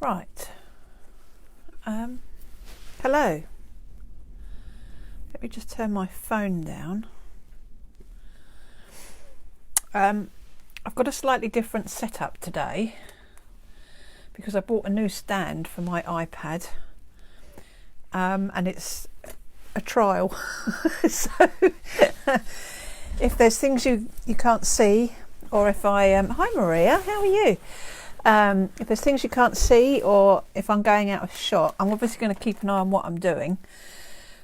Right. Hello. Let me just turn my phone down. I've got a slightly different setup today because I bought a new stand for my iPad, and it's a trial. So if there's things you can't see, or if hi Maria, how are you? If there's things you can't see, or if I'm going out of shot, I'm obviously going to keep an eye on what I'm doing,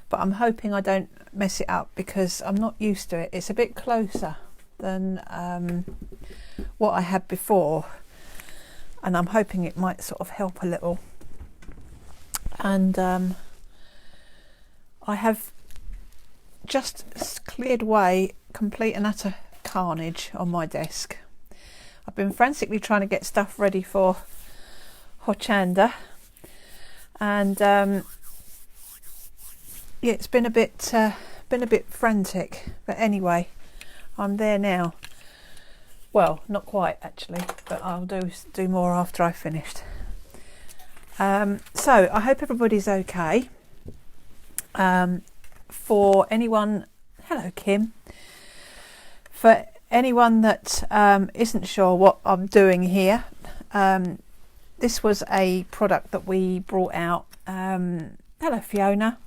but I'm hoping I don't mess it up because I'm not used to it. It's a bit closer than what I had before, and I'm hoping it might sort of help a little. And I have just cleared away complete and utter carnage on my desk. I've been frantically trying to get stuff ready for Hochanda, and yeah, it's been a bit frantic. But anyway, I'm there now. Well, not quite actually, but I'll do more after I've finished. So I hope everybody's okay. For anyone, hello Kim. For anyone that isn't sure what I'm doing here, this was a product that we brought out, hello Fiona,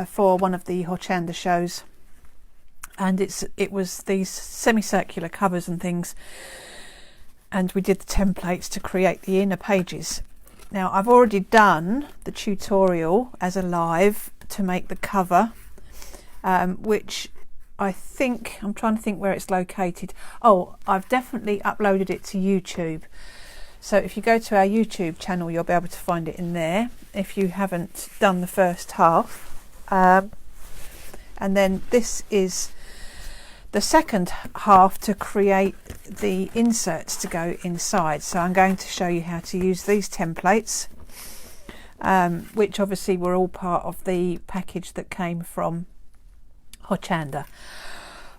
for one of the Hochanda shows, and it was these semicircular covers and things, and we did the templates to create the inner pages. Now I've already done the tutorial as a live to make the cover, which I think, I'm trying to think where it's located. Oh, I've definitely uploaded it to YouTube. So if you go to our YouTube channel, you'll be able to find it in there if you haven't done the first half. And then this is the second half to create the inserts to go inside. So I'm going to show you how to use these templates, which obviously were all part of the package that came from Hochanda.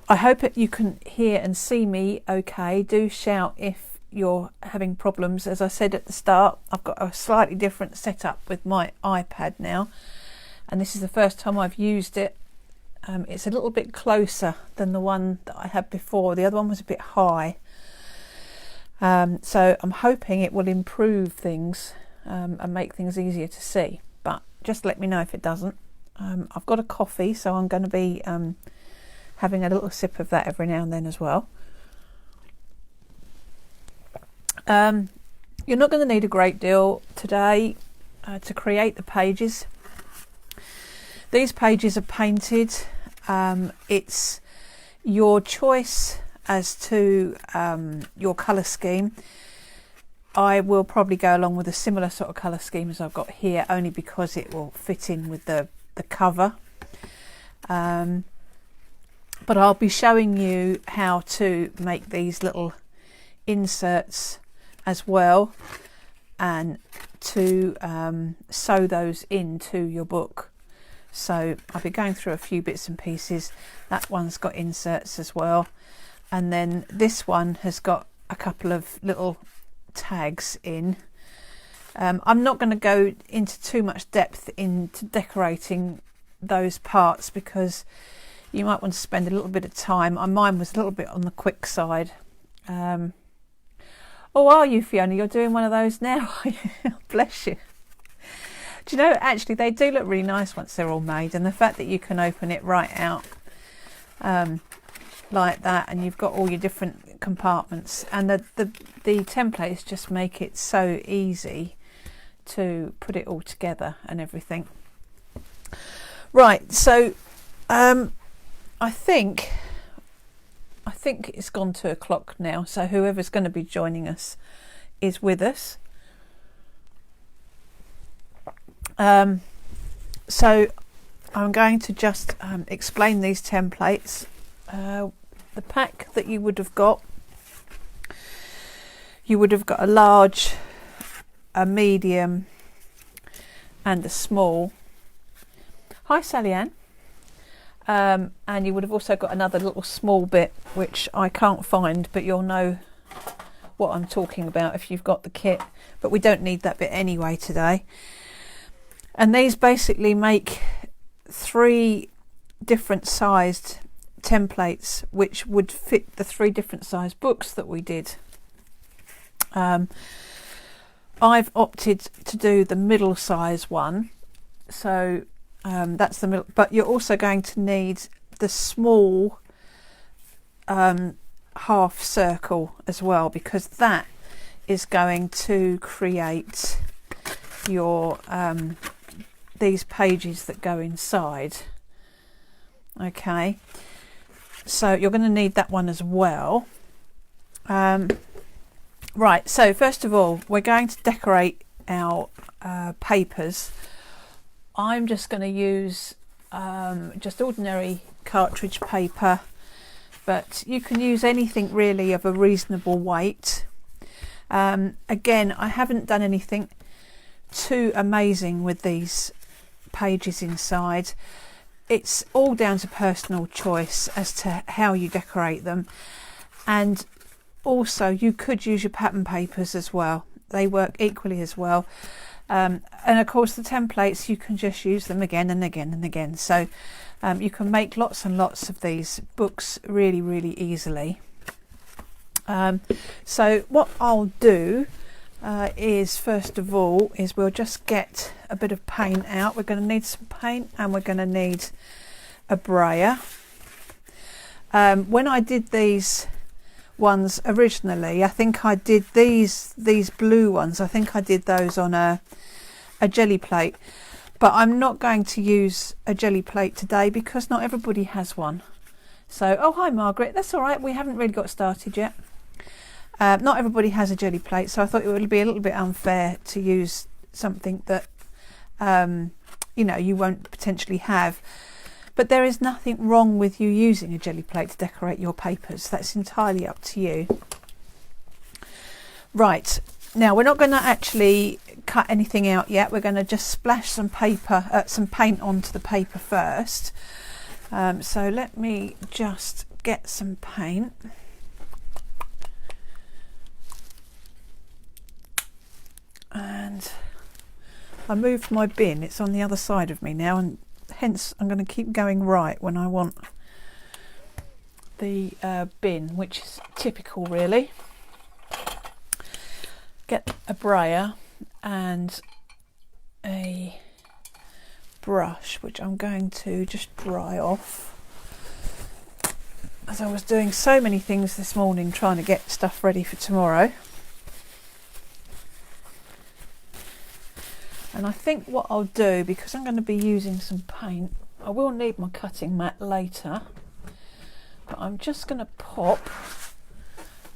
I hope that you can hear and see me okay. Do shout if you're having problems. As I said at the start, I've got a slightly different setup with my iPad now, and this is the first time I've used it. It's a little bit closer than the one that I had before. The other one was a bit high, so I'm hoping it will improve things and make things easier to see, but just let me know if it doesn't. I've got a coffee, so I'm going to be having a little sip of that every now and then as well. You're not going to need a great deal today to create the pages. These pages are painted. It's your choice as to your colour scheme. I will probably go along with a similar sort of colour scheme as I've got here, only because it will fit in with the cover, but I'll be showing you how to make these little inserts as well, and to sew those into your book. So I'll be going through a few bits and pieces. That one's got inserts as well, and then this one has got a couple of little tags in. I'm not going to go into too much depth into decorating those parts because you might want to spend a little bit of time. Mine was a little bit on the quick side. Oh, are you, Fiona? You're doing one of those now? Bless you. Do you know, actually they do look really nice once they're all made, and the fact that you can open it right out like that, and you've got all your different compartments, and the templates just make it so easy to put it all together and everything. Right, so I think it's gone 2 o'clock now, so whoever's going to be joining us is with us. So I'm going to just explain these templates. The pack that you would have got a large, a medium and a small. Hi Sally Ann. And you would have also got another little small bit which I can't find, but you'll know what I'm talking about if you've got the kit, but we don't need that bit anyway today. And these basically make 3 different sized templates which would fit the 3 different sized books that we did. I've opted to do the middle size one, so that's the middle, but you're also going to need the small half circle as well, because that is going to create your these pages that go inside. Okay, so you're going to need that one as well. Right, so first of all, we're going to decorate our papers. I'm just going to use just ordinary cartridge paper, but you can use anything really of a reasonable weight. Again, I haven't done anything too amazing with these pages inside. It's all down to personal choice as to how you decorate them, and also you could use your pattern papers as well. They work equally as well. And of course the templates, you can just use them again and again and again. So you can make lots and lots of these books really, really easily. So what I'll do is, first of all, is we'll just get a bit of paint out. We're going to need some paint, and we're going to need a brayer. When I did these ones originally, I think I did these blue ones, I think I did those on a jelly plate, but I'm not going to use a jelly plate today because not everybody has one. So, oh hi Margaret, that's all right, we haven't really got started yet. Not everybody has a jelly plate, so I thought it would be a little bit unfair to use something that you know, you won't potentially have. But there is nothing wrong with you using a jelly plate to decorate your papers. That's entirely up to you. Right, now we're not going to actually cut anything out yet. We're going to just splash some paint onto the paper first. So let me just get some paint. And I moved my bin, it's on the other side of me now, and hence I'm going to keep going right when I want the bin, which is typical really. Get a brayer and a brush, which I'm going to just dry off, as I was doing so many things this morning trying to get stuff ready for tomorrow. And I think what I'll do, because I'm going to be using some paint, I will need my cutting mat later, but I'm just going to pop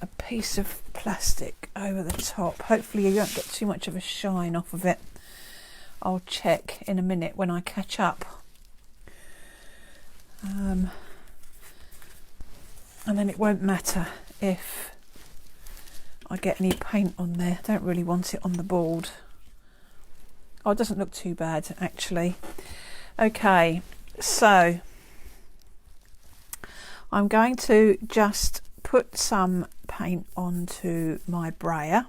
a piece of plastic over the top. Hopefully you won't get too much of a shine off of it. I'll check in a minute when I catch up. And then it won't matter if I get any paint on there. I don't really want it on the board. Oh, it doesn't look too bad actually. Okay, so I'm going to just put some paint onto my brayer.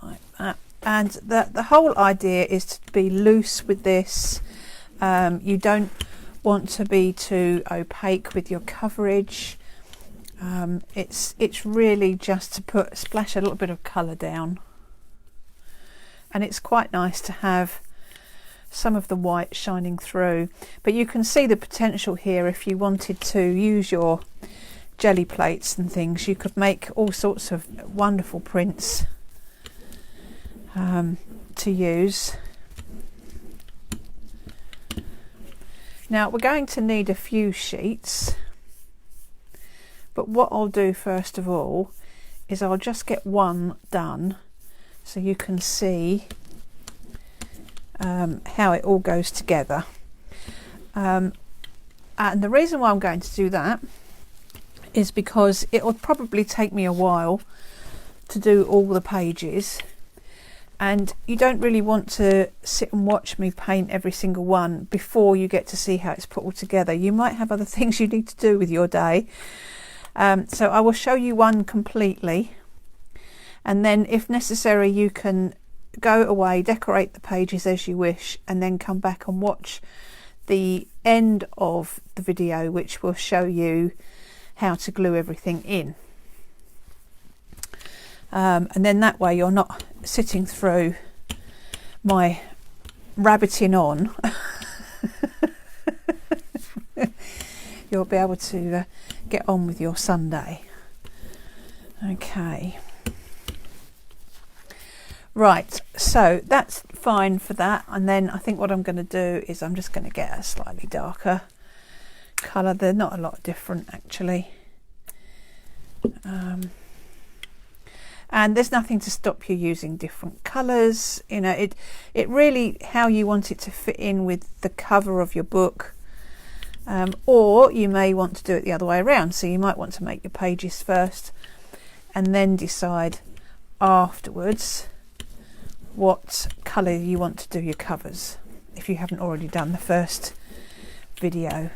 Like that. And the whole idea is to be loose with this. You don't want to be too opaque with your coverage. It's really just to splash a little bit of colour down, and it's quite nice to have some of the white shining through. But you can see the potential here. If you wanted to use your jelly plates and things, you could make all sorts of wonderful prints to use. Now we're going to need a few sheets. But what I'll do first of all is I'll just get one done so you can see how it all goes together. And the reason why I'm going to do that is because it will probably take me a while to do all the pages, and you don't really want to sit and watch me paint every single one before you get to see how it's put all together. You might have other things you need to do with your day. So I will show you one completely, and then if necessary you can go away, decorate the pages as you wish, and then come back and watch the end of the video, which will show you how to glue everything in. And then that way you're not sitting through my rabbiting on. You'll be able to get on with your Sunday. Okay. Right, so that's fine for that, and then I think what I'm going to do is I'm just going to get a slightly darker colour. They're not a lot different actually, and there's nothing to stop you using different colours. You know, it really how you want it to fit in with the cover of your book, or you may want to do it the other way around. So you might want to make your pages first and then decide afterwards what colour you want to do your covers, if you haven't already done the first video.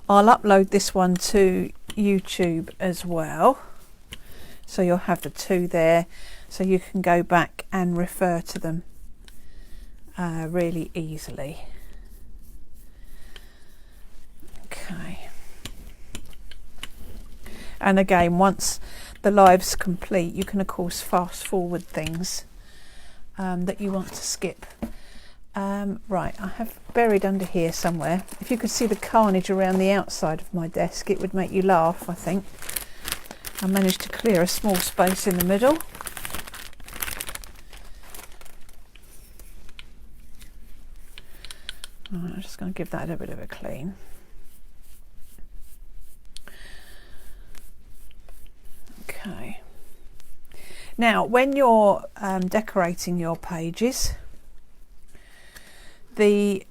I'll upload this one to YouTube as well, so you'll have the two there, so you can go back and refer to them really easily. Okay, and again, once the live's complete, you can of course fast forward things that you want to skip. Right, I have buried under here somewhere. If you could see the carnage around the outside of my desk, it would make you laugh, I think. I managed to clear a small space in the middle. Right, I'm just going to give that a bit of a clean. Okay. Now, when you're decorating your pages, the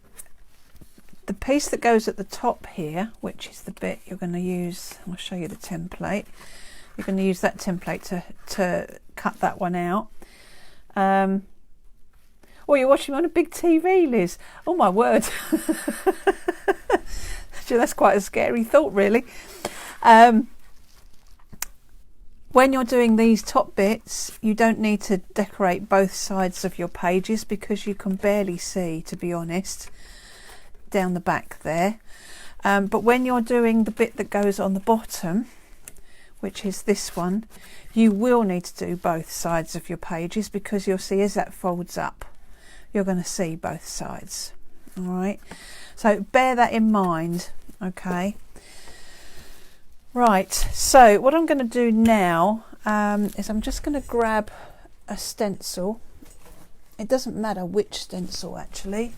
piece that goes at the top here, which is the bit you're going to use, I'll show you the template. You're going to use that template to cut that one out. Oh, you're watching on a big TV, Liz. Oh my word. That's quite a scary thought, really. When you're doing these top bits, you don't need to decorate both sides of your pages because you can barely see, to be honest, down the back there. But when you're doing the bit that goes on the bottom, which is this one, you will need to do both sides of your pages, because you'll see as that folds up, you're going to see both sides. All right, so bear that in mind. Okay. Right, so what I'm going to do now is I'm just going to grab a stencil. It doesn't matter which stencil actually.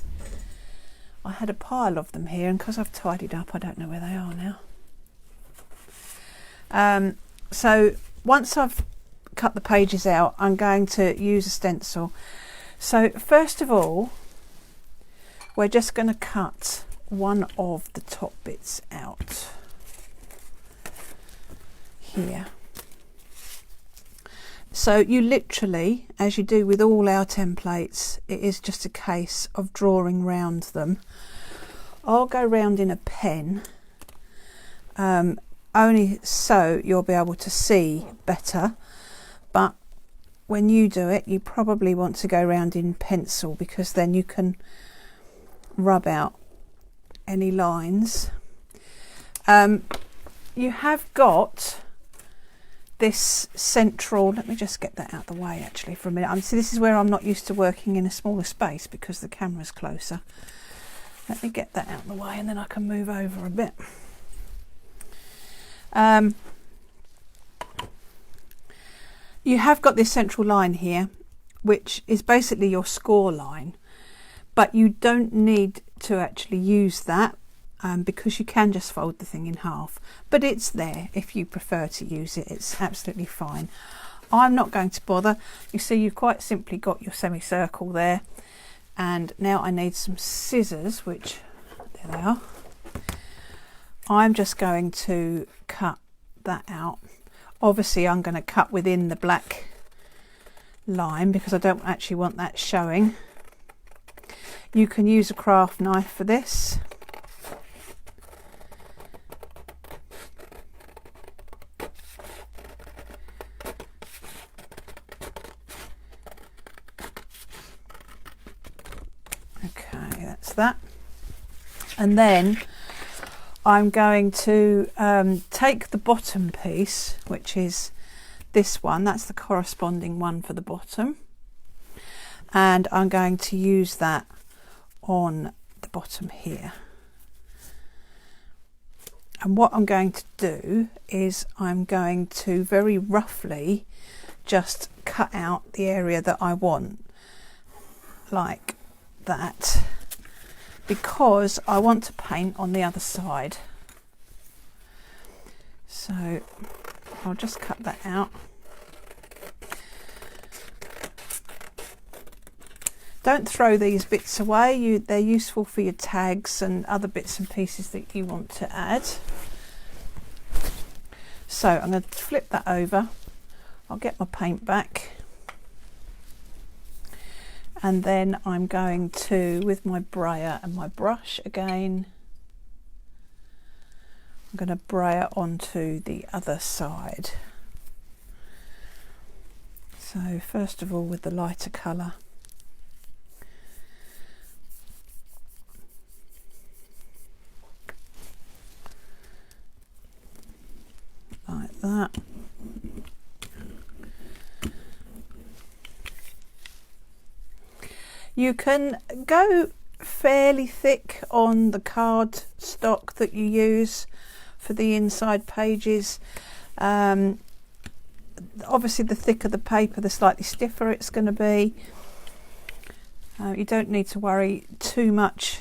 I had a pile of them here, and because I've tidied up I don't know where they are now. So once I've cut the pages out, I'm going to use a stencil. So first of all, we're just going to cut one of the top bits out here. So you literally, as you do with all our templates, it is just a case of drawing round them. I'll go round in a pen, only so you'll be able to see better, but when you do it you probably want to go round in pencil, because then you can rub out any lines. You have got this central, let me just get that out of the way actually for a minute. See, this is where I'm not used to working in a smaller space because the camera's closer. Let me get that out of the way and then I can move over a bit. You have got this central line here, which is basically your score line, but you don't need to actually use that. Because you can just fold the thing in half, but it's there if you prefer to use it. It's absolutely fine. I'm not going to bother. You see, you've quite simply got your semicircle there, and now I need some scissors, which there they are. I'm just going to cut that out. Obviously I'm going to cut within the black line because I don't actually want that showing. You can use a craft knife for this. Okay, that's that. And then I'm going to take the bottom piece, which is this one, that's the corresponding one for the bottom, and I'm going to use that on the bottom here. And what I'm going to do is I'm going to very roughly just cut out the area that I want, like that, because I want to paint on the other side. So I'll just cut that out. Don't throw these bits away, they're useful for your tags and other bits and pieces that you want to add. So I'm going to flip that over, I'll get my paint back, and then I'm going to, with my brayer and my brush again, I'm going to brayer onto the other side. So first of all with the lighter colour. Like that. You can go fairly thick on the card stock that you use for the inside pages. Obviously the thicker the paper, the slightly stiffer it's going to be. You don't need to worry too much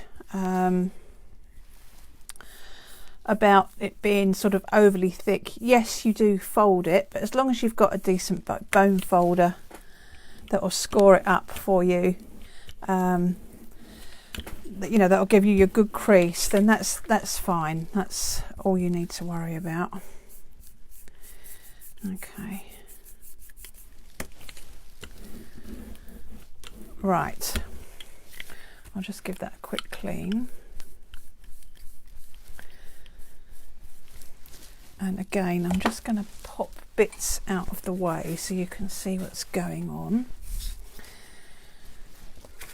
about it being sort of overly thick. Yes, you do fold it, but as long as you've got a decent bone folder that will score it up for you, you know, that'll give you your good crease, then that's fine. That's all you need to worry about. Okay. Right. I'll just give that a quick clean. And again, I'm just going to pop bits out of the way so you can see what's going on.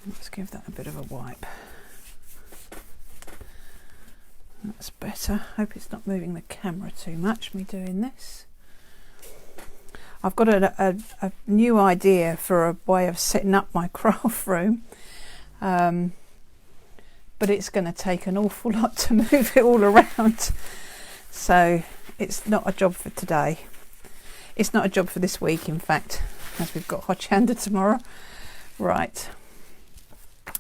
Let's give that a bit of a wipe. That's better. Hope it's not moving the camera too much, me doing this. I've got a new idea for a way of setting up my craft room, but it's going to take an awful lot to move it all around. So it's not a job for today. It's not a job for this week, in fact, as we've got Hochanda tomorrow. Right.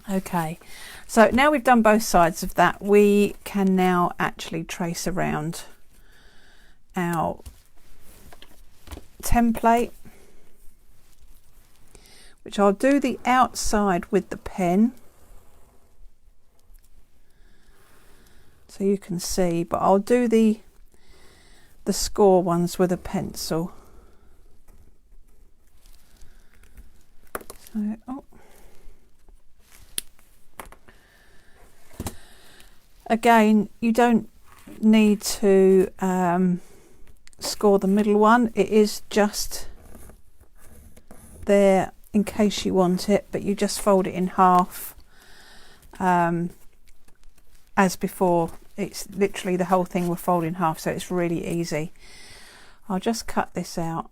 Okay. So now we've done both sides of that, we can now actually trace around our template, which I'll do the outside with the pen so you can see, but I'll do the score ones with a pencil. So, again, you don't need to score the middle one. It is just there in case you want it, but you just fold it in half as before. It's literally the whole thing will fold in half, so it's really easy. I'll just cut this out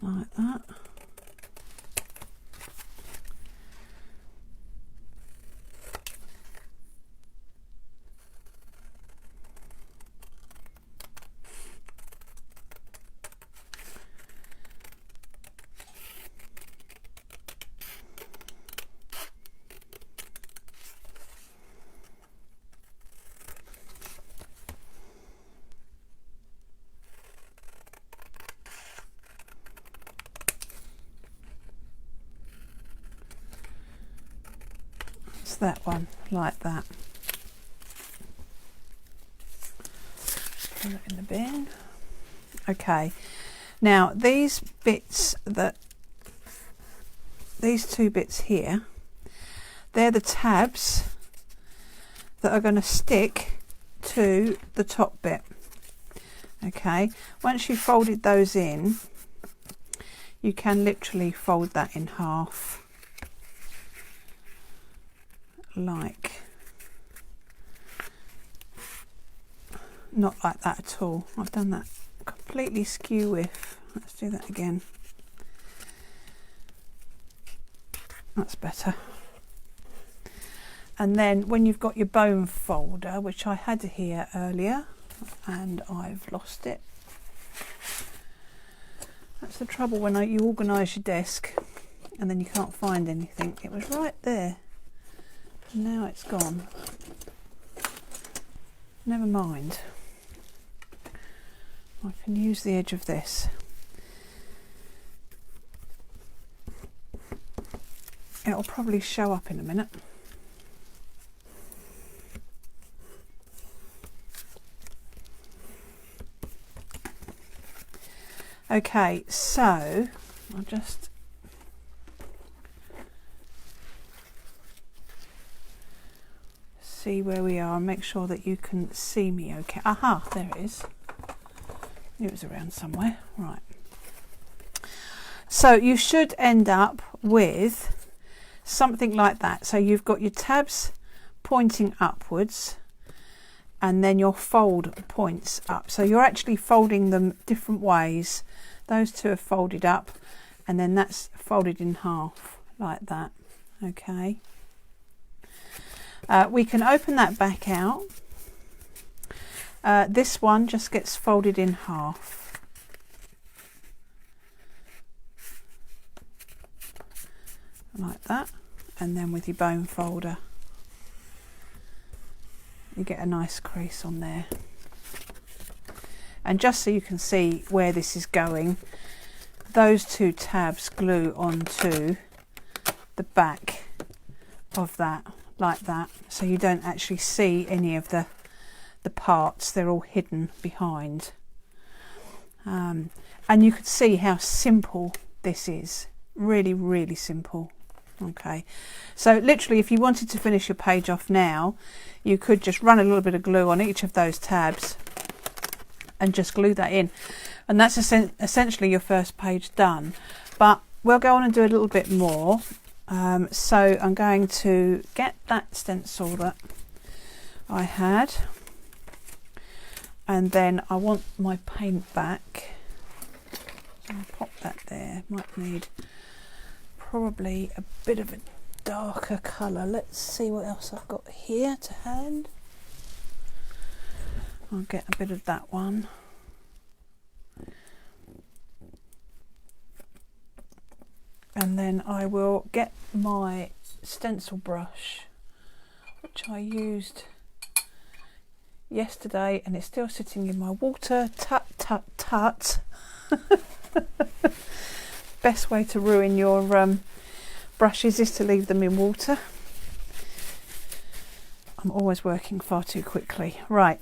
like that. That one like that. Put it in the bin. Okay, Now these bits these two bits here, they're the tabs that are going to stick to the top bit. Okay, once you've folded those in, you can literally fold that in half, like, not like that at all. I've done that completely skew with. Let's do that again. That's better. And then when you've got your bone folder, which I had here earlier and I've lost it. That's the trouble when you organise your desk and then you can't find anything. It was right there. Now it's gone. Never mind. I can use the edge of this. It'll probably show up in a minute. Okay, so I'll just see where we are and make sure that you can see me okay. Aha, there it is. It was around somewhere. Right. So you should end up with something like that. So you've got your tabs pointing upwards and then your fold points up. So you're actually folding them different ways. Those two are folded up and then that's folded in half like that. Okay. We can open that back out. This one just gets folded in half. Like that. And then with your bone folder, you get a nice crease on there. And just so you can see where this is going, those two tabs glue onto the back of that, like that, so you don't actually see any of the parts. They're all hidden behind. And you can see how simple this is. Really, really simple. Okay, so literally if you wanted to finish your page off now, you could just run a little bit of glue on each of those tabs and just glue that in, and that's essentially your first page done. But we'll go on and do a little bit more. So I'm going to get that stencil that I had, and then I want my paint back, so I'll pop that there. Might need probably a bit of a darker colour. Let's see what else I've got here to hand. I'll get a bit of that one. And then I will get my stencil brush, which I used yesterday and it's still sitting in my water. Tut, tut, tut. Best way to ruin your brushes is to leave them in water. I'm always working far too quickly. Right,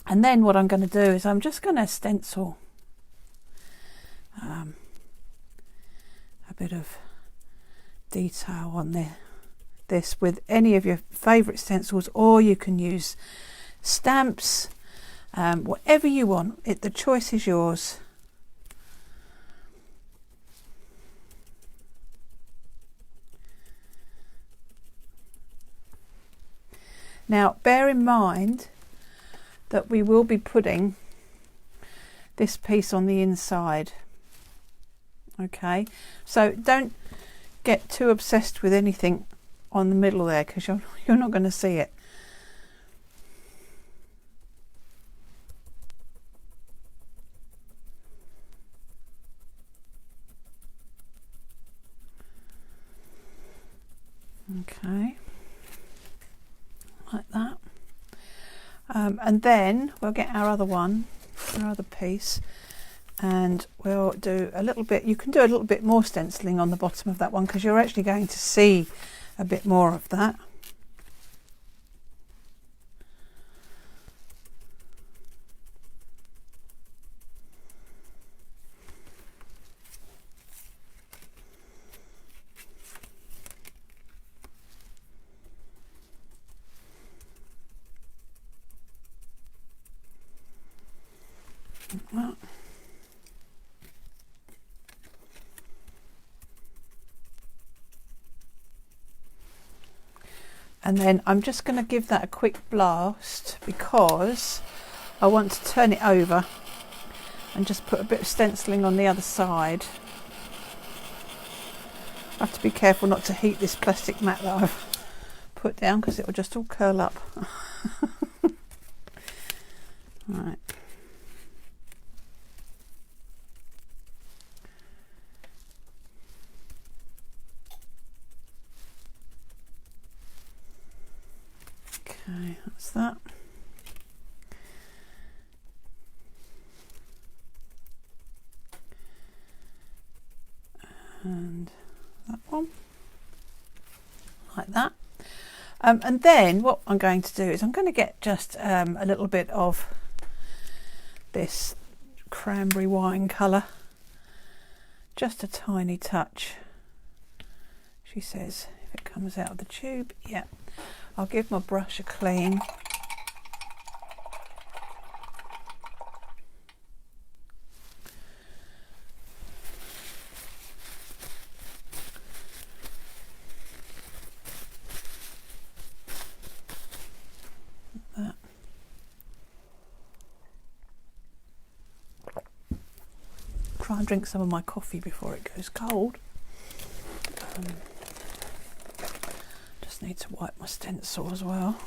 and then what I'm going to do is I'm just going to stencil a bit of detail on this with any of your favourite stencils, or you can use stamps, whatever you want. The choice is yours. Now bear in mind that we will be putting this piece on the inside. Okay, so don't get too obsessed with anything on the middle there, because you're not going to see it. Okay, like that. And then we'll get our other one, our other piece, and we'll do a little bit. You can do a little bit more stenciling on the bottom of that one, because you're actually going to see a bit more of that. And then I'm just going to give that a quick blast because I want to turn it over and just put a bit of stenciling on the other side. I have to be careful not to heat this plastic mat that I've put down because it will just all curl up. Right. Okay, that's that. And that one, like that. And then what I'm going to do is I'm going to get just a little bit of this cranberry wine colour, just a tiny touch. She says if it comes out of the tube, yeah. I'll give my brush a clean. That. Try and drink some of my coffee before it goes cold. Just need to wipe my stencil as well.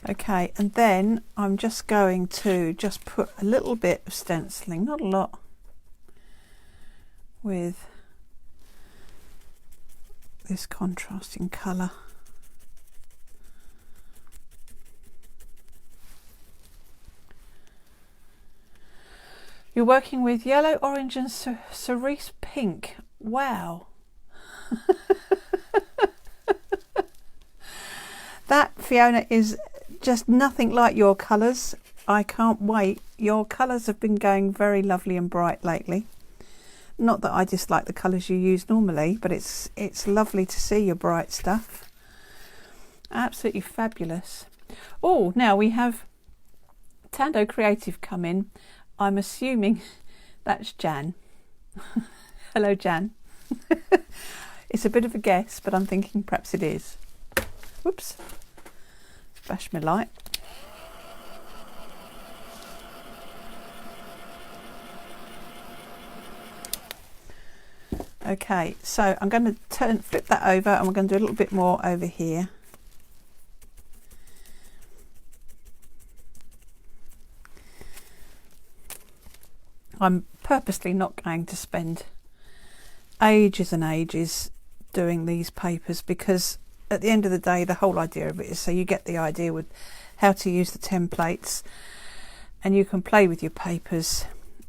Okay, and then I'm just going to just put a little bit of stenciling, not a lot, with this contrasting colour. You're working with yellow, orange and cerise pink. Wow. That, Fiona, is just nothing like your colours. I can't wait. Your colours have been going very lovely and bright lately. Not that I dislike the colours you use normally, but it's lovely to see your bright stuff. Absolutely fabulous. Oh, now we have Tando Creative come in. I'm assuming that's Jan. Hello, Jan. It's a bit of a guess, but I'm thinking perhaps it is. Whoops. Bash my light. Okay, so I'm going to flip that over and we're going to do a little bit more over here. I'm purposely not going to spend ages and ages doing these papers because at the end of the day the whole idea of it is so you get the idea with how to use the templates and you can play with your papers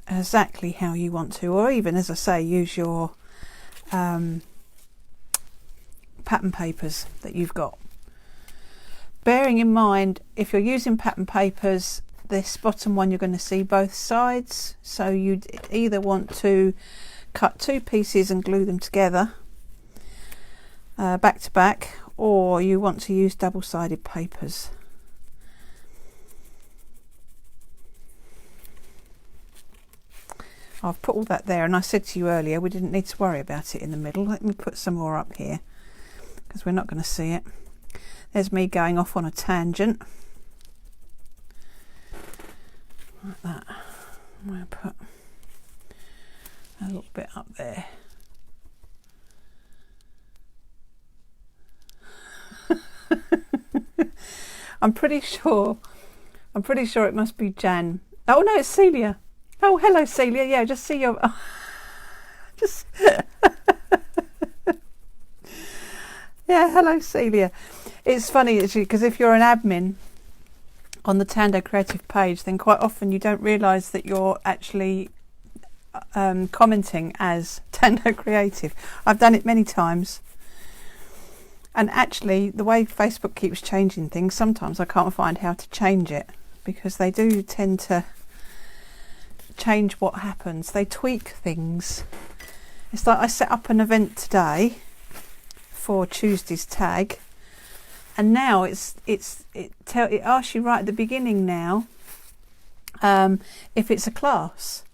exactly how you want to, or even, as I say, use your pattern papers that you've got. Bearing in mind, if you're using pattern papers, this bottom one you're going to see both sides, so you'd either want to cut two pieces and glue them together back to back, or you want to use double-sided papers. I've put all that there, and I said to you earlier we didn't need to worry about it in the middle. Let me put some more up here because we're not going to see it. There's me going off on a tangent like that. I'm going to put a little bit up there. I'm pretty sure it must be Jan. Oh no, it's Celia. Oh, hello Celia. Yeah, just see your just yeah, hello Celia. It's funny actually because if you're an admin on the Tando Creative page, then quite often you don't realise that you're actually commenting as Tando Creative. I've done it many times. And actually, the way Facebook keeps changing things, sometimes I can't find how to change it because they do tend to change what happens. They tweak things. It's like I set up an event today for Tuesday's tag, and now it asks you right at the beginning now if it's a class,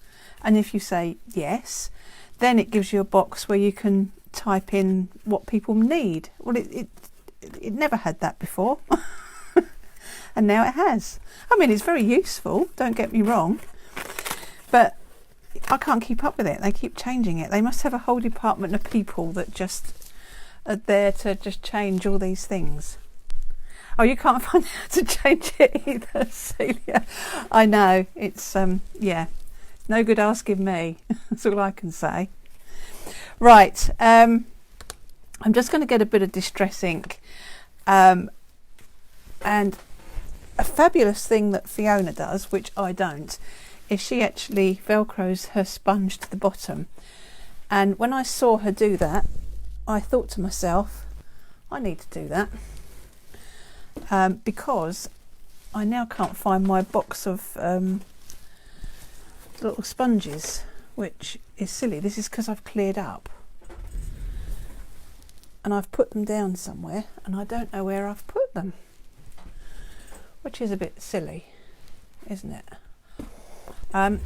and if you say yes, then it gives you a box where you can type in what people need. Well, it never had that before. And now it has. I mean, it's very useful, don't get me wrong, but I can't keep up with it. They keep changing it. They must have a whole department of people that just are there to just change all these things. Oh, you can't find out how to change it either, Celia. I know, it's yeah, no good asking me. That's all I can say. Right, I'm just going to get a bit of distress ink, and a fabulous thing that Fiona does, which I don't, is she actually velcros her sponge to the bottom. And when I saw her do that, I thought to myself, I need to do that, because I now can't find my box of little sponges, which is silly. This is because I've cleared up and I've put them down somewhere and I don't know where I've put them, which is a bit silly, isn't it?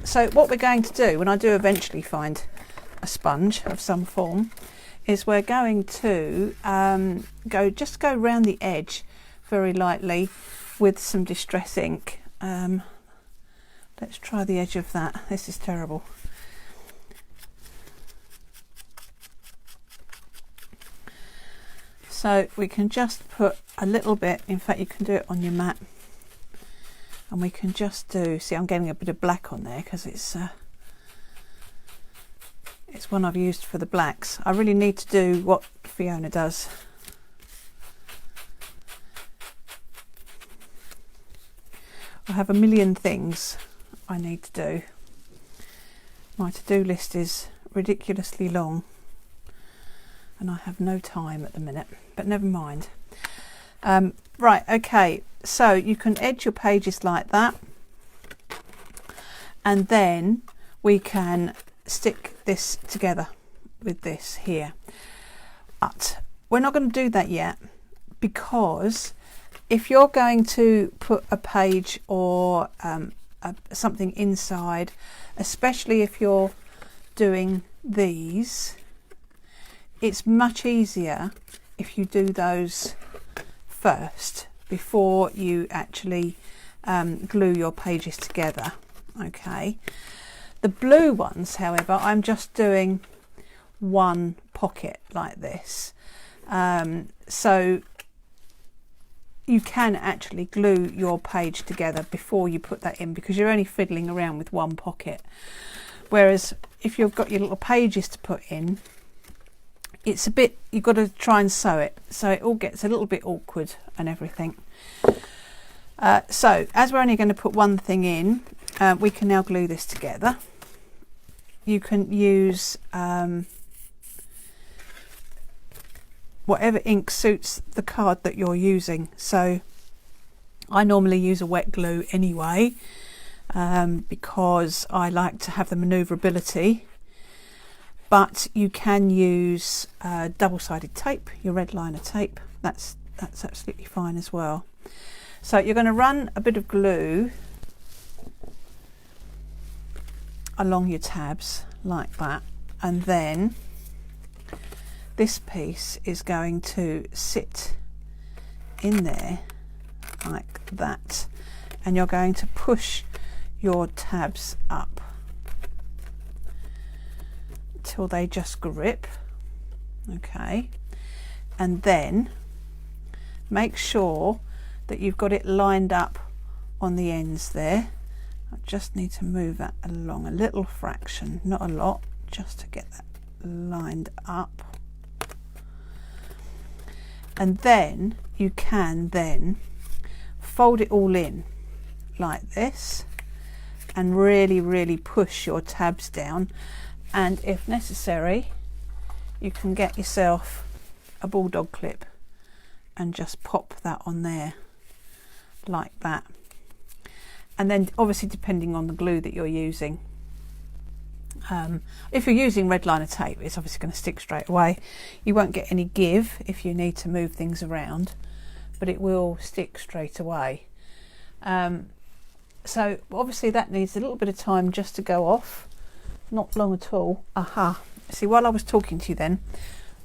So what we're going to do when I do eventually find a sponge of some form is we're going to go round the edge very lightly with some distress ink. Let's try the edge of that. This is terrible. So we can just put a little bit, in fact you can do it on your mat, and we can just do, see I'm getting a bit of black on there because it's one I've used for the blacks. I really need to do what Fiona does. I have a million things I need to do. My to-do list is ridiculously long and I have no time at the minute, but never mind. Right, okay, so you can edge your pages like that, and then we can stick this together with this here. But we're not going to do that yet, because if you're going to put a page or something inside, especially if you're doing these, it's much easier if you do those first before you actually glue your pages together. Okay, the blue ones, however, I'm just doing one pocket like this, so you can actually glue your page together before you put that in, because you're only fiddling around with one pocket. Whereas if you've got your little pages to put in, it's a bit, you've got to try and sew it, so it all gets a little bit awkward and everything. So as we're only going to put one thing in, we can now glue this together. You can use whatever ink suits the card that you're using. So I normally use a wet glue anyway, because I like to have the manoeuvrability. But you can use double-sided tape, your red liner tape. That's absolutely fine as well. So you're going to run a bit of glue along your tabs like that, and then this piece is going to sit in there like that, and you're going to push your tabs up till they just grip. Okay, and then make sure that you've got it lined up on the ends there. I just need to move that along a little fraction, not a lot, just to get that lined up. And then you can then fold it all in like this and really push your tabs down, and if necessary you can get yourself a bulldog clip and just pop that on there like that. And then obviously depending on the glue that you're using, If you're using red liner tape, it's obviously going to stick straight away. You won't get any give if you need to move things around, but it will stick straight away. So obviously that needs a little bit of time just to go off. Not long at all. Aha. See, while I was talking to you then,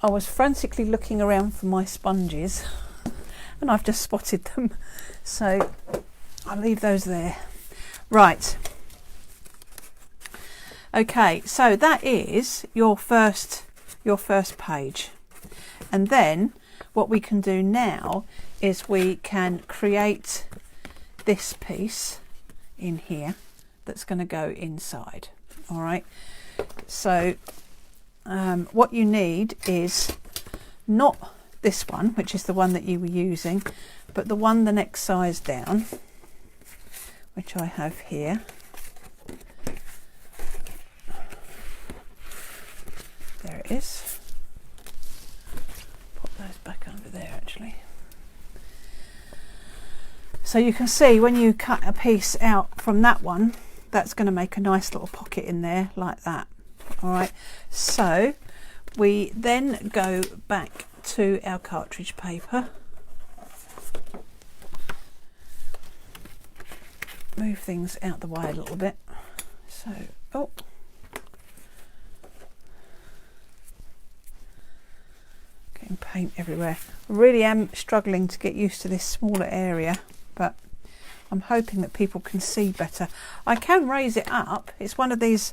I was frantically looking around for my sponges and I've just spotted them. So I'll leave those there. Right. Okay, so that is your first page. And then what we can do now is we can create this piece in here that's going to go inside. All right. So what you need is not this one, which is the one that you were using, but the one the next size down, which I have here. There it is. Put those back over there actually. So you can see when you cut a piece out from that one, that's going to make a nice little pocket in there like that. All right, so we then go back to our cartridge paper. Move things out the way a little bit. So, oh. Getting paint everywhere. I really am struggling to get used to this smaller area, but I'm hoping that people can see better. I can raise it up. It's one of these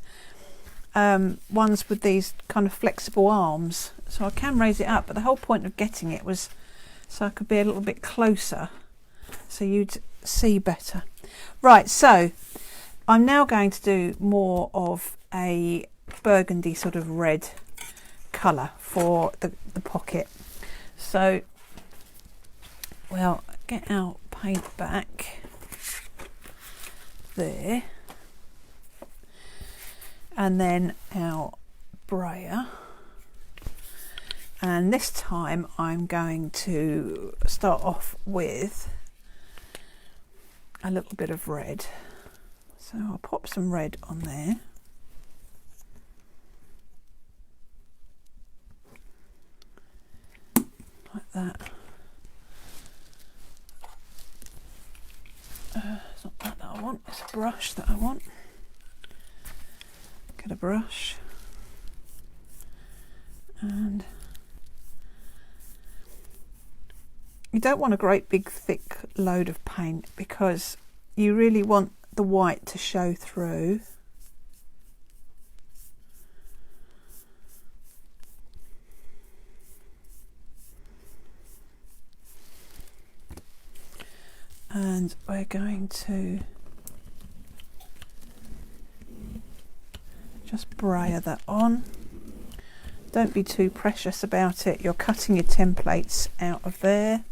ones with these kind of flexible arms, so I can raise it up, but the whole point of getting it was so I could be a little bit closer so you'd see better. Right, so I'm now going to do more of a burgundy sort of red colour for the pocket. So we'll get our paint back there, and then our brayer, and this time I'm going to start off with a little bit of red, so I'll pop some red on there. Like that. It's not that I want, it's a brush that I want. Get a brush and you don't want a great big thick load of paint because you really want the white to show through. And we're going to just brayer that on. Don't be too precious about it. You're cutting your templates out of there.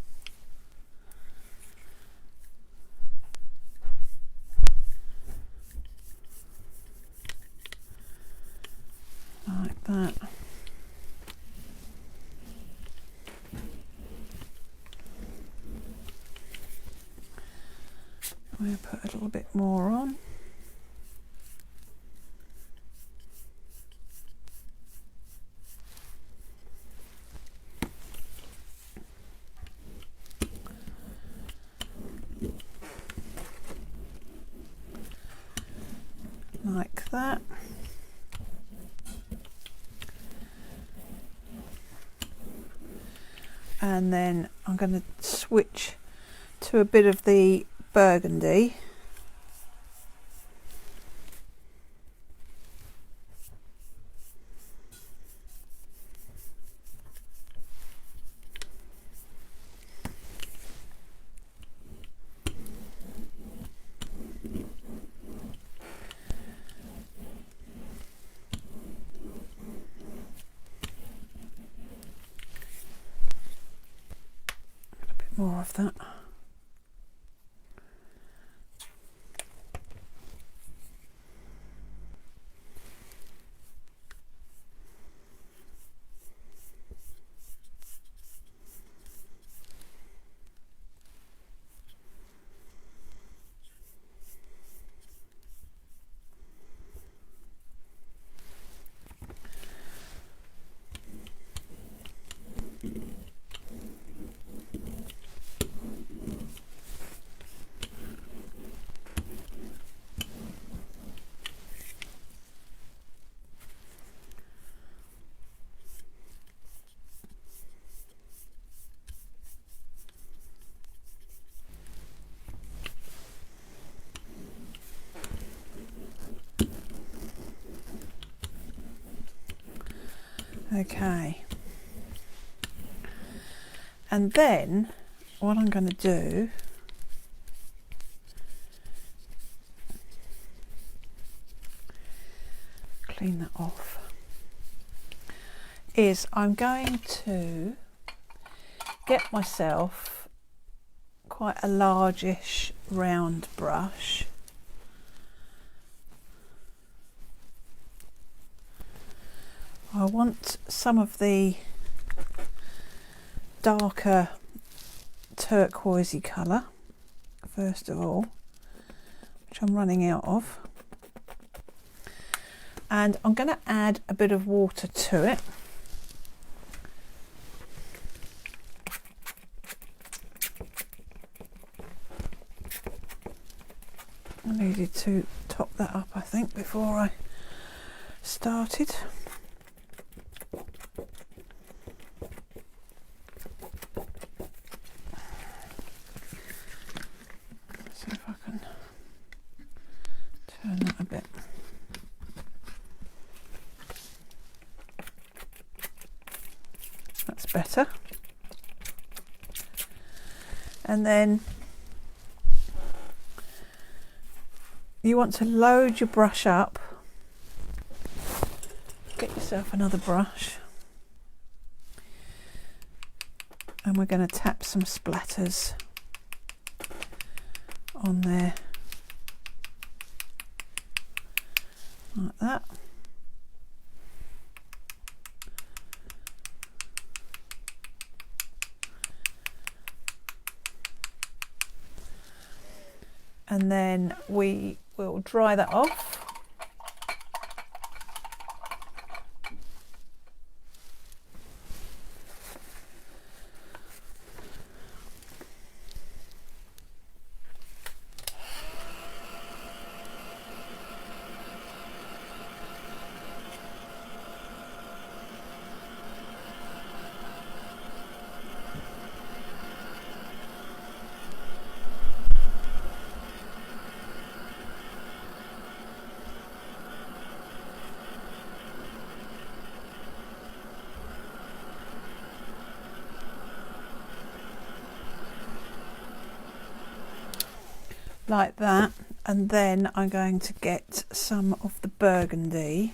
Like that. We'll put a little bit more on. Like that. And then I'm going to switch to a bit of the burgundy. More of that. Okay. And then what I'm going to do clean that off is I'm going to get myself quite a largish round brush. I want some of the darker turquoisey colour first of all, which I'm running out of, and I'm going to add a bit of water to it. I needed to top that up, I think, before I started. See if I can turn that a bit. That's better. And then you want to load your brush up. Get yourself another brush. And we're going to tap some splatters on there. Like that. And then we will dry that off. Like that, and then I'm going to get some of the burgundy,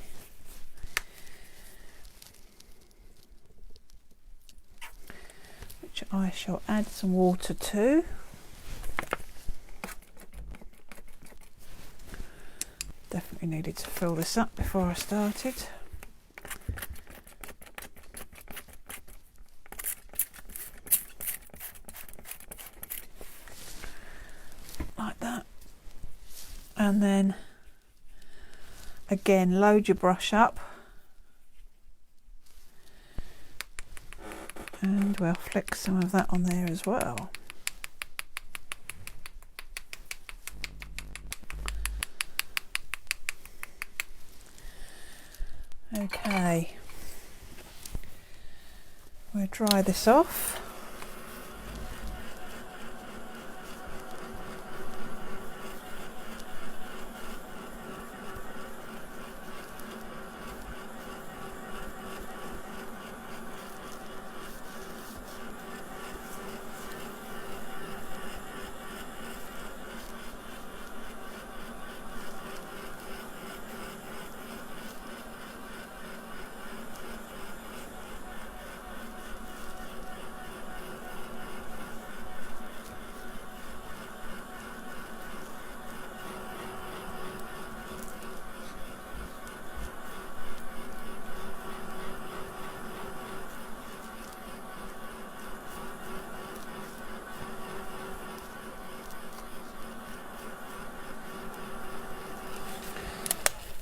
which I shall add some water to. Definitely needed to fill this up before I started. Like that. And then again, load your brush up, and we'll flick some of that on there as well. Okay, we'll dry this off.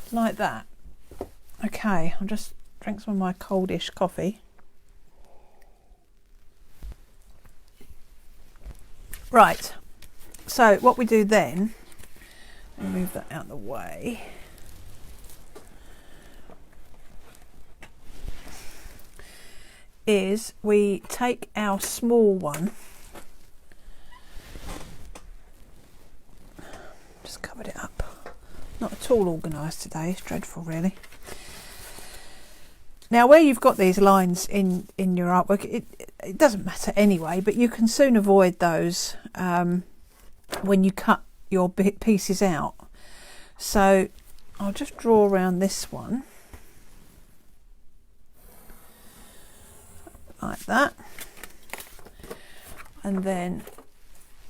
Like that. Okay, I'll just drink some of my coldish coffee. Right, so what we do then, I'll move that out of the way, is we take our small one, just covered it up. Not at all organised today, it's dreadful really. Now where you've got these lines in your artwork, it doesn't matter anyway, but you can soon avoid those when you cut your pieces out. So I'll just draw around this one like that, and then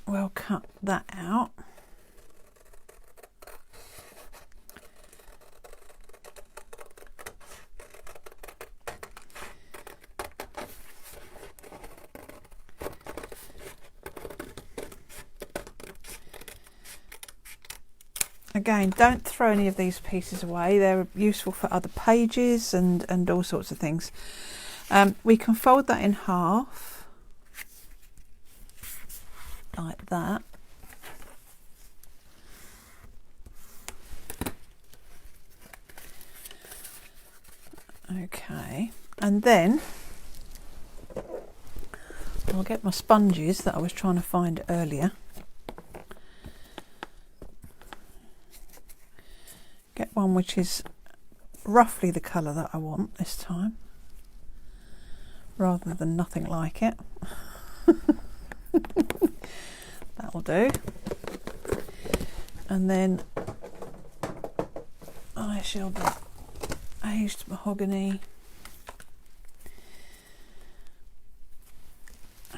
we'll cut that out. Again, don't throw any of these pieces away. They're useful for other pages and all sorts of things. We can fold that in half like that. Okay, and then I'll get my sponges that I was trying to find earlier. Get one which is roughly the colour that I want this time, rather than nothing like it. That'll do. And then I shall do aged mahogany,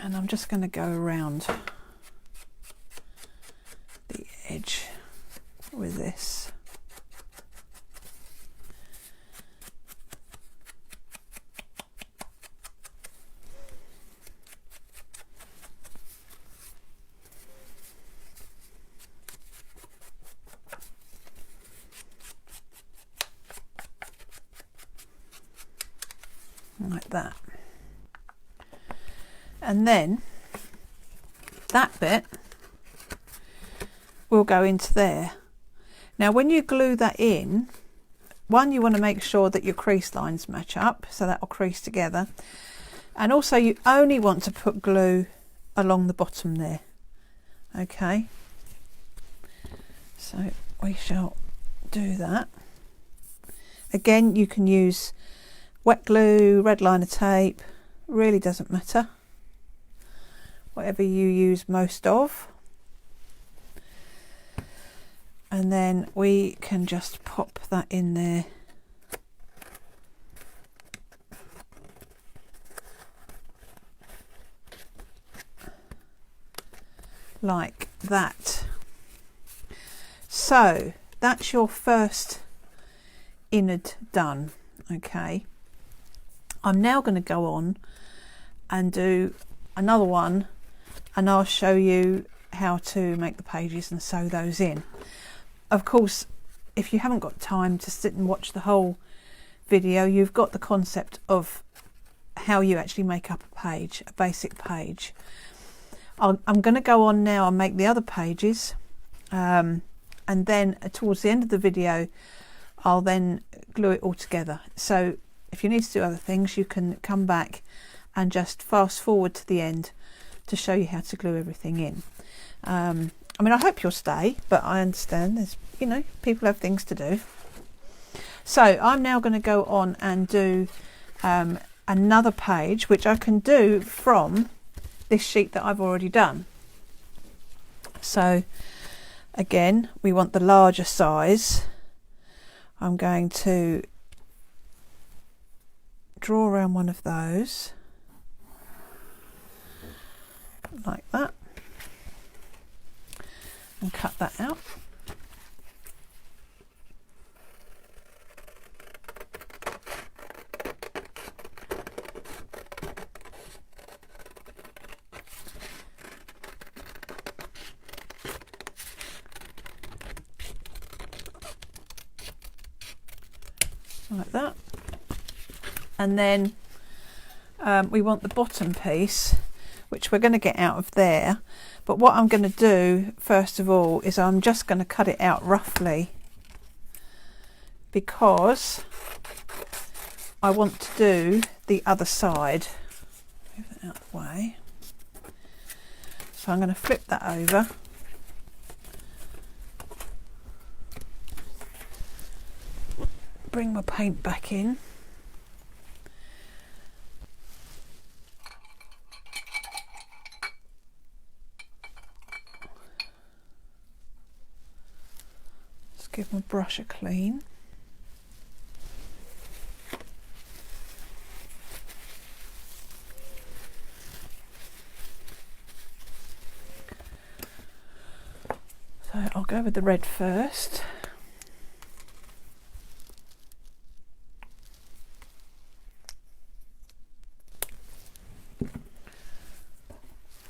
and I'm just going to go around the edge with this. Like that, and then that bit will go into there. Now when you glue that in, one, you want to make sure that your crease lines match up, so that will crease together, and also you only want to put glue along the bottom there. Okay, so we shall do that. Again, you can use wet glue, red liner tape, really doesn't matter, whatever you use most of. And then we can just pop that in there like that. So that's your first innard done. Okay, I'm now going to go on and do another one, and I'll show you how to make the pages and sew those in. Of course, if you haven't got time to sit and watch the whole video, you've got the concept of how you actually make up a page, a basic page. I'm going to go on now and make the other pages, and then towards the end of the video I'll then glue it all together. So if you need to do other things, you can come back and just fast forward to the end to show you how to glue everything in. I mean, I hope you'll stay, but I understand there's, you know, people have things to do. So I'm now going to go on and do another page, which I can do from this sheet that I've already done. So again, we want the larger size. I'm going to draw around one of those like that and cut that out. Like that. And then we want the bottom piece, which we're going to get out of there. But what I'm going to do first of all is I'm just going to cut it out roughly, because I want to do the other side. Move that out of the way. So I'm going to flip that over. Bring my paint back in. Just give my brush a clean. So I'll go with the red first.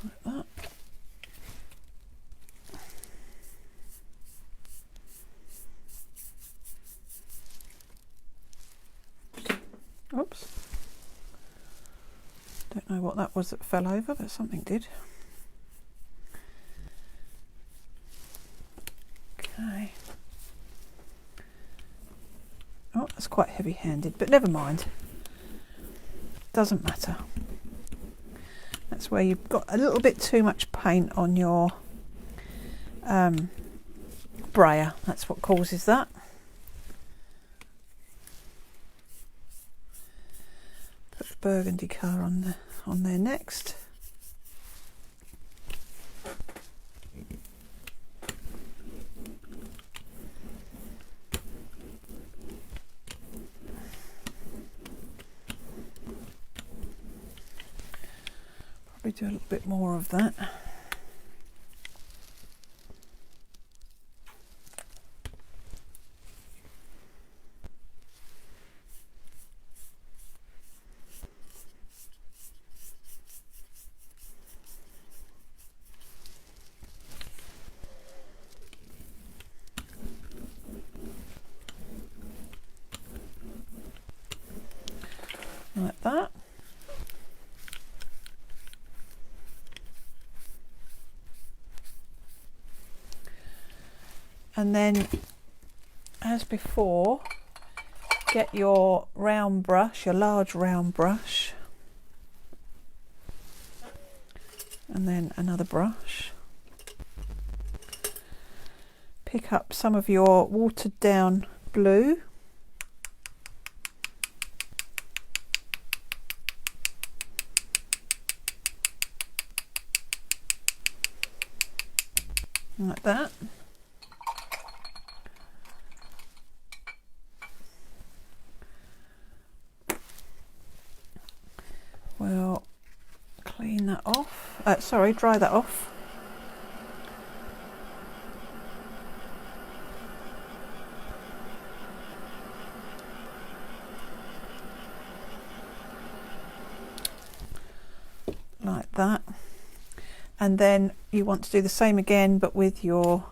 Like that. Oops. Don't know what that was that fell over, but something did. Okay. Oh, that's quite heavy-handed, but never mind. Doesn't matter. That's where you've got a little bit too much paint on your brayer. That's what causes that. Put the burgundy colour on there next. Probably do a little bit more of that. Like that. And then, as before, get your round brush, your large round brush, and then another brush. Pick up some of your watered down blue. Like that. We'll clean that off. Sorry, dry that off. Like that. And then you want to do the same again, but with your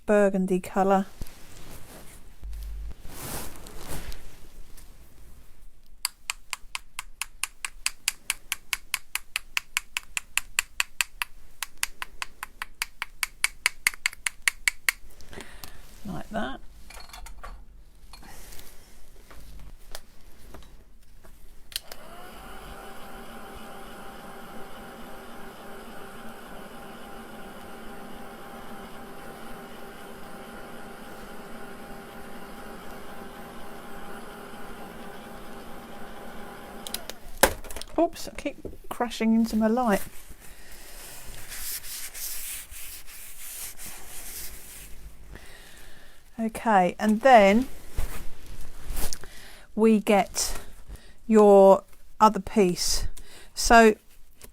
burgundy colour. Like that. Oops, I keep crashing into my light. Okay, and then we get your other piece. So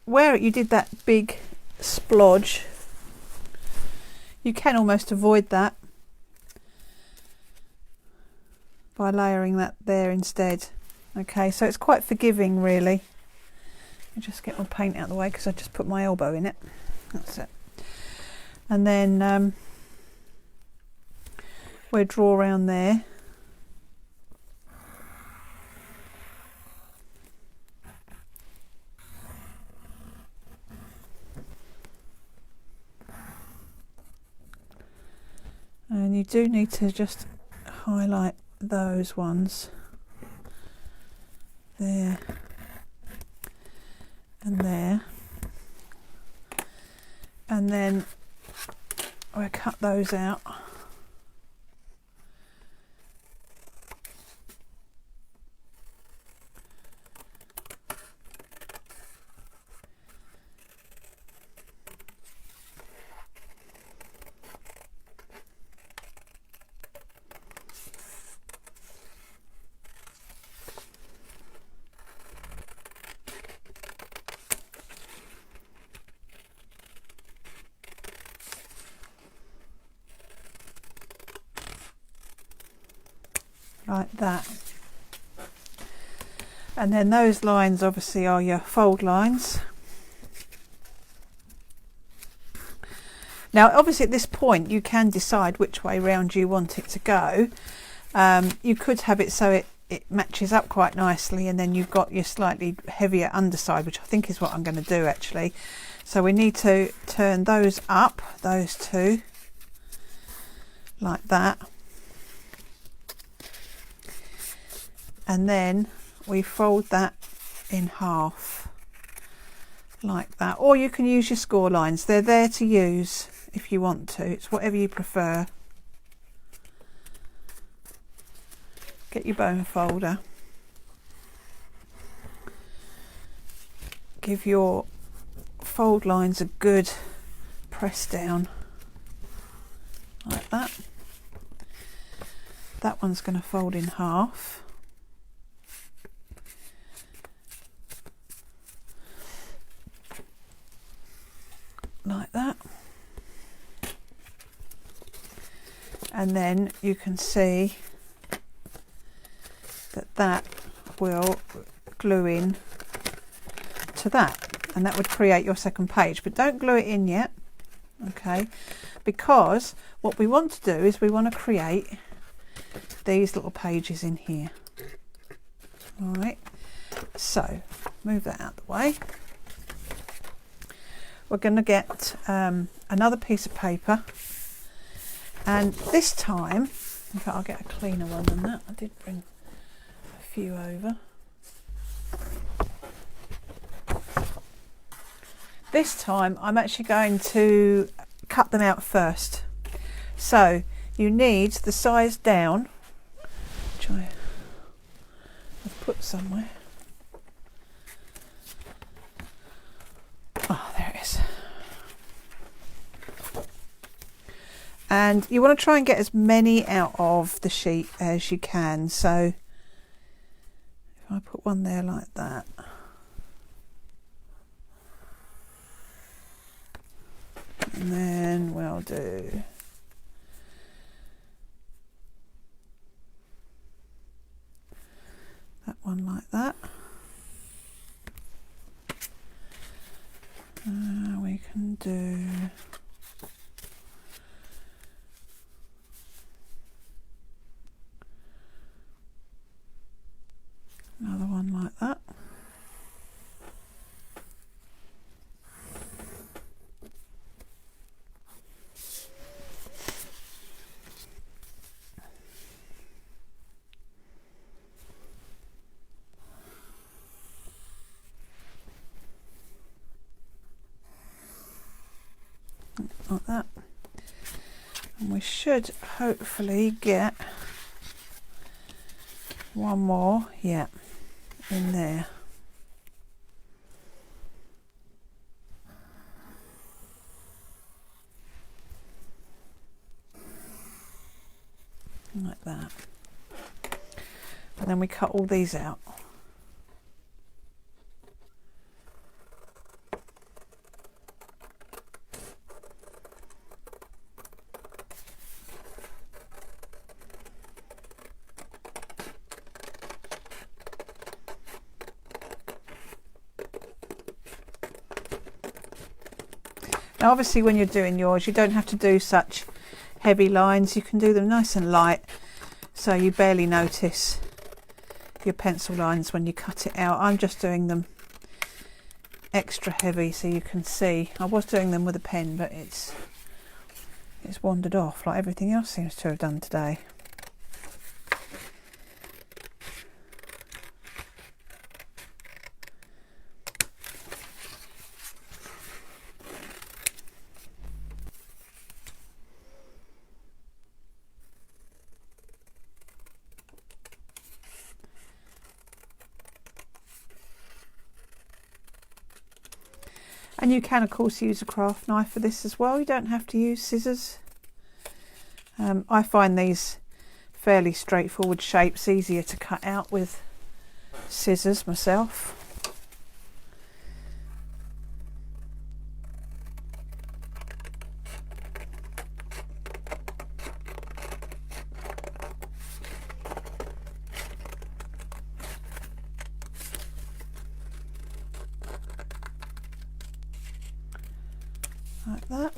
where you did that big splodge, you can almost avoid that by layering that there instead. Okay, so it's quite forgiving really. Let me just get my paint out of the way because I just put my elbow in it. That's it. And then we'll draw around there. And you do need to just highlight those ones there and there, and then we'll cut those out. like that. And then those lines obviously are your fold lines. Now obviously at this point you can decide which way round you want it to go. You could have it so it matches up quite nicely, and then you've got your slightly heavier underside, which I think is what I'm going to do actually. So we need to turn those up, those two, like that. And then we fold that in half, like that. Or you can use your score lines. They're there to use if you want to. It's whatever you prefer. Get your bone folder. Give your fold lines a good press down, like that. That one's going to fold in half. Like that. And then you can see that will glue in to that, and that would create your second page. But don't glue it in yet, okay, because what we want to do is we want to create these little pages in here. All right, so move that out of the way. We're going to get another piece of paper, and this time, in fact I'll get a cleaner one than that. I did bring a few over. This time I'm actually going to cut them out first. So you need the size down, which I've put somewhere. Oh, there it is. And you want to try and get as many out of the sheet as you can. So if I put one there like that. And then we'll do that one like that. We can do another one like that. Like that, and we should hopefully get one more, yeah, in there. Like that, and then we cut all these out. Now obviously when you're doing yours you don't have to do such heavy lines, you can do them nice and light so you barely notice your pencil lines when you cut it out. I'm just doing them extra heavy so you can see. I was doing them with a pen but it's wandered off like everything else seems to have done today. And you can of course use a craft knife for this as well. You don't have to use scissors. I find these fairly straightforward shapes easier to cut out with scissors myself. like that.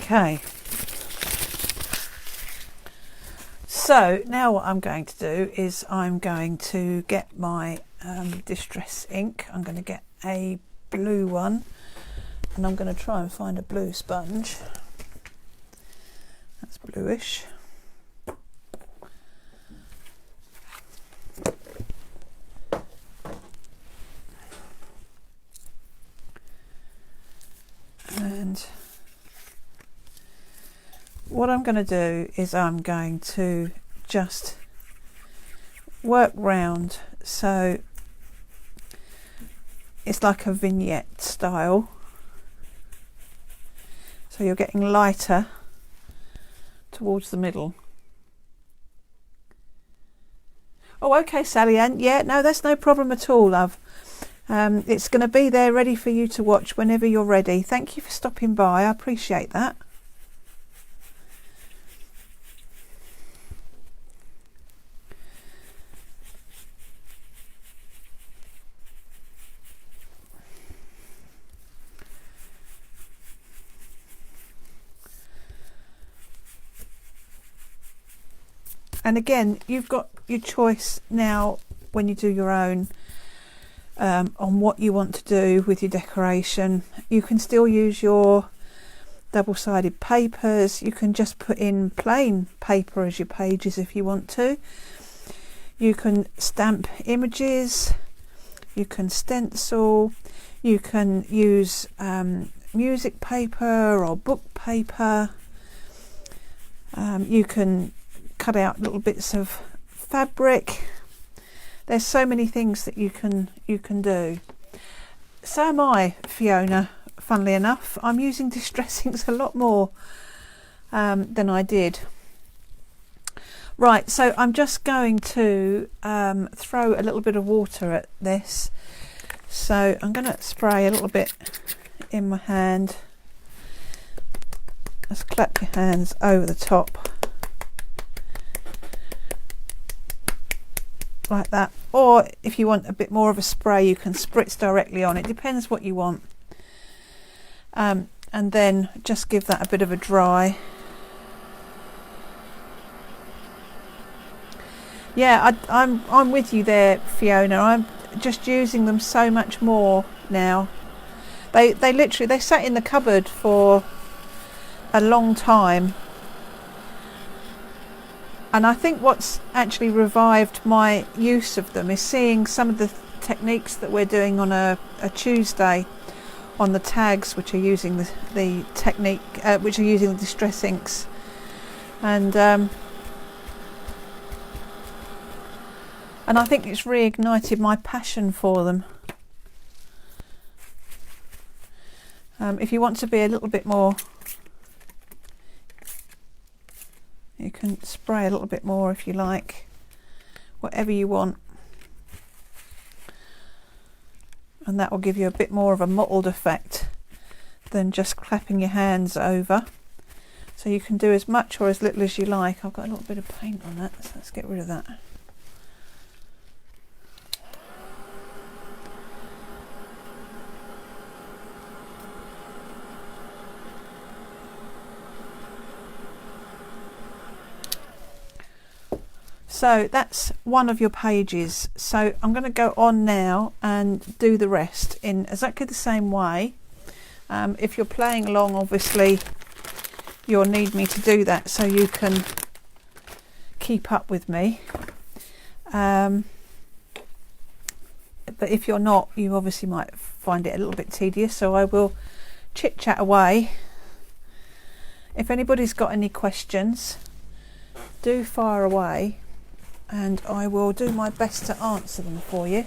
Okay, so now what I'm going to do is I'm going to get my distress ink. I'm going to get a blue one, and I'm going to try and find a blue sponge that's bluish. And what I'm going to do is I'm going to just work round so it's like a vignette style, so you're getting lighter towards the middle. Oh, okay, Sally Ann. Yeah, no, that's no problem at all, love. It's going to be there ready for you to watch whenever you're ready. Thank you for stopping by. I appreciate that. And again, you've got your choice now when you do your own on what you want to do with your decoration. You can still use your double-sided papers. You can just put in plain paper as your pages if you want to. You can stamp images. You can stencil. You can use music paper or book paper. You can cut out little bits of fabric. There's so many things that you can do. So am I, Fiona, funnily enough. I'm using distress inks a lot more than I did. Right, so I'm just going to throw a little bit of water at this. So I'm going to spray a little bit in my hand. Just clap your hands over the top. Like that, or if you want a bit more of a spray, you can spritz directly on. It depends what you want. And then just give that a bit of a dry. Yeah, I'm with you there, Fiona. I'm just using them so much more now. They literally sat in the cupboard for a long time. And I think what's actually revived my use of them is seeing some of the techniques that we're doing on a Tuesday on the tags, which are using the technique, which are using the distress inks, and I think it's reignited my passion for them. If you want to be a little bit more, you can spray a little bit more if you like, whatever you want. And that will give you a bit more of a mottled effect than just clapping your hands over. So you can do as much or as little as you like. I've got a little bit of paint on that, so let's get rid of that. So that's one of your pages. So I'm going to go on now and do the rest in exactly the same way. If you're playing along, obviously you'll need me to do that so you can keep up with me. But if you're not, you obviously might find it a little bit tedious, so I will chit chat away If anybody's got any questions, do fire away and I will do my best to answer them for you.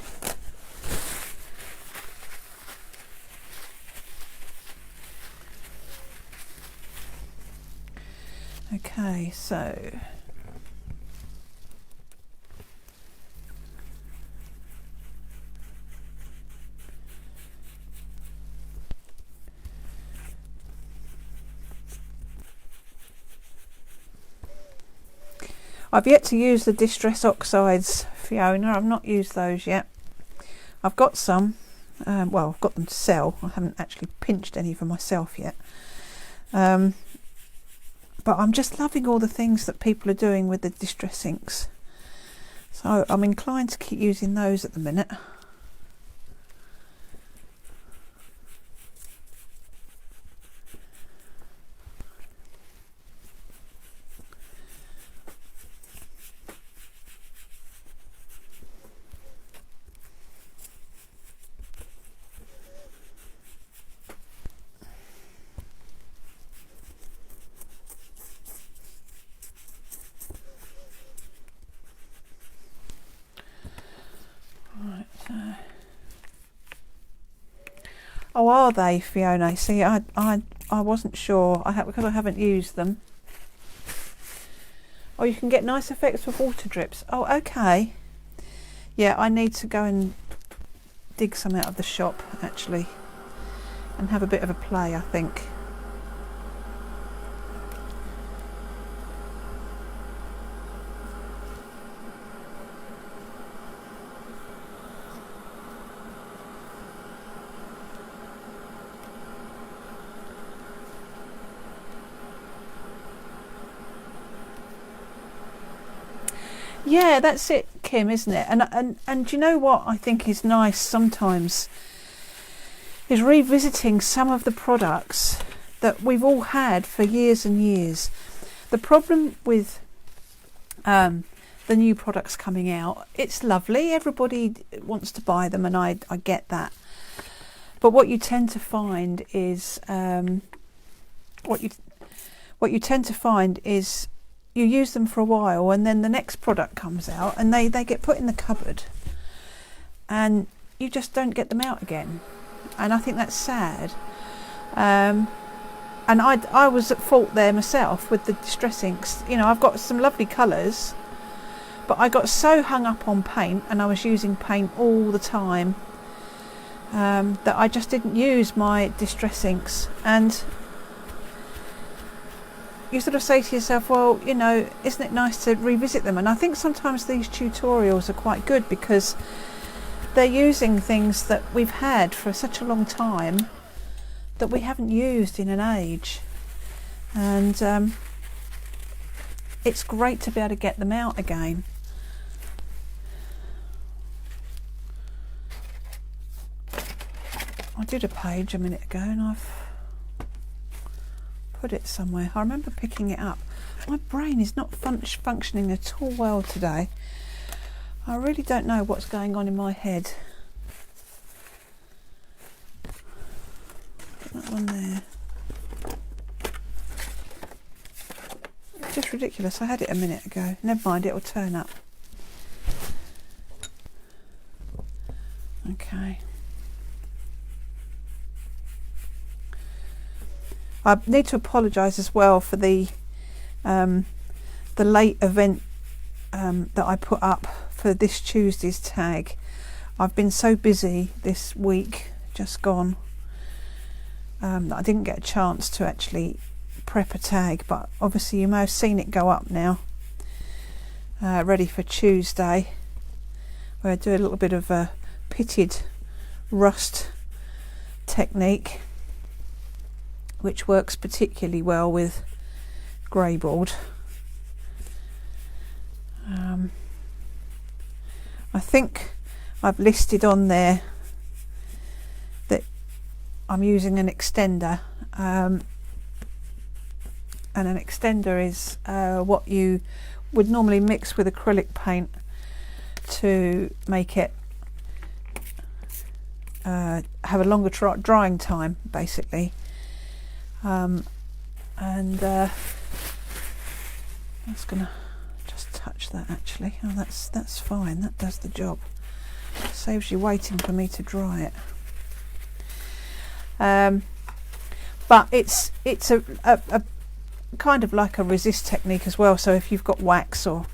Okay, so I've yet to use the Distress Oxides, Fiona. I've not used those yet. I've got some. Well, I've got them to sell. I haven't actually pinched any for myself yet. But I'm just loving all the things that people are doing with the Distress inks. So I'm inclined to keep using those at the minute. Oh, are they, Fiona? See, I wasn't sure. Because I haven't used them. Oh, you can get nice effects with water drips. Oh, okay. Yeah, I need to go and dig some out of the shop actually, and have a bit of a play, I think. Yeah, that's it, Kim, isn't it? And you know what I think is nice sometimes is revisiting some of the products that we've all had for years and years. The problem with the new products coming out, it's lovely, everybody wants to buy them, and I get that. But what you tend to find is what you tend to find is you use them for a while and then the next product comes out and they get put in the cupboard and you just don't get them out again, and I think that's sad. And I was at fault there myself with the Distress inks. You know, I've got some lovely colours, but I got so hung up on paint, and I was using paint all the time, that I just didn't use my Distress inks. And you sort of say to yourself, well, you know, isn't it nice to revisit them? And I think sometimes these tutorials are quite good because they're using things that we've had for such a long time that we haven't used in an age. And it's great to be able to get them out again. I did a page a minute ago and I've put it somewhere. I remember picking it up. My brain is not functioning at all well today. I really don't know what's going on in my head. Put that one there. It's just ridiculous. I had it a minute ago. Never mind, it will turn up. Okay. I need to apologise as well for the late event that I put up for this Tuesday's tag. I've been so busy this week just gone that I didn't get a chance to actually prep a tag, but obviously you may have seen it go up now, ready for Tuesday, where I do a little bit of a pitted rust technique, which works particularly well with greyboard. I think I've listed on there that I'm using an extender, and an extender is what you would normally mix with acrylic paint to make it have a longer drying time, basically. And and I was gonna just touch that actually. Oh, that's fine, that does the job. Saves you waiting for me to dry it. But it's a kind of like a resist technique as well, so if you've got wax or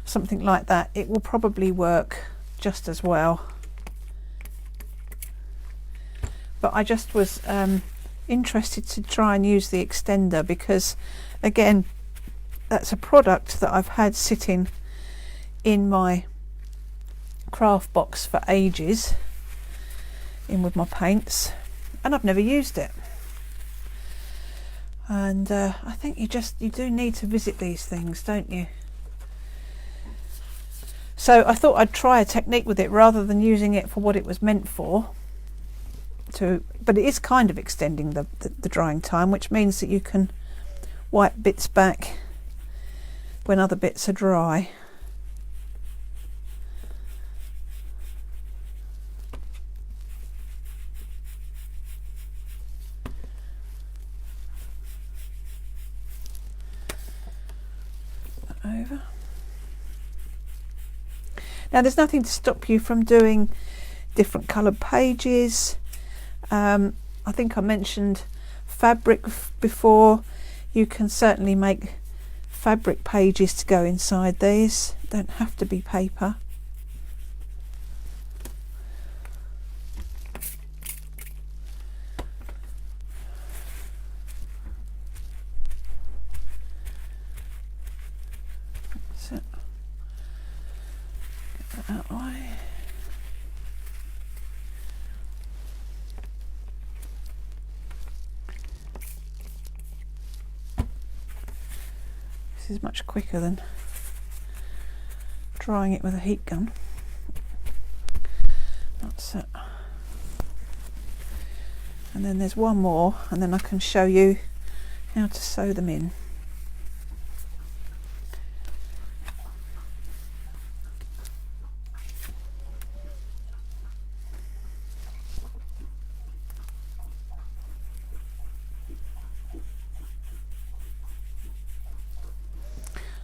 something like that, it will probably work just as well. But I just was interested to try and use the extender because, again, that's a product that I've had sitting in my craft box for ages, in with my paints, and I've never used it. And I think you do need to visit these things, don't you? So I thought I'd try a technique with it rather than using it for what it was meant for. But it is kind of extending the drying time, which means that you can wipe bits back when other bits are dry. Over. Now there's nothing to stop you from doing different coloured pages. I think I mentioned fabric before. You can certainly make fabric pages to go inside these. Don't have to be paper. So, get that out of the way. This is much quicker than drying it with a heat gun. That's it. And then there's one more, and then I can show you how to sew them in.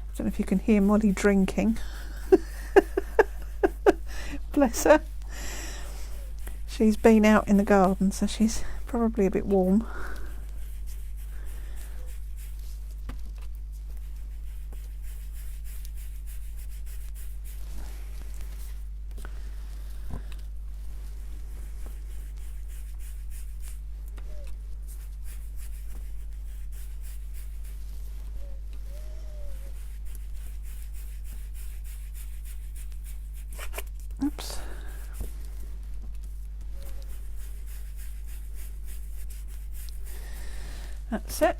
I don't know if you can hear Molly drinking. Bless her. She's been out in the garden, so she's probably a bit warm. Oops. That's it.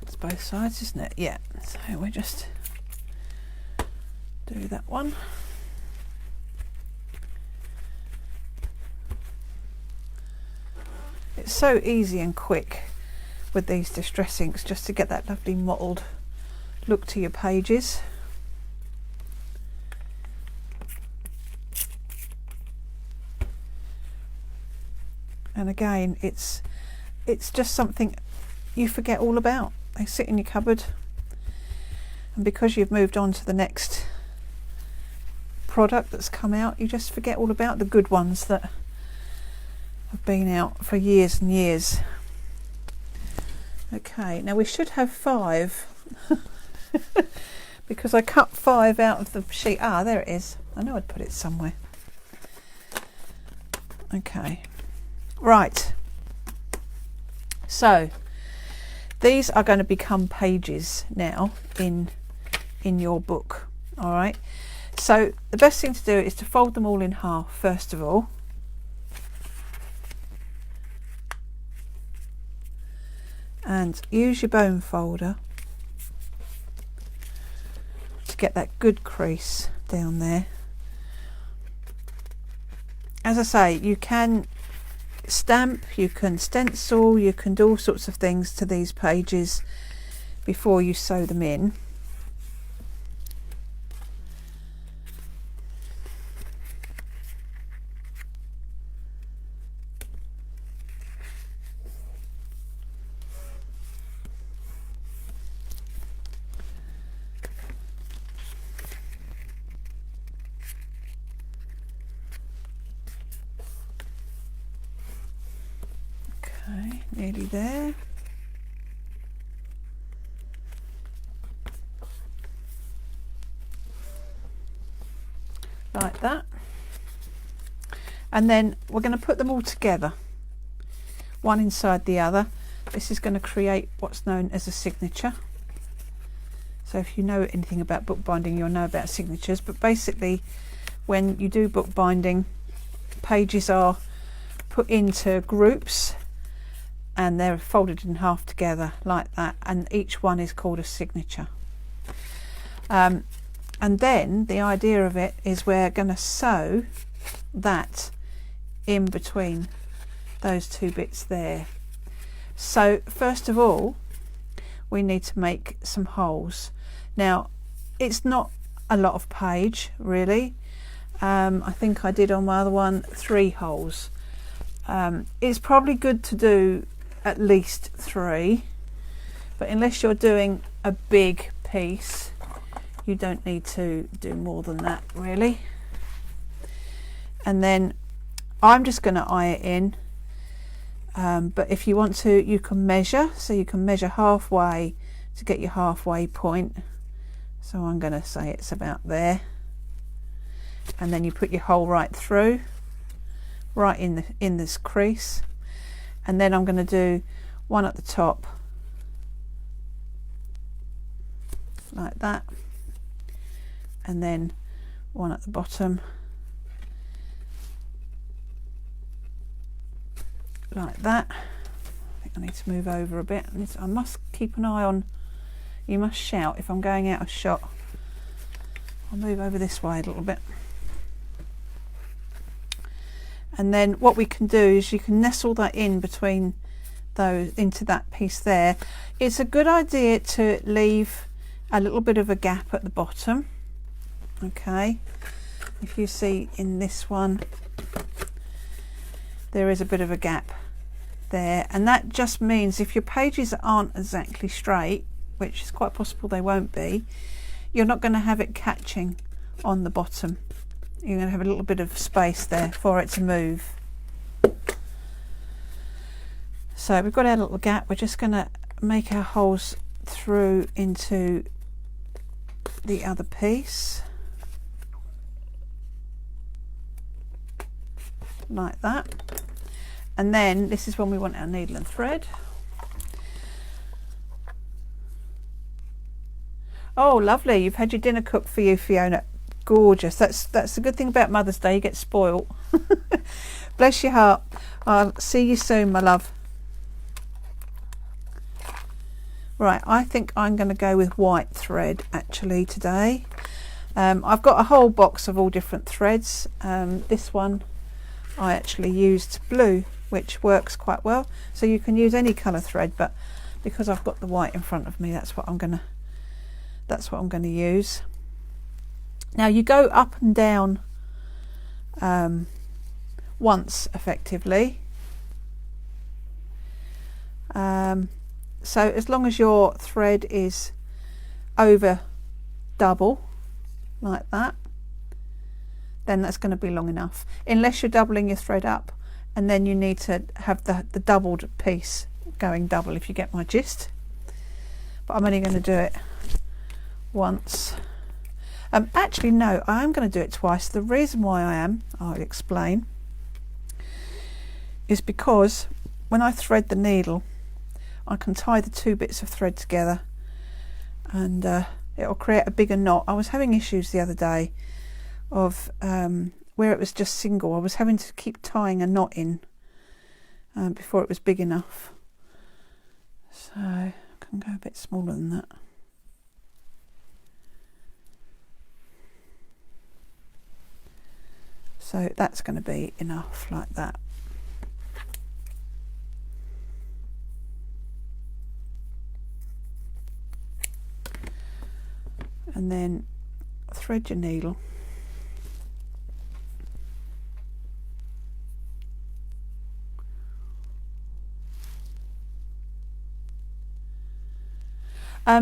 It's both sides, isn't it? Yeah. So we just do that one. It's so easy and quick with these distress inks just to get that lovely mottled look to your pages. And again, it's just something you forget all about. They sit in your cupboard, and because you've moved on to the next product that's come out, you just forget all about the good ones that have been out for years and years. Okay, now we should have 5 because I cut 5 out of the sheet. Ah, there it is. I know I'd put it somewhere. Okay. Right, so these are going to become pages now in your book. All right, so the best thing to do is to fold them all in half first of all, and use your bone folder to get that good crease down there. As I say, you can stamp, you can stencil, you can do all sorts of things to these pages before you sew them in. Okay, nearly there. Like that. And then we're going to put them all together, one inside the other. This is going to create what's known as a signature. So if you know anything about bookbinding, you'll know about signatures. But basically, when you do bookbinding, pages are put into groups and they're folded in half together like that, and each one is called a signature. And then the idea of it is we're going to sew that in between those two bits there. So first of all, we need to make some holes. Now, it's not a lot of page really. I think I did on my other one 3 holes. It's probably good to do at least 3, but unless you're doing a big piece, you don't need to do more than that really. And then I'm just going to eye it in, but if you want to, you can measure. So you can measure halfway to get your halfway point. So I'm going to say it's about there, and then you put your hole right through, right in this crease, and then I'm going to do one at the top like that, and then one at the bottom like that. I think I need to move over a bit. I must keep an eye on, you must shout if I'm going out of shot. I'll move over this way a little bit. And then what we can do is you can nestle that in between those, into that piece there. It's a good idea to leave a little bit of a gap at the bottom. Okay, if you see in this one, there is a bit of a gap there, and that just means if your pages aren't exactly straight, which is quite possible they won't be, you're not going to have it catching on the bottom. You're going to have a little bit of space there for it to move. So we've got our little gap. We're just going to make our holes through into the other piece like that. And then this is when we want our needle and thread. Oh, lovely. You've had your dinner cooked for you, Fiona. Gorgeous. That's the good thing about Mother's Day. You get spoilt. Bless your heart. I'll see you soon, my love. Right, I think I'm going to go with white thread actually today. I've got a whole box of all different threads. This one I actually used blue, which works quite well. So you can use any colour thread, but because I've got the white in front of me, that's what I'm going to use. Now you go up and down once effectively. So as long as your thread is over double like that, then that's going to be long enough, unless you're doubling your thread up, and then you need to have the doubled piece going double, if you get my gist. But I'm only going to do it once. Actually no, I am going to do it twice. The reason why I'll explain, is because when I thread the needle, I can tie the 2 bits of thread together, and it'll create a bigger knot. I was having issues the other day of where it was just single. I was having to keep tying a knot in before it was big enough. So I can go a bit smaller than that. So that's going to be enough like that. And then thread your needle.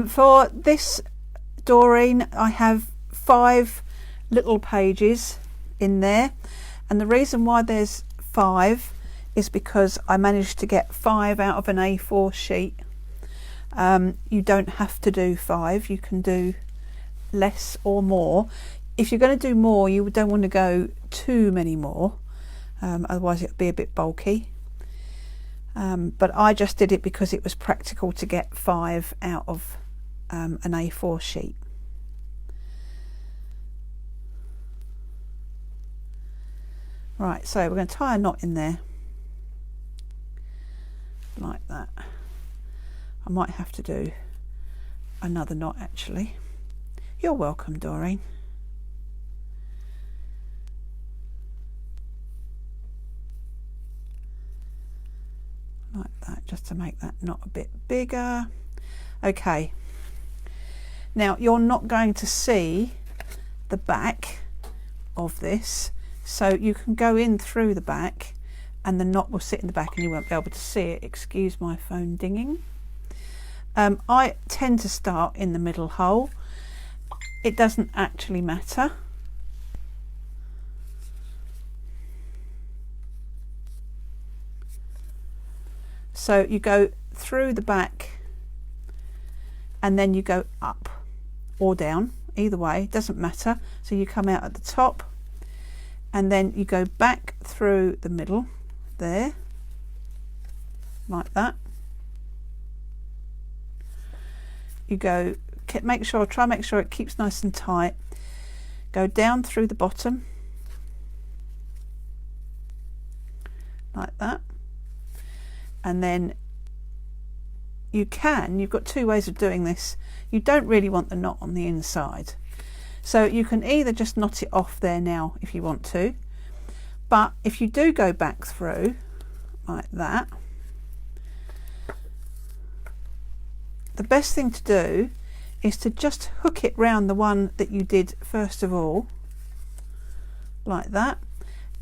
For this Doreen, I have 5 little pages in there, and the reason why there's 5 is because I managed to get 5 out of an A4 sheet. You don't have to do 5, you can do less or more. If you're going to do more, you don't want to go too many more, otherwise it'll be a bit bulky. But I just did it because it was practical to get 5 out of an A4 sheet. Right, so we're going to tie a knot in there like that. I might have to do another knot actually. You're welcome, Doreen. Like that, just to make that knot a bit bigger. Okay, now you're not going to see the back of this, so you can go in through the back and the knot will sit in the back and you won't be able to see it. Excuse my phone dinging. I tend to start in the middle hole. It doesn't actually matter. So you go through the back and then you go up or down, either way, doesn't matter. So you come out at the top and then you go back through the middle there, like that. You go, try and make sure it keeps nice and tight. Go down through the bottom, like that. And then you've got 2 ways of doing this. You don't really want the knot on the inside, so you can either just knot it off there now if you want to, but if you do go back through like that, the best thing to do is to just hook it round the one that you did first of all, like that,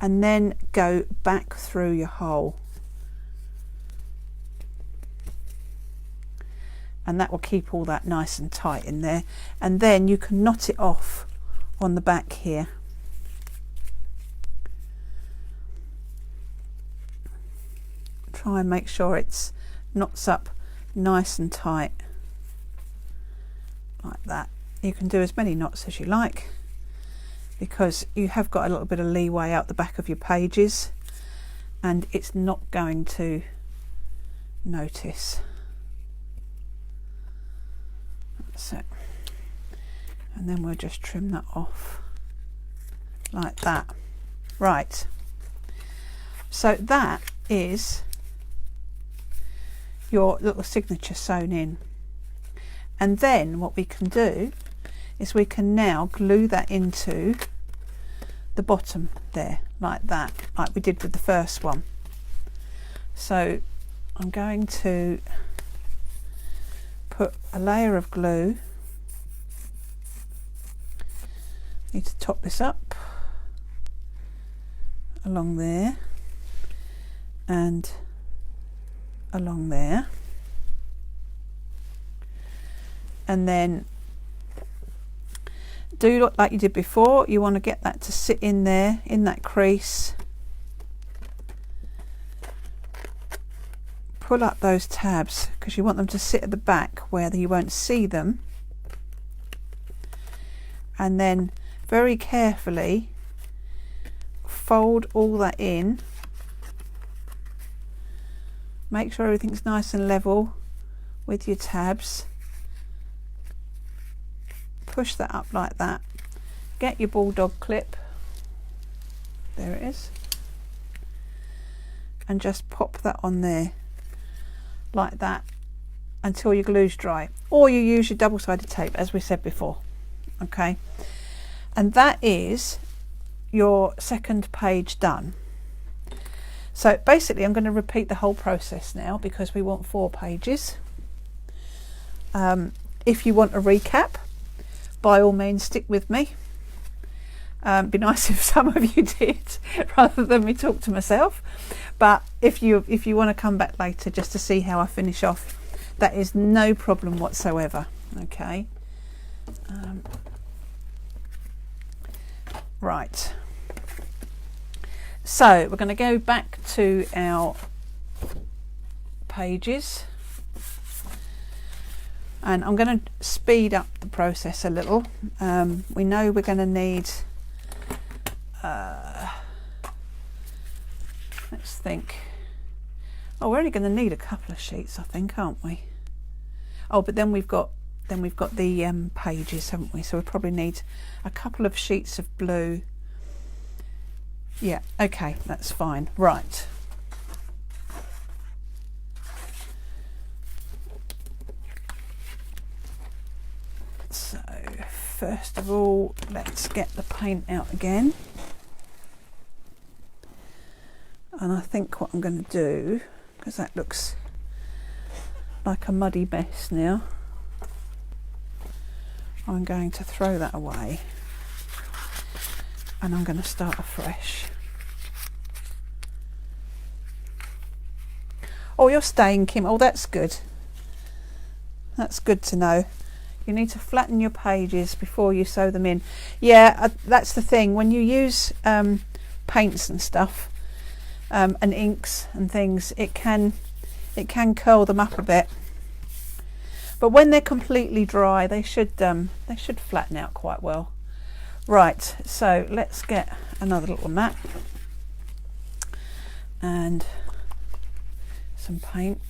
and then go back through your hole. And that will keep all that nice and tight in there, and then you can knot it off on the back here. Try and make sure it's knots up nice and tight like that. You can do as many knots as you like because you have got a little bit of leeway out the back of your pages and it's not going to notice. That's it. And then we'll just trim that off like that. Right, so that is your little signature sewn in, and then what we can do is we can now glue that into the bottom there, like that, like we did with the first one. So I'm going to put a layer of glue. Need to top this up along there and along there, and then do like you did before. You want to get that to sit in there in that crease. Pull up those tabs because you want them to sit at the back where you won't see them, and then very carefully fold all that in. Make sure everything's nice and level with your tabs. Push that up like that. Get your bulldog clip, there it is, and just pop that on there like that until your glue's dry, or you use your double-sided tape as we said before. Okay, and that is your second page done. So basically I'm going to repeat the whole process now because we want 4 pages. If you want a recap, by all means stick with me. Be nice if some of you did rather than me talk to myself, but if you want to come back later just to see how I finish off, that is no problem whatsoever. Okay, right, So we're going to go back to our pages, and I'm going to speed up the process a little. We know we're going to need, let's think, oh, we're only going to need a couple of sheets, I think, aren't we? Oh, but then we've got the pages, haven't we? So we probably need a couple of sheets of blue. Yeah, okay, that's fine. Right. So first of all, let's get the paint out again. And I think what I'm going to do, because that looks like a muddy mess now, I'm going to throw that away and I'm going to start afresh. Oh, you're staying, Kim. Oh, that's good. That's good to know. You need to flatten your pages before you sew them in. Yeah, that's the thing. When you use paints and stuff, and inks and things, it can curl them up a bit. But when they're completely dry, they should flatten out quite well. Right, so let's get another little mat and some paint.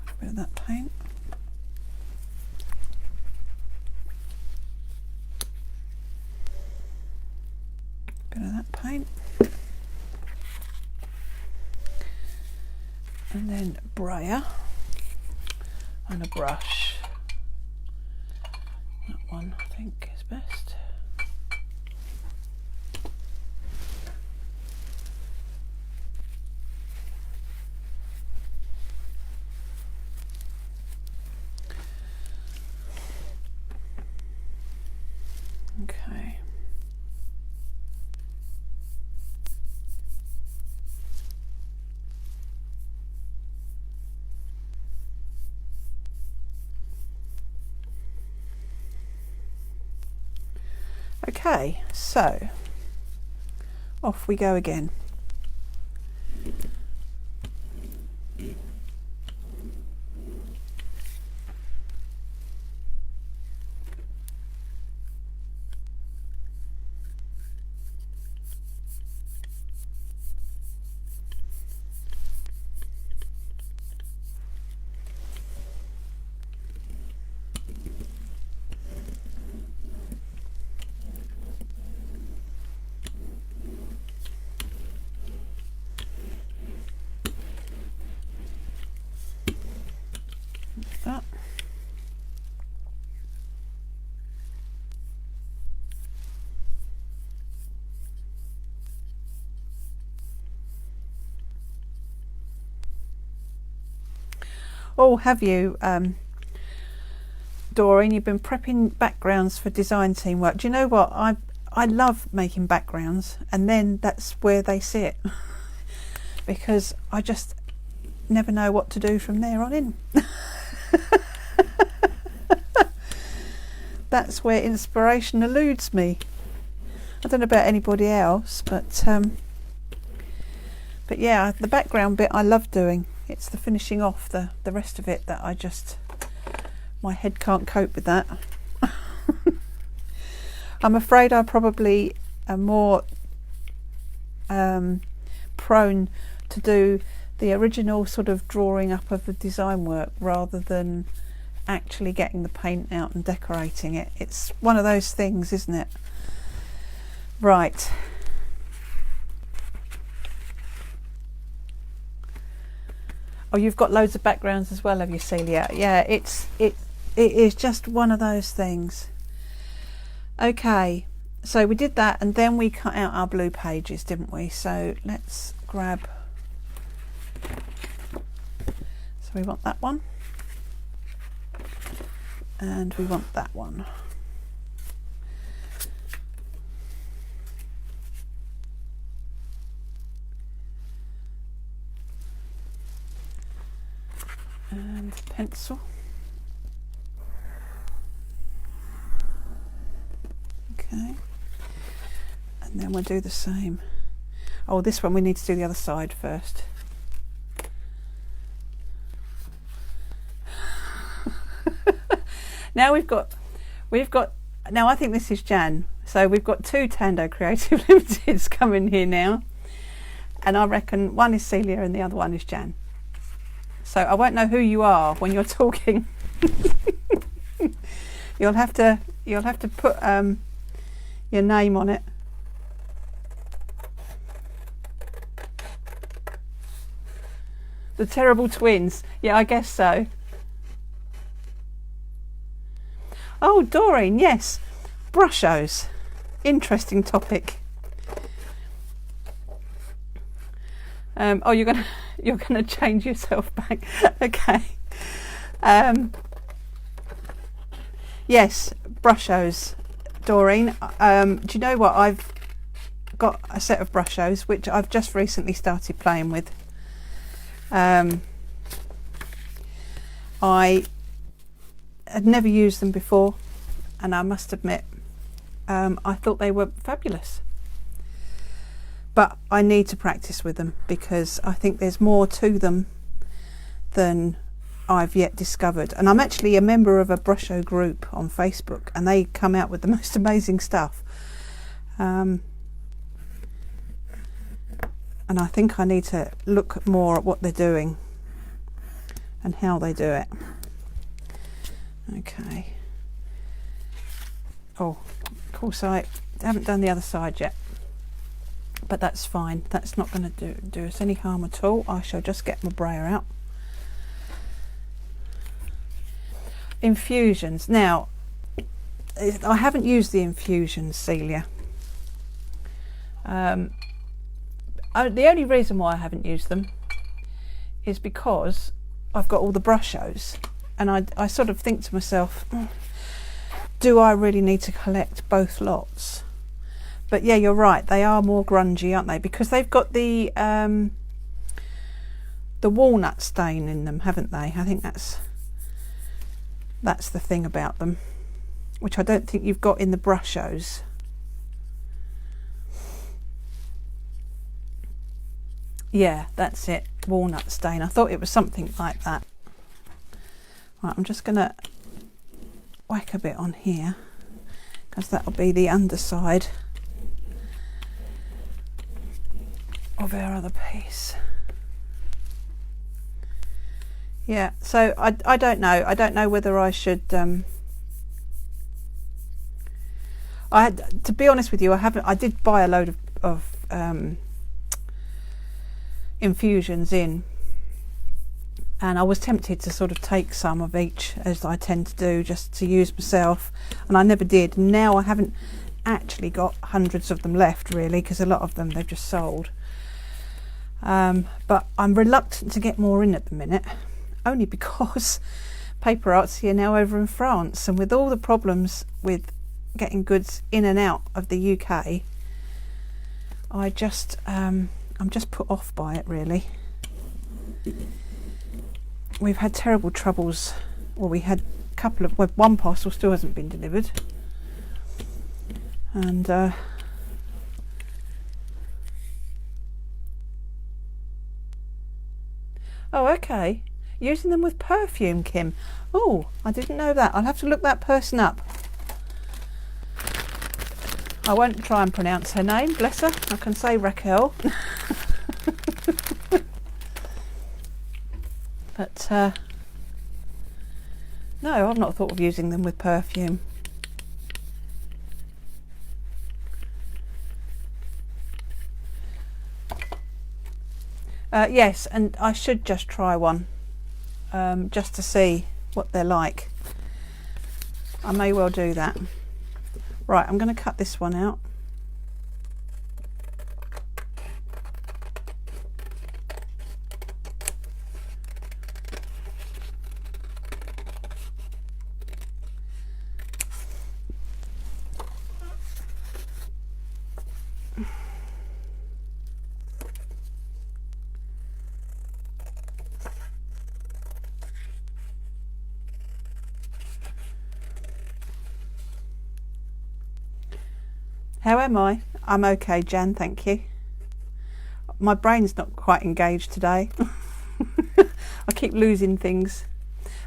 A bit of that paint. Bit of that paint. And then brayer and a brush. That one I think is best. Okay. Okay, so off we go again. That. Oh, have you, Doreen? You've been prepping backgrounds for design team work. Do you know what? I love making backgrounds, and then that's where they sit because I just never know what to do from there on in. That's where inspiration eludes me. I don't know about anybody else, but yeah, the background bit I love doing. It's the finishing off the rest of it that I just, my head can't cope with that. I'm afraid I probably am more prone to do the original sort of drawing up of the design work rather than actually getting the paint out and decorating it. It's one of those things, isn't it? Right. Oh, you've got loads of backgrounds as well, have you, Celia? Yeah, it is just one of those things. Okay, so we did that, and then we cut out our blue pages, didn't we? So let's grab. So we want that one, and we want that one. And pencil. Okay. Okay, and then we'll do the same. Oh, this one we need to do the other side first. Now we've got now I think this is Jan, so we've got 2 Tando Creative Limiteds coming here now, and I reckon one is Celia and the other one is Jan, so I won't know who you are when you're talking. you'll have to put your name on it. The Terrible Twins, yeah, I guess so. Oh, Doreen, yes, brushos, interesting topic. Oh, you're gonna change yourself back. Okay. Yes, brushos, Doreen. Do you know what? I've got a set of brushos which I've just recently started playing with. I had never used them before, and I must admit I thought they were fabulous, but I need to practice with them because I think there's more to them than I've yet discovered. And I'm actually a member of a brusho group on Facebook, and they come out with the most amazing stuff, and I think I need to look more at what they're doing and how they do it. Okay. Oh, of course I haven't done the other side yet, but that's fine. That's not going to do us any harm at all. I shall just get my brayer out. Infusions. Now, I haven't used the infusions, Celia. The only reason why I haven't used them is because I've got all the brushos, and I sort of think to myself, do I really need to collect both lots? But yeah, you're right, they are more grungy, aren't they? Because they've got the walnut stain in them, haven't they? I think that's the thing about them, which I don't think you've got in the brushos. Yeah, that's it, walnut stain. I thought it was something like that. Right, I'm just going to whack a bit on here because that'll be the underside of our other piece. Yeah, so I don't know. I don't know whether I should. To be honest with you, I did buy a load of infusions in, and I was tempted to sort of take some of each, as I tend to do, just to use myself, and I never did. Now I haven't actually got hundreds of them left, really, because a lot of them they've just sold. But I'm reluctant to get more in at the minute, only because Paper Artsy are now over in France, and with all the problems with getting goods in and out of the UK, I'm just put off by it, really. We've had terrible troubles. Well, we had a couple of, well, one parcel still hasn't been delivered, and oh, okay, using them with perfume, Kim. Oh, I didn't know that. I'll have to look that person up. I won't try and pronounce her name, bless her. I can say Raquel. But no, I've not thought of using them with perfume. Yes, and I should just try one, just to see what they're like. I may well do that. Right, I'm going to cut this one out. How am I? I'm okay, Jan, thank you. My brain's not quite engaged today. I keep losing things.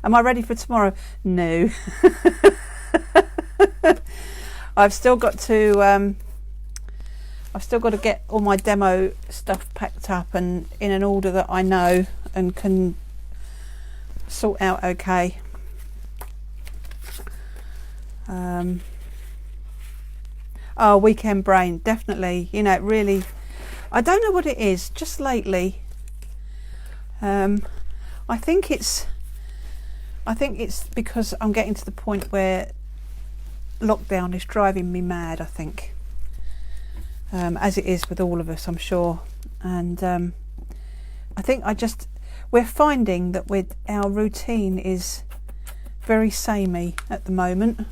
Am I ready for tomorrow? No. I've still got to get all my demo stuff packed up and in an order that I know and can sort out okay. Oh, weekend brain, definitely. You know, it really, I don't know what it is, just lately. I think it's because I'm getting to the point where lockdown is driving me mad, I think. As it is with all of us, I'm sure. And I think we're finding that our routine is very samey at the moment.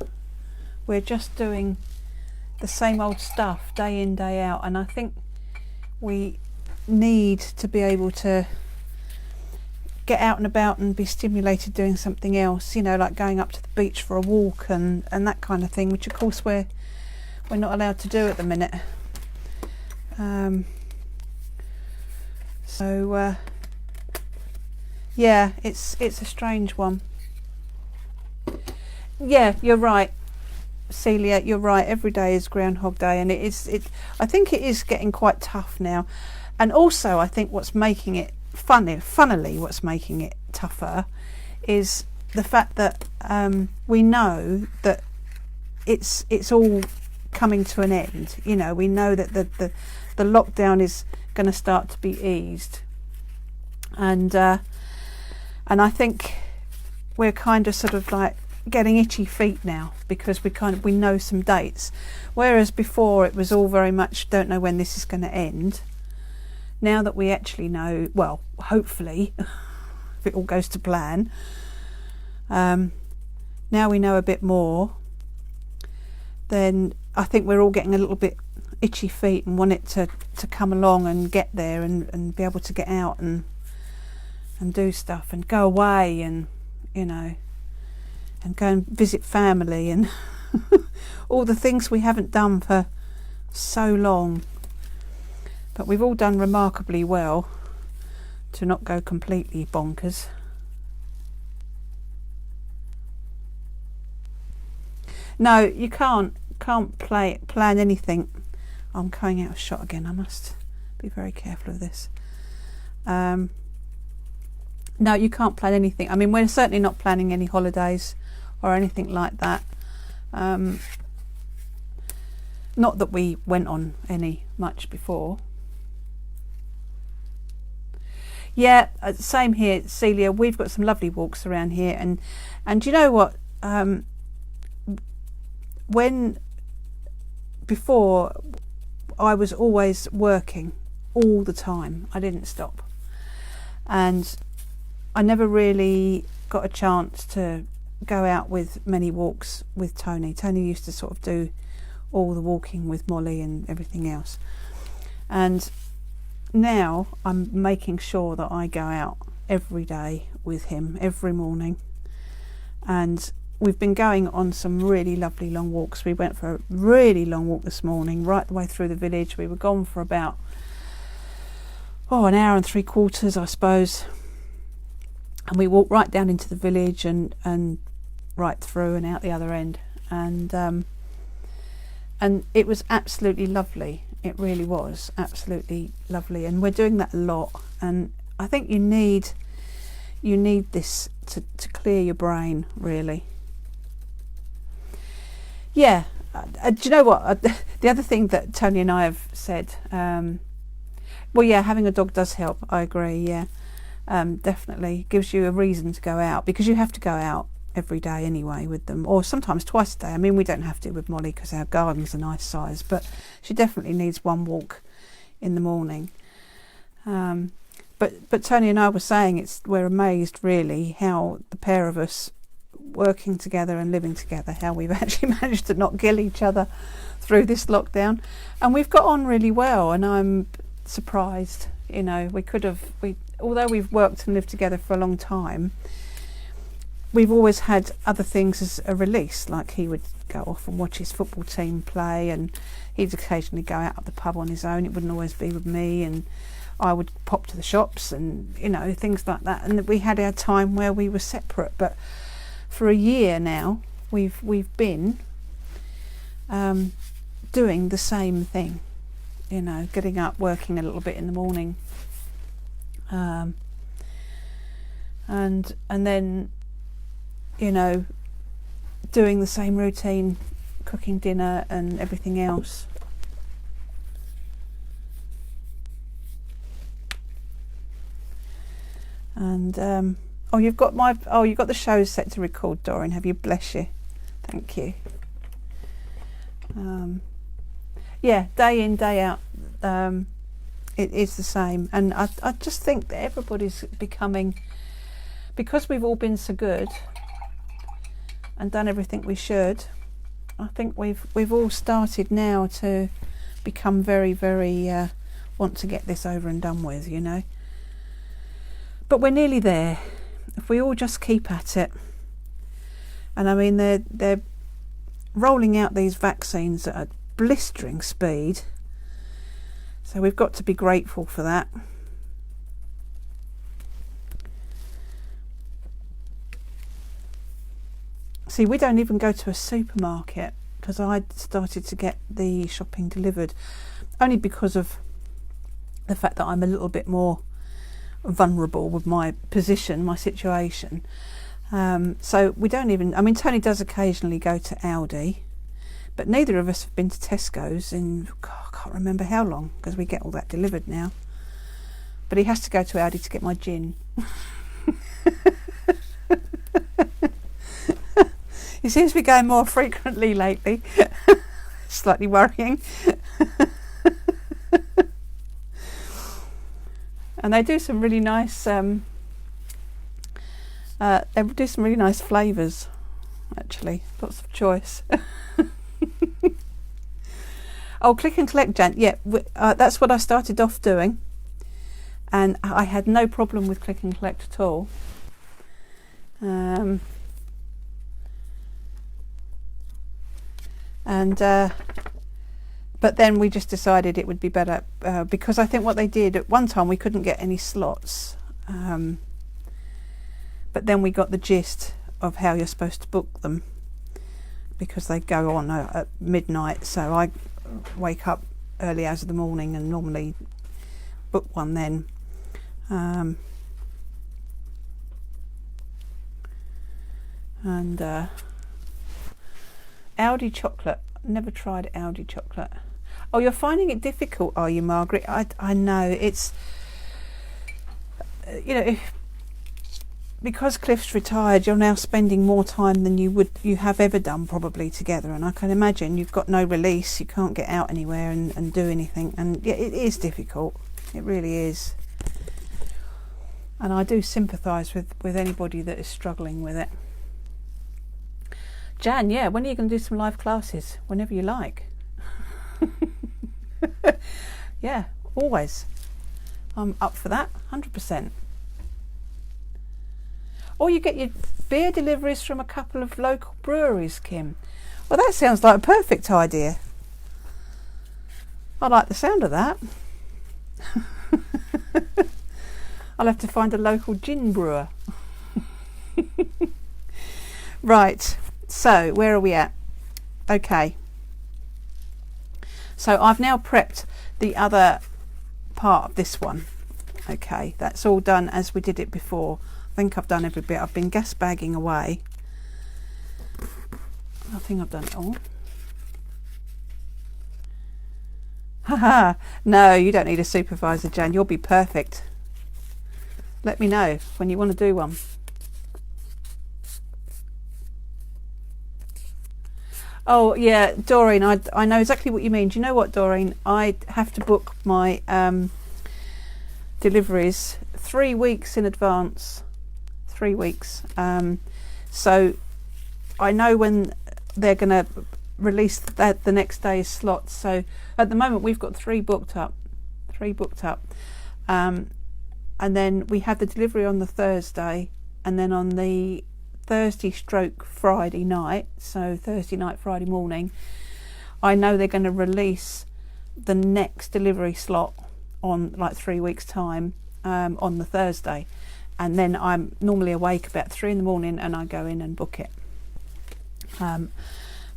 We're just doing the same old stuff day in, day out, and I think we need to be able to get out and about and be stimulated doing something else, you know, like going up to the beach for a walk and that kind of thing, which of course we're not allowed to do at the minute. Yeah, it's a strange one. Yeah, you're right, Celia, you're right. Every day is Groundhog Day, and I think it is getting quite tough now. And also, I think what's making it funnily, what's making it tougher is the fact that we know that it's all coming to an end. You know, we know that the lockdown is going to start to be eased, and I think we're kind of sort of like getting itchy feet now because we know some dates, whereas before it was all very much don't know when this is going to end. Now that we actually know, well, hopefully, if it all goes to plan, now we know a bit more, then I think we're all getting a little bit itchy feet and want it to come along and get there and be able to get out and do stuff and go away and, you know, and go and visit family and all the things we haven't done for so long. But we've all done remarkably well to not go completely bonkers. No, you can't plan anything. I'm coming out of shot again. I must be very careful of this. No, you can't plan anything. I mean, we're certainly not planning any holidays or anything like that. Not that we went on any much before. Yeah, same here, Celia. We've got some lovely walks around here, and you know what? When before I was always working all the time. I didn't stop, and I never really got a chance to go out with many walks with Tony. Tony used to sort of do all the walking with Molly and everything else, and now I'm making sure that I go out every day with him every morning, and we've been going on some really lovely long walks. We went for a really long walk this morning, right the way through the village. We were gone for about an hour and 3/4, I suppose, and we walked right down into the village and right through and out the other end, and it was absolutely lovely. It really was absolutely lovely, and we're doing that a lot, and I think you need this to clear your brain, really. Yeah. Do you know what? The other thing that Tony and I have said, well, yeah, having a dog does help. I agree. Yeah, definitely gives you a reason to go out, because you have to go out every day anyway with them, or sometimes twice a day. I mean, we don't have to with Molly because our garden's a nice size, but she definitely needs one walk in the morning. But Tony and I were saying we're amazed really how the pair of us working together and living together, how we've actually managed to not kill each other through this lockdown, and we've got on really well, and I'm surprised. You know, although we've worked and lived together for a long time, we've always had other things as a release, like he would go off and watch his football team play, and he'd occasionally go out at the pub on his own. It wouldn't always be with me, and I would pop to the shops and, you know, things like that. And we had our time where we were separate. But for a year now, we've been doing the same thing, you know, getting up, working a little bit in the morning, and then, you know, doing the same routine, cooking dinner and everything else. And you've got the shows set to record, Doreen, have you? Bless you. Thank you. Yeah, day in, day out, it is the same. And I just think that everybody's becoming, because we've all been so good and done everything we should, I think we've all started now to become very, very want to get this over and done with, you know. But we're nearly there. If we all just keep at it. And I mean, they're rolling out these vaccines at a blistering speed. So we've got to be grateful for that. See, we don't even go to a supermarket, because I started to get the shopping delivered only because of the fact that I'm a little bit more vulnerable with my position, my situation. So we don't even, I mean, Tony does occasionally go to Aldi, but neither of us have been to Tesco's in, God, I can't remember how long, because we get all that delivered now. But he has to go to Aldi to get my gin. He seems to be going more frequently lately. Slightly worrying. And they do some really nice flavours, actually. Lots of choice. Oh, click and collect, Jan. Yeah, that's what I started off doing. And I had no problem with click and collect at all. But then we just decided it would be better, because I think what they did at one time, we couldn't get any slots, but then we got the gist of how you're supposed to book them, because they go on at midnight. So I wake up early hours of the morning and normally book one then. Aldi chocolate. Never tried Aldi chocolate. Oh, you're finding it difficult, are you, Margaret? I know. It's, you know, because Cliff's retired, you're now spending more time than you have ever done probably together. And I can imagine you've got no release. You can't get out anywhere and do anything. And yeah, it is difficult. It really is. And I do sympathise with anybody that is struggling with it. Jan, yeah, when are you going to do some live classes? Whenever you like. Yeah, always. I'm up for that, 100%. Or you get your beer deliveries from a couple of local breweries, Kim. Well, that sounds like a perfect idea. I like the sound of that. I'll have to find a local gin brewer. Right. So, where are we at? Okay. So, I've now prepped the other part of this one. Okay, that's all done as we did it before. I think I've done every bit. I've been gas bagging away. I think I've done it all. Haha, no, you don't need a supervisor, Jan. You'll be perfect. Let me know when you want to do one. Oh yeah, Doreen, I know exactly what you mean. Do you know what, Doreen? I have to book my deliveries 3 weeks in advance. 3 weeks. So I know when they're going to release the next day's slots. So at the moment we've got 3 booked up. And then we have the delivery on the Thursday, and then on the Thursday stroke Friday night, so Thursday night, Friday morning, I know they're going to release the next delivery slot on like 3 weeks time, on the Thursday, and then I'm normally awake about 3 in the morning and I go in and book it,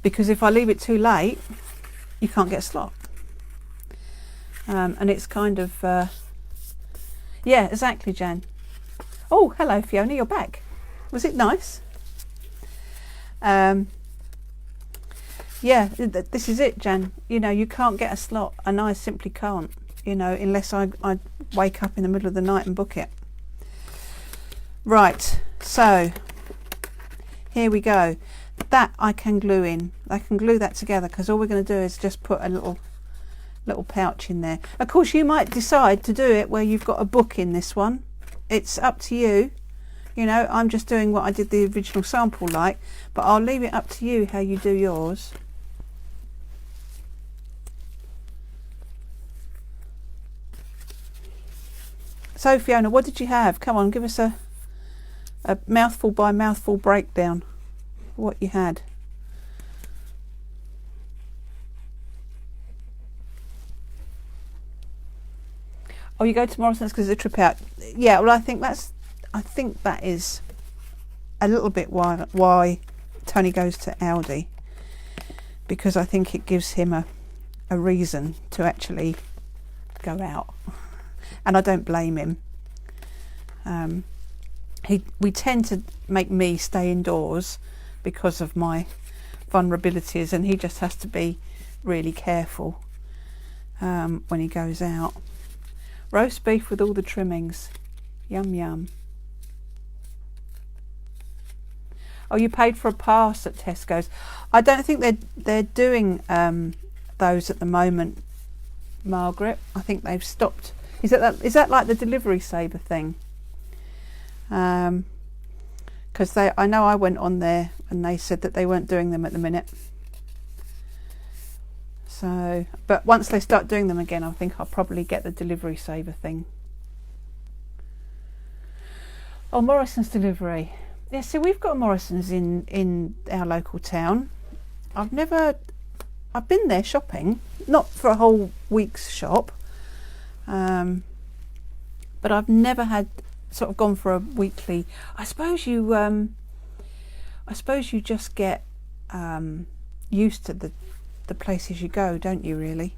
because if I leave it too late you can't get a slot, and it's kind of yeah, exactly, Jan. Oh, hello Fiona, you're back. Was it nice? Yeah, this is it, Jan. You know, you can't get a slot, and I simply can't, you know, unless I wake up in the middle of the night and book it. Right, so here we go. That I can glue in. I can glue that together, because all we're going to do is just put a little pouch in there. Of course, you might decide to do it where you've got a book in this one. It's up to you. You know, I'm just doing what I did the original sample like, but I'll leave it up to you how you do yours. So Fiona, what did you have? Come on, give us a mouthful by mouthful breakdown of what you had. Oh, you go to Morrison's because of the trip out. Yeah, well, I think that is a little bit why Tony goes to Aldi, because I think it gives him a reason to actually go out, and I don't blame him. We tend to make me stay indoors because of my vulnerabilities, and he just has to be really careful when he goes out. Roast beef with all the trimmings. Yum yum. Oh, you paid for a pass at Tesco's. I don't think they're doing those at the moment, Margaret. I think they've stopped. Is that like the delivery saver thing? Because I know I went on there and they said that they weren't doing them at the minute. So, but once they start doing them again, I think I'll probably get the delivery saver thing. Oh, Morrison's delivery. Yeah, so we've got Morrison's in our local town. I've been there shopping, not for a whole week's shop, but I've never had sort of gone for a weekly. I suppose you just get used to the places you go, don't you, really?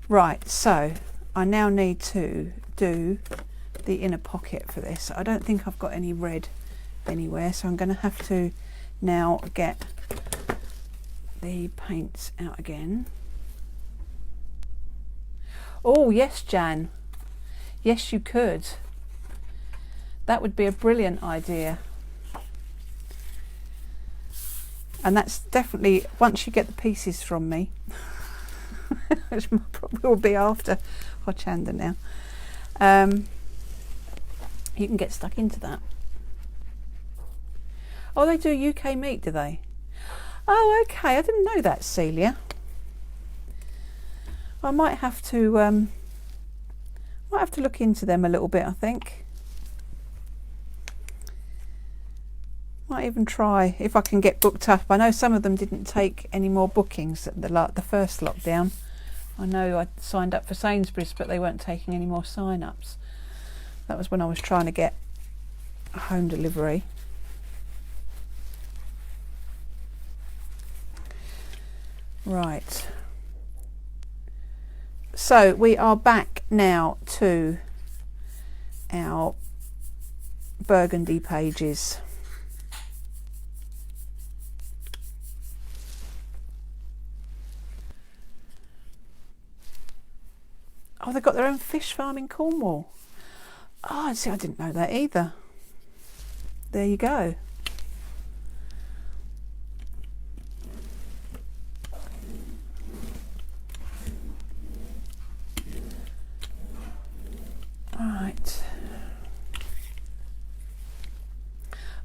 Right, so I now need to do the inner pocket for this. I don't think I've got any red anywhere, so I'm going to have to now get the paints out again. Oh yes, Jan, yes you could. That would be a brilliant idea. And that's definitely, once you get the pieces from me, which probably will be after Hochanda now, you can get stuck into that. Oh, they do UK meat, do they? Oh, okay, I didn't know that, Celia. I might have to look into them a little bit, I think. Might even try if I can get booked up. I know some of them didn't take any more bookings at the first lockdown. I know I signed up for Sainsbury's, but they weren't taking any more sign-ups. That was when I was trying to get a home delivery. Right. So we are back now to our burgundy pages. Oh, they've got their own fish farm in Cornwall. Oh, see, I didn't know that either. There you go. Right.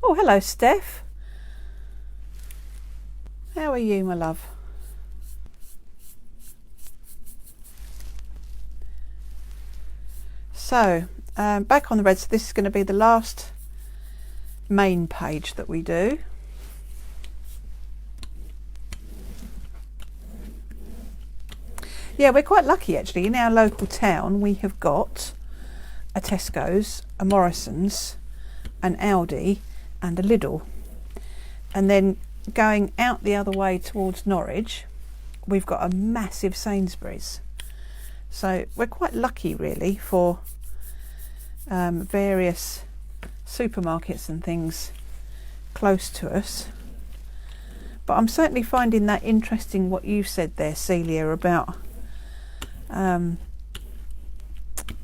Oh, hello, Steph. How are you, my love? So back on the red. So this is going to be the last main page that we do. Yeah, we're quite lucky actually. In our local town we have got a Tesco's, a Morrison's, an Aldi and a Lidl. And then going out the other way towards Norwich, we've got a massive Sainsbury's. So we're quite lucky really for various supermarkets and things close to us. But I'm certainly finding that interesting what you said there, Celia, about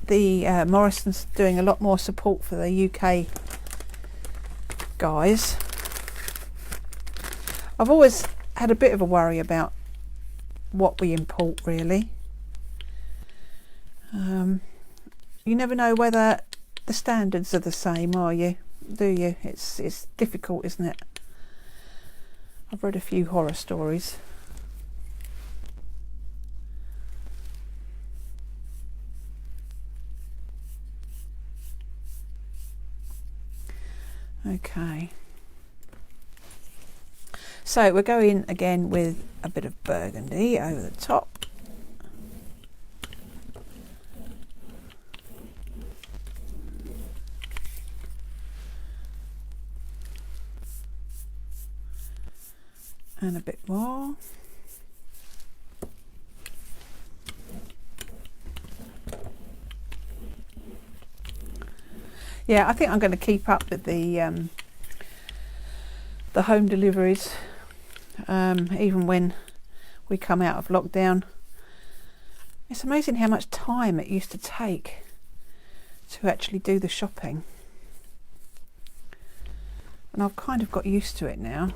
the Morrison's doing a lot more support for the UK guys. I've always had a bit of a worry about what we import really. You never know whether the standards are the same, are you? Do you? It's difficult, isn't it? I've read a few horror stories. Okay, so we're going again with a bit of burgundy over the top. And a bit more. Yeah, I think I'm going to keep up with the home deliveries, even when we come out of lockdown. It's amazing how much time it used to take to actually do the shopping. And I've kind of got used to it now,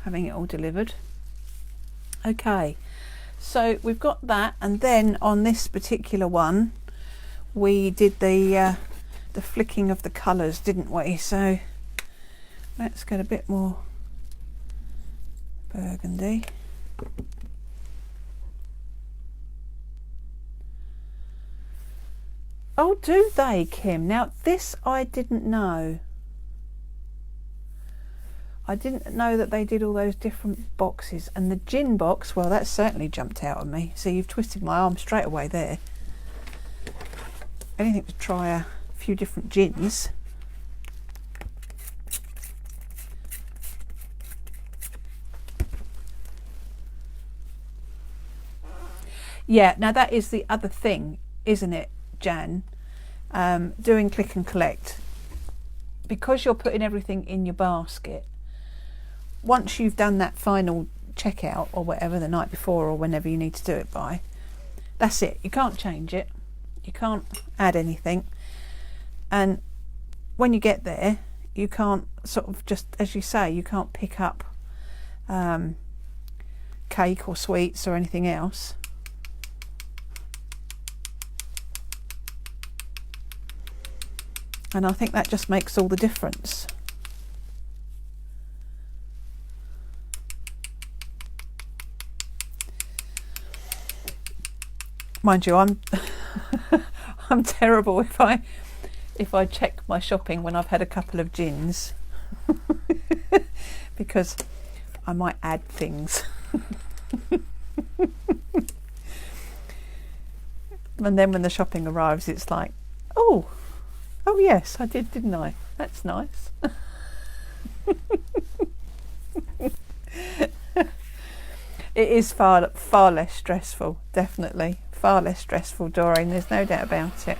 having it all delivered. Okay, so we've got that, and then on this particular one we did the flicking of the colours, didn't we? So let's get a bit more burgundy. Oh, do they, Kim? Now this I didn't know. I didn't know that they did all those different boxes. And the gin box, well, that certainly jumped out at me. So you've twisted my arm straight away there. Anything to try a few different gins. Yeah, now that is the other thing, isn't it, Jan? Doing click and collect. Because you're putting everything in your basket, once you've done that final checkout or whatever the night before or whenever you need to do it by, that's it. You can't change it. You can't add anything. And when you get there, you can't sort of just, as you say, you can't pick up cake or sweets or anything else. And I think that just makes all the difference. Mind you, I'm I'm terrible if I check my shopping when I've had a couple of gins because I might add things. And then when the shopping arrives, it's like, oh yes, I did, didn't I? That's nice. It is far less stressful, definitely. Far less stressful, Doreen, there's no doubt about it.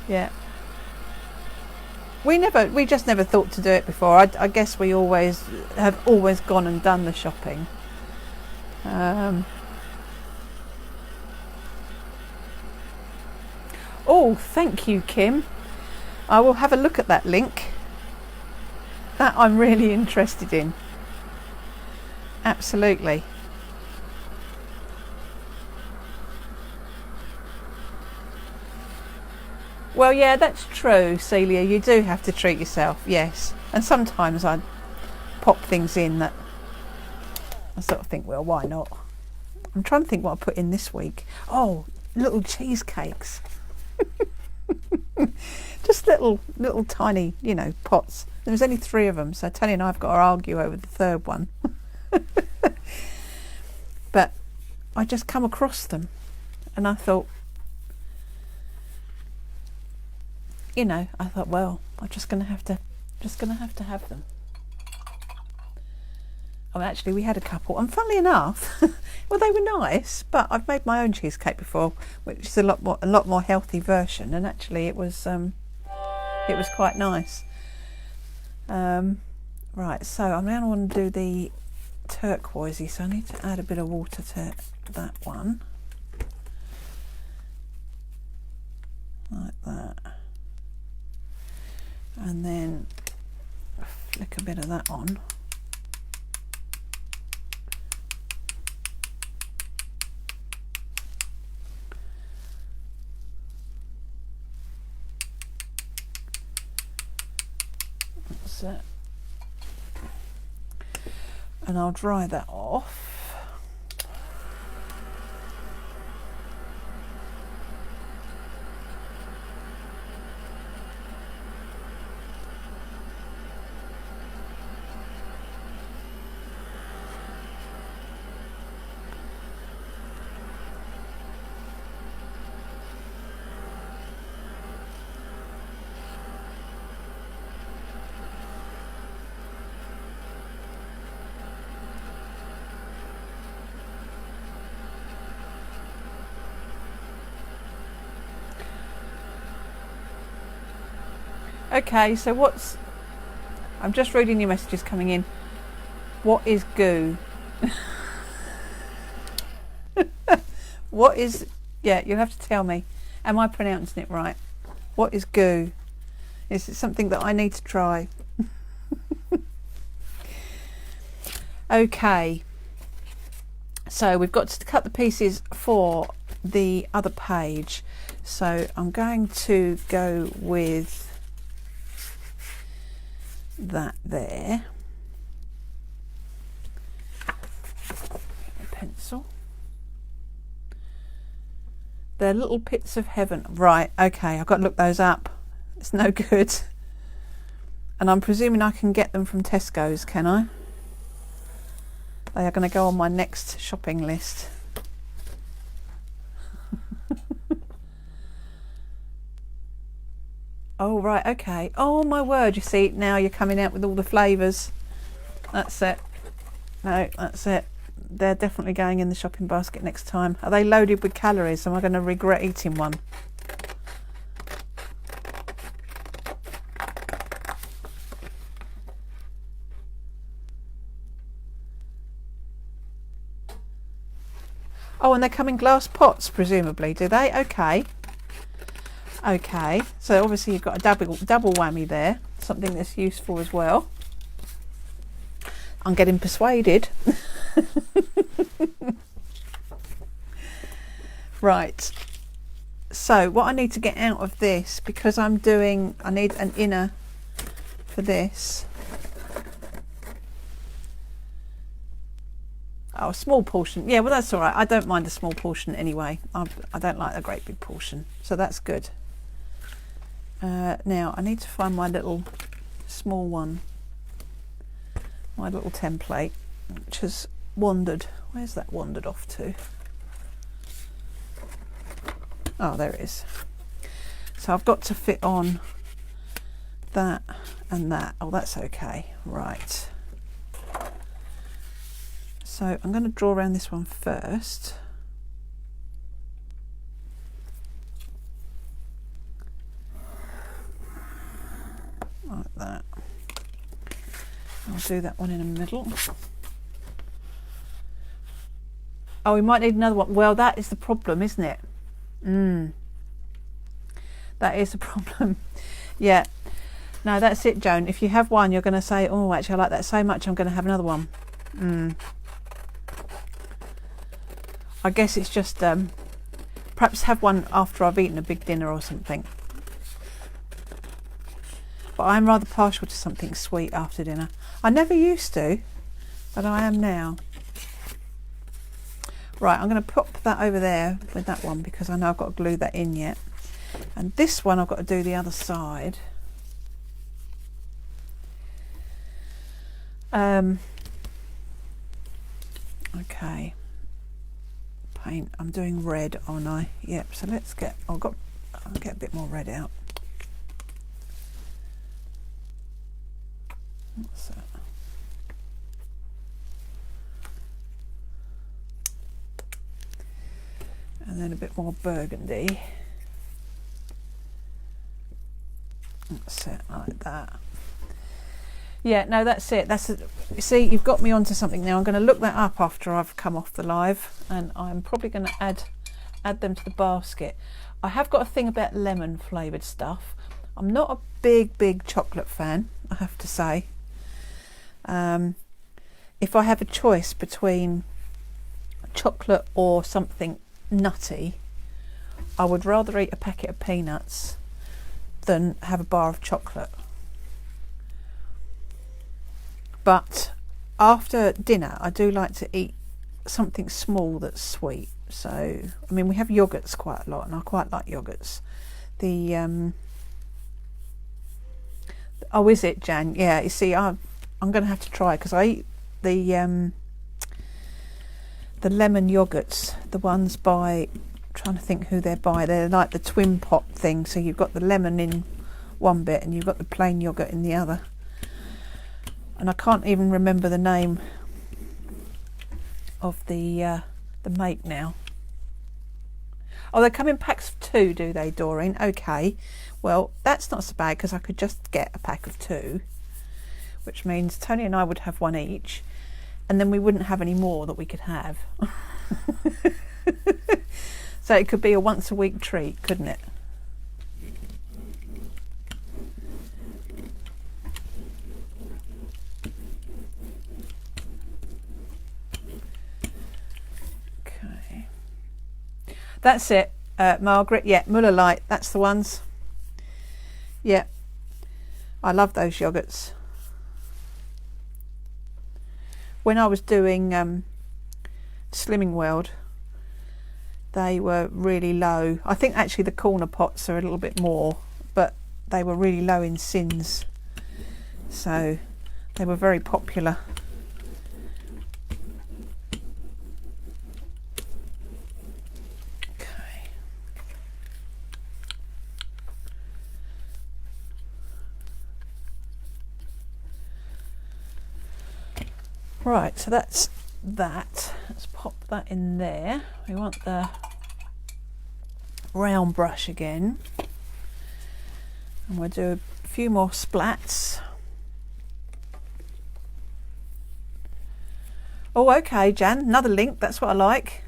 Yeah. We just never thought to do it before. I guess we have always gone and done the shopping. Oh, thank you, Kim. I will have a look at that link. That I'm really interested in. Absolutely. Well, yeah, that's true, Celia. You do have to treat yourself, yes. And sometimes I pop things in that I sort of think, well, why not? I'm trying to think what I put in this week. Oh, little cheesecakes. Just little tiny, you know, pots. There was only 3 of them, so Tony and I have got to argue over the 3rd one. But I just come across them, and I thought, you know, well, I'm just going to have to have them. Oh, actually, we had a couple, and funnily enough, well, they were nice. But I've made my own cheesecake before, which is a lot more healthy version, and actually, it was quite nice. Right, so I'm now going to do the turquoisey, so I need to add a bit of water to that one, like that, and then flick a bit of that on. That's it. And I'll dry that off. Okay, so I'm just reading your messages coming in. What is goo? What is, yeah, you'll have to tell me. Am I pronouncing it right? What is goo? Is it something that I need to try? Okay. So we've got to cut the pieces for the other page. So I'm going to go with that there. A pencil. They're little pits of heaven. Right, okay, I've got to look those up. It's no good. And I'm presuming I can get them from Tesco's, can I? They are going to go on my next shopping list. Oh, right, okay. Oh, my word, you see, now you're coming out with all the flavours. That's it. No, that's it. They're definitely going in the shopping basket next time. Are they loaded with calories? Am I going to regret eating one? Oh, and they come in glass pots, presumably, do they? Okay. Okay, so obviously you've got a double whammy there, something that's useful as well. I'm getting persuaded. Right, so what I need to get out of this, because I need an inner for this. Oh, a small portion. Yeah, well, that's all right. I don't mind a small portion anyway. I don't like a great big portion, so that's good. Now I need to find my little small one, my little template, which has wandered. Where's that wandered off to? Oh, there it is. So I've got to fit on that and that. Oh, that's okay. Right. So I'm going to draw around this one first. Like that. I'll do that one in the middle. Oh, we might need another one. Well, that is the problem, isn't it? That is a problem. Yeah. No, that's it, Joan. If you have one, you're going to say, oh, actually, I like that so much, I'm going to have another one. I guess it's just perhaps have one after I've eaten a big dinner or something. But I'm rather partial to something sweet after dinner. I never used to, but I am now. Right, I'm going to pop that over there with that one because I know I've got to glue that in yet. And this one I've got to do the other side. Okay. Paint. I'm doing red, aren't I? Yep. So let's get. I'll get a bit more red out. What's that? And then a bit more burgundy. That's it, like that. Yeah, no, that's it. You see, you've got me onto something now. I'm going to look that up after I've come off the live, and I'm probably going to add them to the basket. I have got a thing about lemon flavoured stuff. I'm not a big chocolate fan, I have to say. If I have a choice between chocolate or something nutty, I would rather eat a packet of peanuts than have a bar of chocolate. But after dinner I do like to eat something small that's sweet. So I mean, we have yogurts quite a lot and I quite like yogurts. Oh, is it, Jan? Yeah, you see, I'm going to have to try, because I eat the lemon yogurts, the ones by, I'm trying to think who they're by. They're like the twin pot thing, so you've got the lemon in one bit and you've got the plain yogurt in the other. And I can't even remember the name of the make now. Oh, they come in packs of 2, do they, Doreen? Okay, well, that's not so bad, because I could just get a pack of 2, which means Tony and I would have one each, and then we wouldn't have any more that we could have. So it could be a once a week treat, couldn't it? Okay. That's it, Margaret. Yeah, Muller Light, that's the ones. Yeah, I love those yogurts. When I was doing Slimming World, they were really low. I think actually the corner pots are a little bit more, but they were really low in sins, so they were very popular. Okay. Right, so that's that. Let's pop that in there. We want the round brush again, and we'll do a few more splats. Oh, okay, Jan, another link. That's what I like.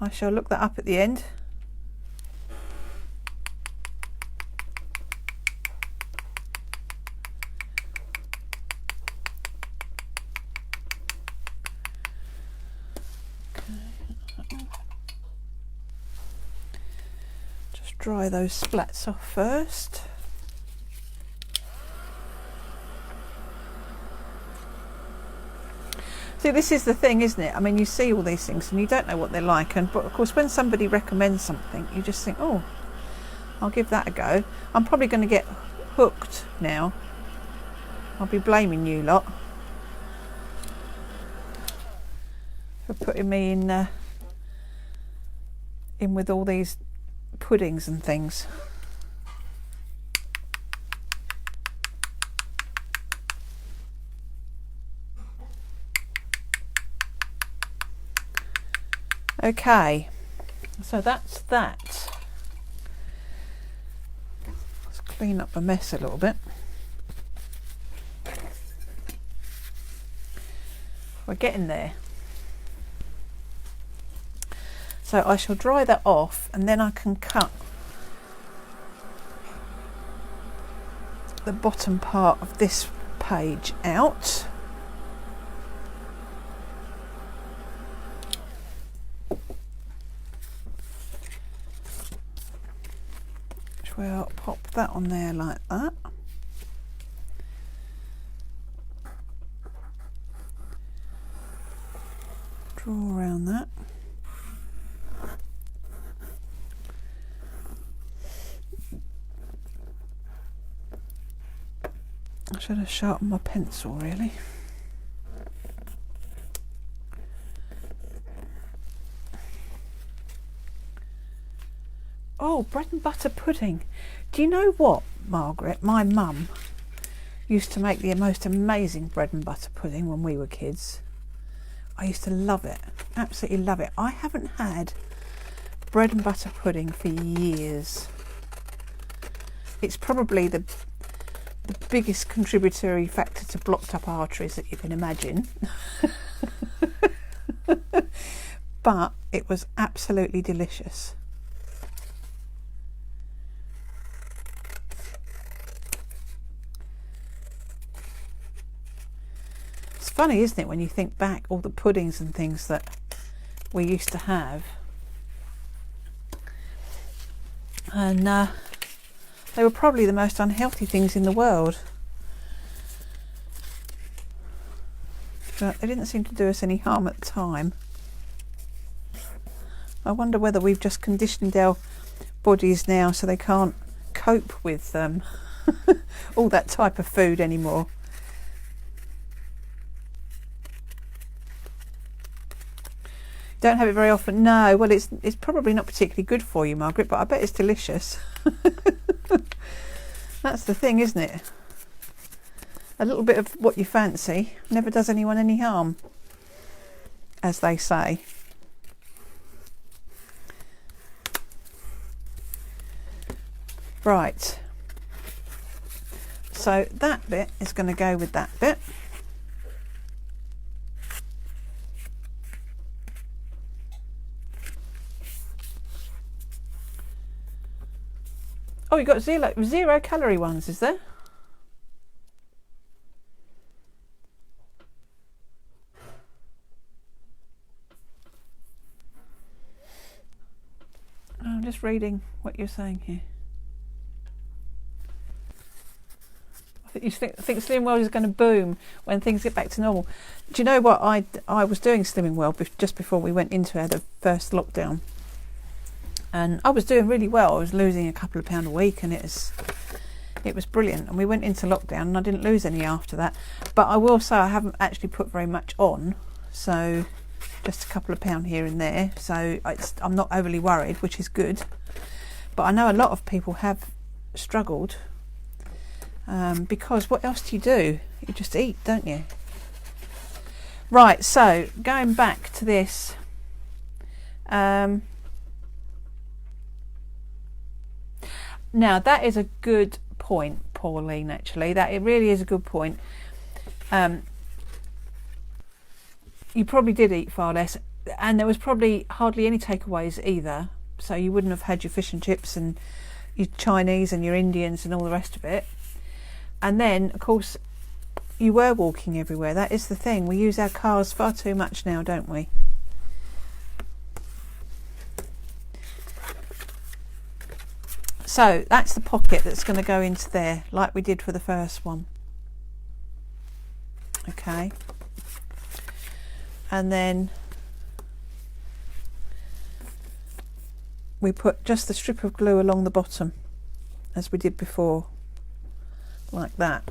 I shall look that up at the end. Dry those splats off first. See, this is the thing, isn't it? I mean, you see all these things and you don't know what they're like, but of course when somebody recommends something, you just think, oh, I'll give that a go. I'm probably going to get hooked now. I'll be blaming you lot for putting me in with all these puddings and things. Okay, so that's that. Let's clean up the mess a little bit. We're getting there. So I shall dry that off, and then I can cut the bottom part of this page out. Which we'll pop that on there like that. Draw around that. I should have sharpened my pencil really. Oh, bread and butter pudding. Do you know what, Margaret? My mum used to make the most amazing bread and butter pudding when we were kids. I used to love it, absolutely love it. I haven't had bread and butter pudding for years. It's probably the biggest contributory factor to blocked up arteries that you can imagine. But it was absolutely delicious. It's funny, isn't it, when you think back all the puddings and things that we used to have, and they were probably the most unhealthy things in the world, but they didn't seem to do us any harm at the time. I wonder whether we've just conditioned our bodies now so they can't cope with all that type of food anymore. Don't have it very often. No, well, it's probably not particularly good for you, Margaret, but I bet it's delicious. That's the thing, isn't it? A little bit of what you fancy never does anyone any harm, as they say. Right. So that bit is going to go with that bit. Oh, you got zero calorie ones, is there? Oh, I'm just reading what you're saying here. I think you think Slimming World is going to boom when things get back to normal. Do you know what? I was doing Slimming World just before we went into the first lockdown. And I was doing really well. I was losing a couple of pounds a week, and it was brilliant. And we went into lockdown, and I didn't lose any after that. But I will say I haven't actually put very much on, so just a couple of pounds here and there. So I'm not overly worried, which is good. But I know a lot of people have struggled because what else do? You just eat, don't you? Right. So going back to this. Now that is a good point, Pauline, actually. It really is a good point. You probably did eat far less, and there was probably hardly any takeaways either, so you wouldn't have had your fish and chips and your Chinese and your Indians and all the rest of it. And then, of course, you were walking everywhere. That is the thing. We use our cars far too much now, don't we? So that's the pocket that's going to go into there, like we did for the first one. Okay. And then we put just the strip of glue along the bottom, as we did before, like that.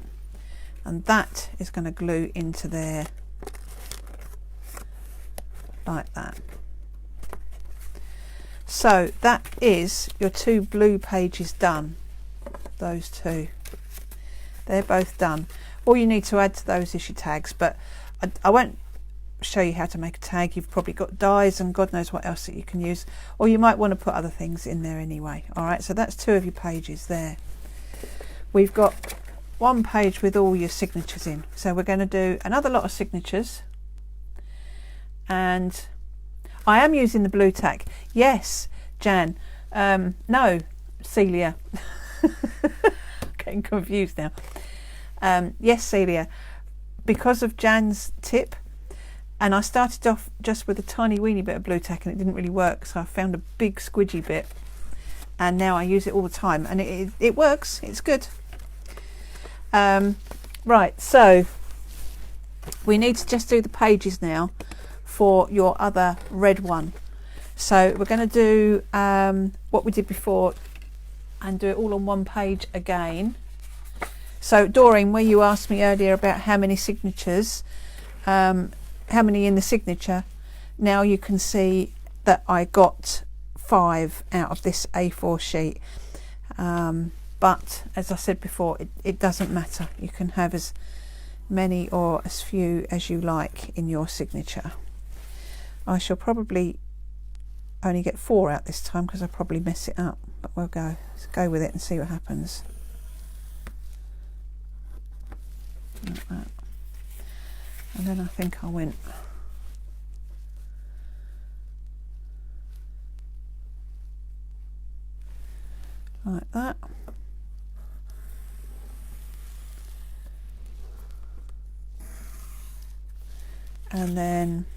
And that is going to glue into there, like that. So that is your 2 blue pages done. Those 2, they're both done. All you need to add to those is your tags, but I won't show you how to make a tag. You've probably got dies and God knows what else that you can use, or you might want to put other things in there anyway. All right, so that's 2 of your pages there. We've got 1 page with all your signatures in, so we're going to do another lot of signatures, and I am using the blue tack. Yes, Jan. No, Celia. Getting confused now. Yes, Celia. Because of Jan's tip, and I started off just with a tiny weeny bit of blue tack and it didn't really work, so I found a big squidgy bit, and now I use it all the time, and it works. It's good. Right, so we need to just do the pages now for your other red one. So we're going to do what we did before and do it all on 1 page again. So Doreen, where you asked me earlier about how many signatures, how many in the signature, now you can see that I got 5 out of this A4 sheet. But as I said before, it doesn't matter. You can have as many or as few as you like in your signature. I shall probably only get 4 out this time because I probably mess it up, but we'll let's go with it and see what happens. Like that. And then I think I went like that. And then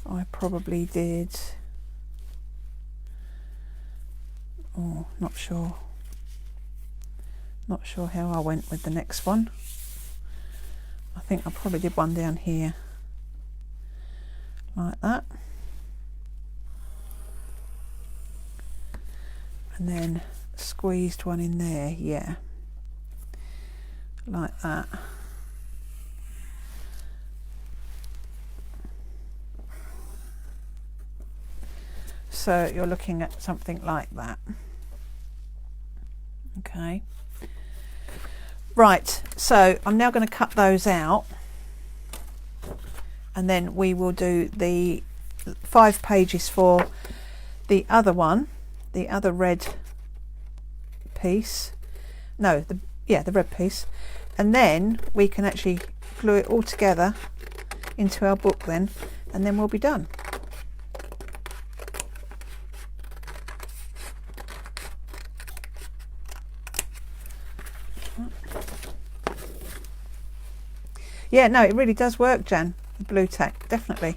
I probably did, oh, not sure how I went with the next one. I think I probably did one down here like that, and then squeezed one in there, yeah, like that. So you're looking at something like that. Okay. Right, so I'm now going to cut those out, and then we will do the 5 pages for the other one, the other red piece. No, the red piece, and then we can actually glue it all together into our book then, and then we'll be done. Yeah, no, it really does work, Jan, the blue tack, definitely.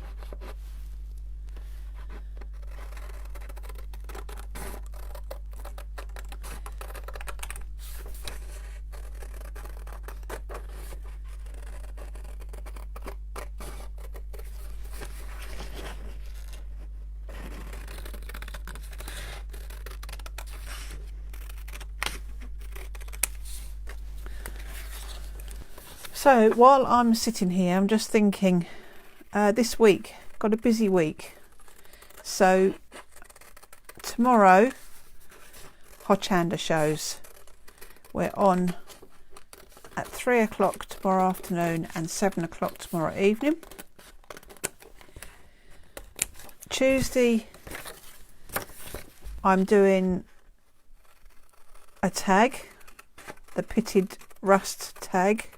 So while I'm sitting here, I'm just thinking, this week, got a busy week. So tomorrow, Hochanda shows. We're on at 3 o'clock tomorrow afternoon and 7 o'clock tomorrow evening. Tuesday, I'm doing a tag, the pitted rust tag.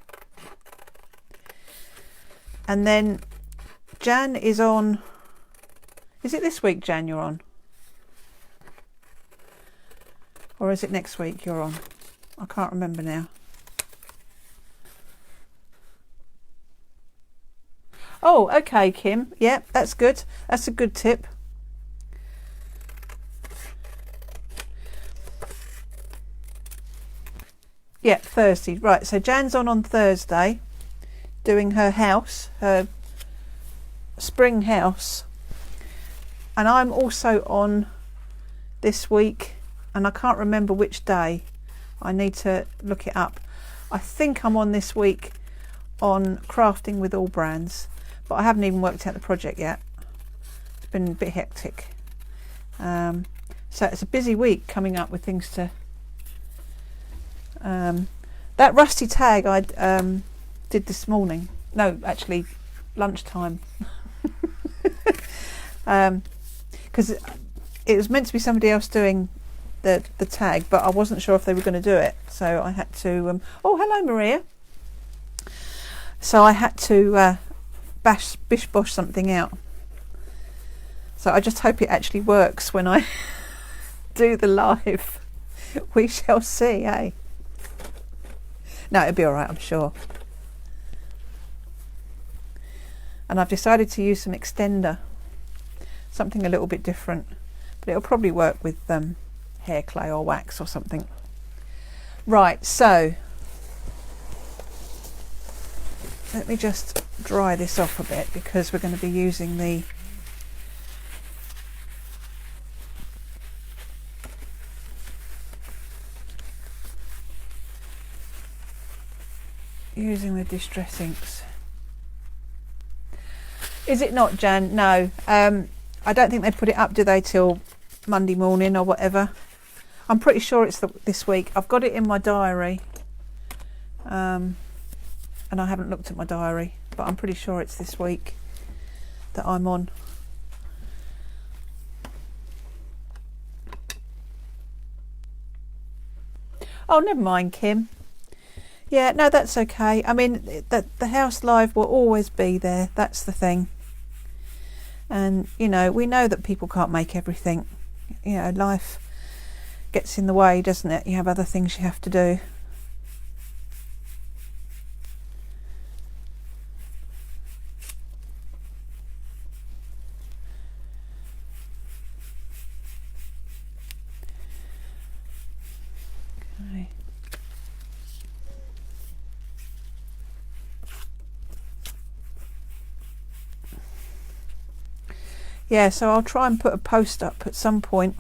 And then Jan is on, is it this week, Jan, you're on? Or is it next week you're on? I can't remember now. Oh, okay, Kim. Yeah, that's good. That's a good tip. Yeah, Thursday. Right, so Jan's on Thursday, doing her house, her spring house, and I'm also on this week, and I can't remember which day. I need to look it up. I think I'm on this week on crafting with all brands, but I haven't even worked out the project yet. It's been a bit hectic, so it's a busy week coming up with things to that rusty tag I did this morning, no, actually lunchtime, because it was meant to be somebody else doing the tag, but I wasn't sure if they were going to do it, so I had to oh, hello Maria. So I had to bish bosh something out, so I just hope it actually works when I do the live. We shall see, eh? No, it'll be all right, I'm sure. And I've decided to use some extender, something a little bit different, but it'll probably work with hair clay or wax or something. Right, so let me just dry this off a bit, because we're going to be using the using the distress inks. Is it not, Jan? No. I don't think they put it up, do they, till Monday morning or whatever. I'm pretty sure it's this week. I've got it in my diary. And I haven't looked at my diary, but I'm pretty sure it's this week that I'm on. Oh, never mind, Kim. Yeah, no, that's okay. I mean, the house live will always be there. That's the thing. And, you know, we know that people can't make everything. You know, life gets in the way, doesn't it? You have other things you have to do. Okay. Yeah, so I'll try and put a post up at some point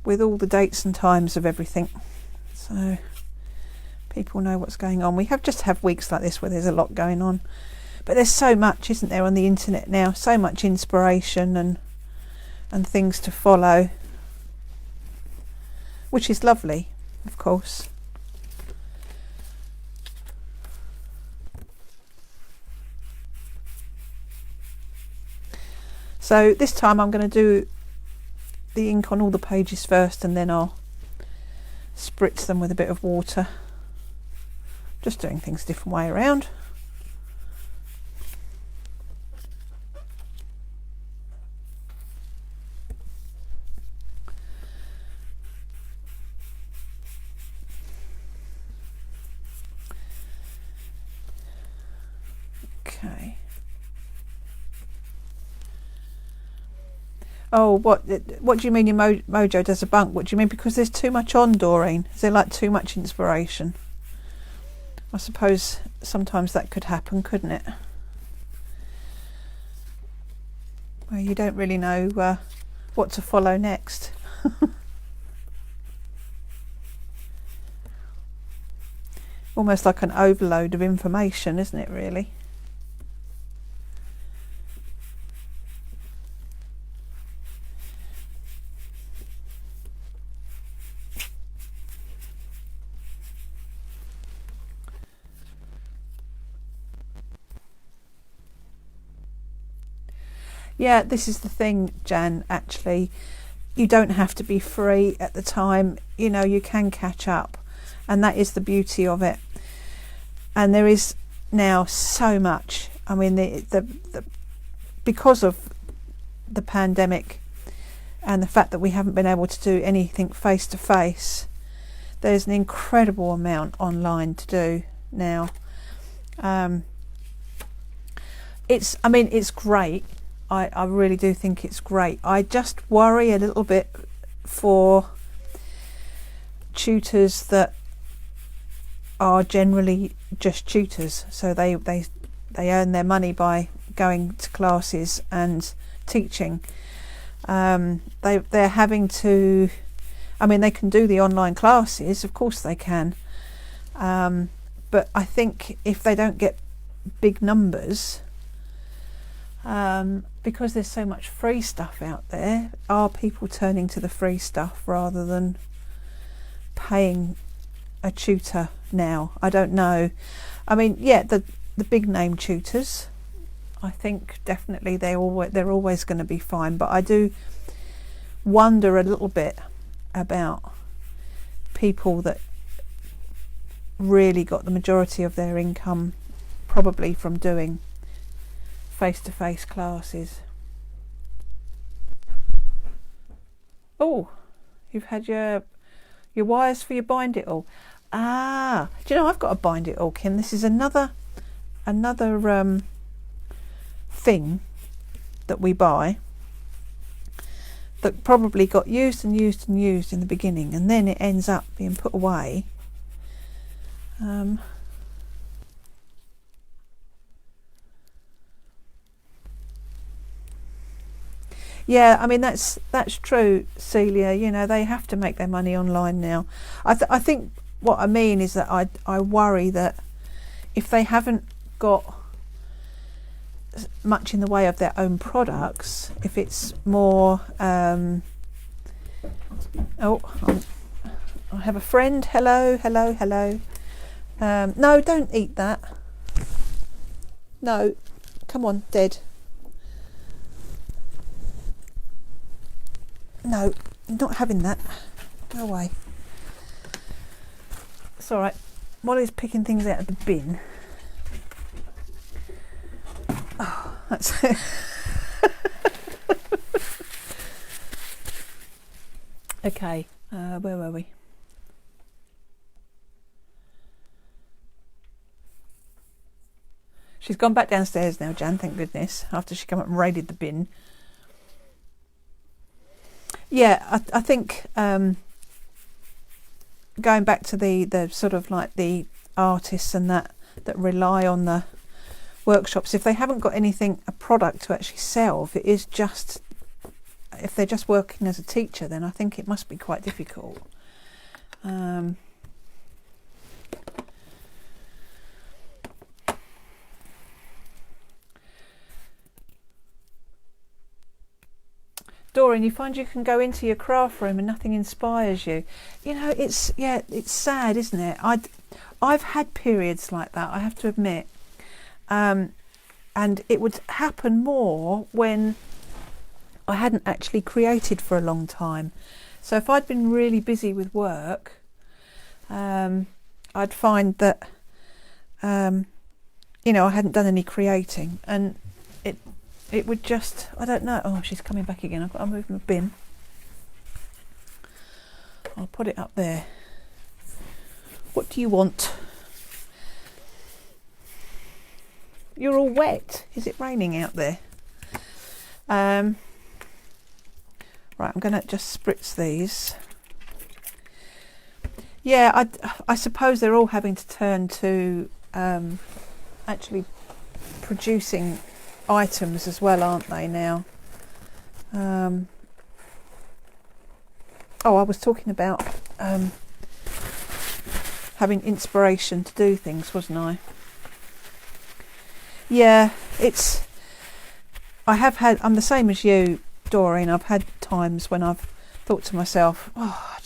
with all the dates and times of everything, so people know what's going on. We just have weeks like this where there's a lot going on, but there's so much, isn't there, on the internet now? So much inspiration and things to follow, which is lovely, of course. So this time I'm going to do the ink on all the pages first, and then I'll spritz them with a bit of water. Just doing things a different way around. Okay. Oh, what do you mean your mojo does a bunk? What do you mean? Because there's too much on, Doreen? Is there like too much inspiration? I suppose sometimes that could happen, couldn't it? Well, you don't really know what to follow next. Almost like an overload of information, isn't it, really? Yeah, this is the thing, Jan, actually. You don't have to be free at the time. You know, you can catch up. And that is the beauty of it. And there is now so much. I mean, because of the pandemic and the fact that we haven't been able to do anything face to face, there's an incredible amount online to do now. It's great. I really do think it's great. I just worry a little bit for tutors that are generally just tutors, so they earn their money by going to classes and teaching. They're having to, I mean, they can do the online classes, of course they can, but I think if they don't get big numbers, because there's so much free stuff out there, are people turning to the free stuff rather than paying a tutor now? I don't know. I mean, yeah, the big name tutors, I think definitely they're always going to be fine, but I do wonder a little bit about people that really got the majority of their income probably from doing face-to-face classes. Oh, you've had your wires for your bind it all. Ah, do you know, I've got a bind it all, Kim. This is another thing that we buy that probably got used and used and used in the beginning, and then it ends up being put away. Yeah, I mean, that's true, Celia. You know, they have to make their money online now. I think what I mean is that I worry that if they haven't got much in the way of their own products, if it's more I have a friend. Hello. No, don't eat that. No, come on, dead. No, you're not having that. Go away. It's all right. Molly's picking things out of the bin. Oh, that's it. Okay, where were we? She's gone back downstairs now, Jan, thank goodness, after she came up and raided the bin. Yeah, I think going back to the sort of like the artists and that rely on the workshops, if they haven't got anything, a product to actually sell, if it is just, if they're just working as a teacher, then I think it must be quite difficult. Doreen, you find you can go into your craft room and nothing inspires you. You know, it's sad, isn't it? I've had periods like that, I have to admit. And it would happen more when I hadn't actually created for a long time. So if I'd been really busy with work, I'd find that, you know, I hadn't done any creating, and it would just, I don't know. Oh, she's coming back again. I've got to move my bin. I'll put it up there. What do you want? You're all wet. Is it raining out there? Right, I'm going to just spritz these. Yeah, I suppose they're all having to turn to actually producing items as well, aren't they now? Oh, I was talking about having inspiration to do things, wasn't I? Yeah, I'm the same as you, Doreen. I've had times when I've thought to myself, oh,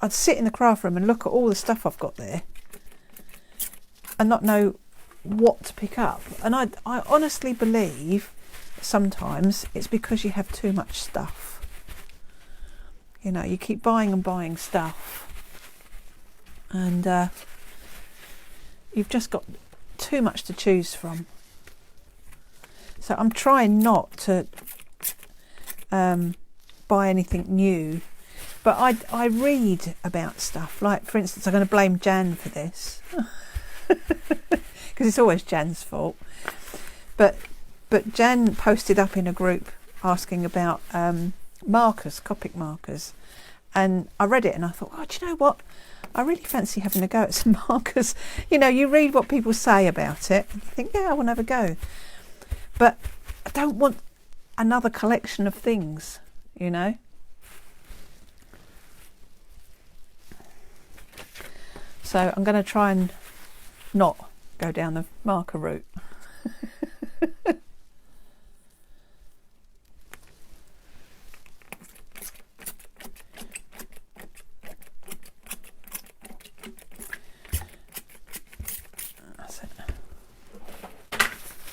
I'd sit in the craft room and look at all the stuff I've got there and not know what to pick up. And I honestly believe sometimes it's because you have too much stuff. You know, you keep buying and buying stuff, and you've just got too much to choose from. So I'm trying not to buy anything new, but I read about stuff. Like, for instance, I'm going to blame Jan for this because it's always Jan's fault. But Jan posted up in a group asking about markers, Copic markers, and I read it and I thought, oh, do you know what? I really fancy having a go at some markers. You know, you read what people say about it and you think, yeah, I want to have a go. But I don't want another collection of things, you know. So I'm going to try and not go down the marker route.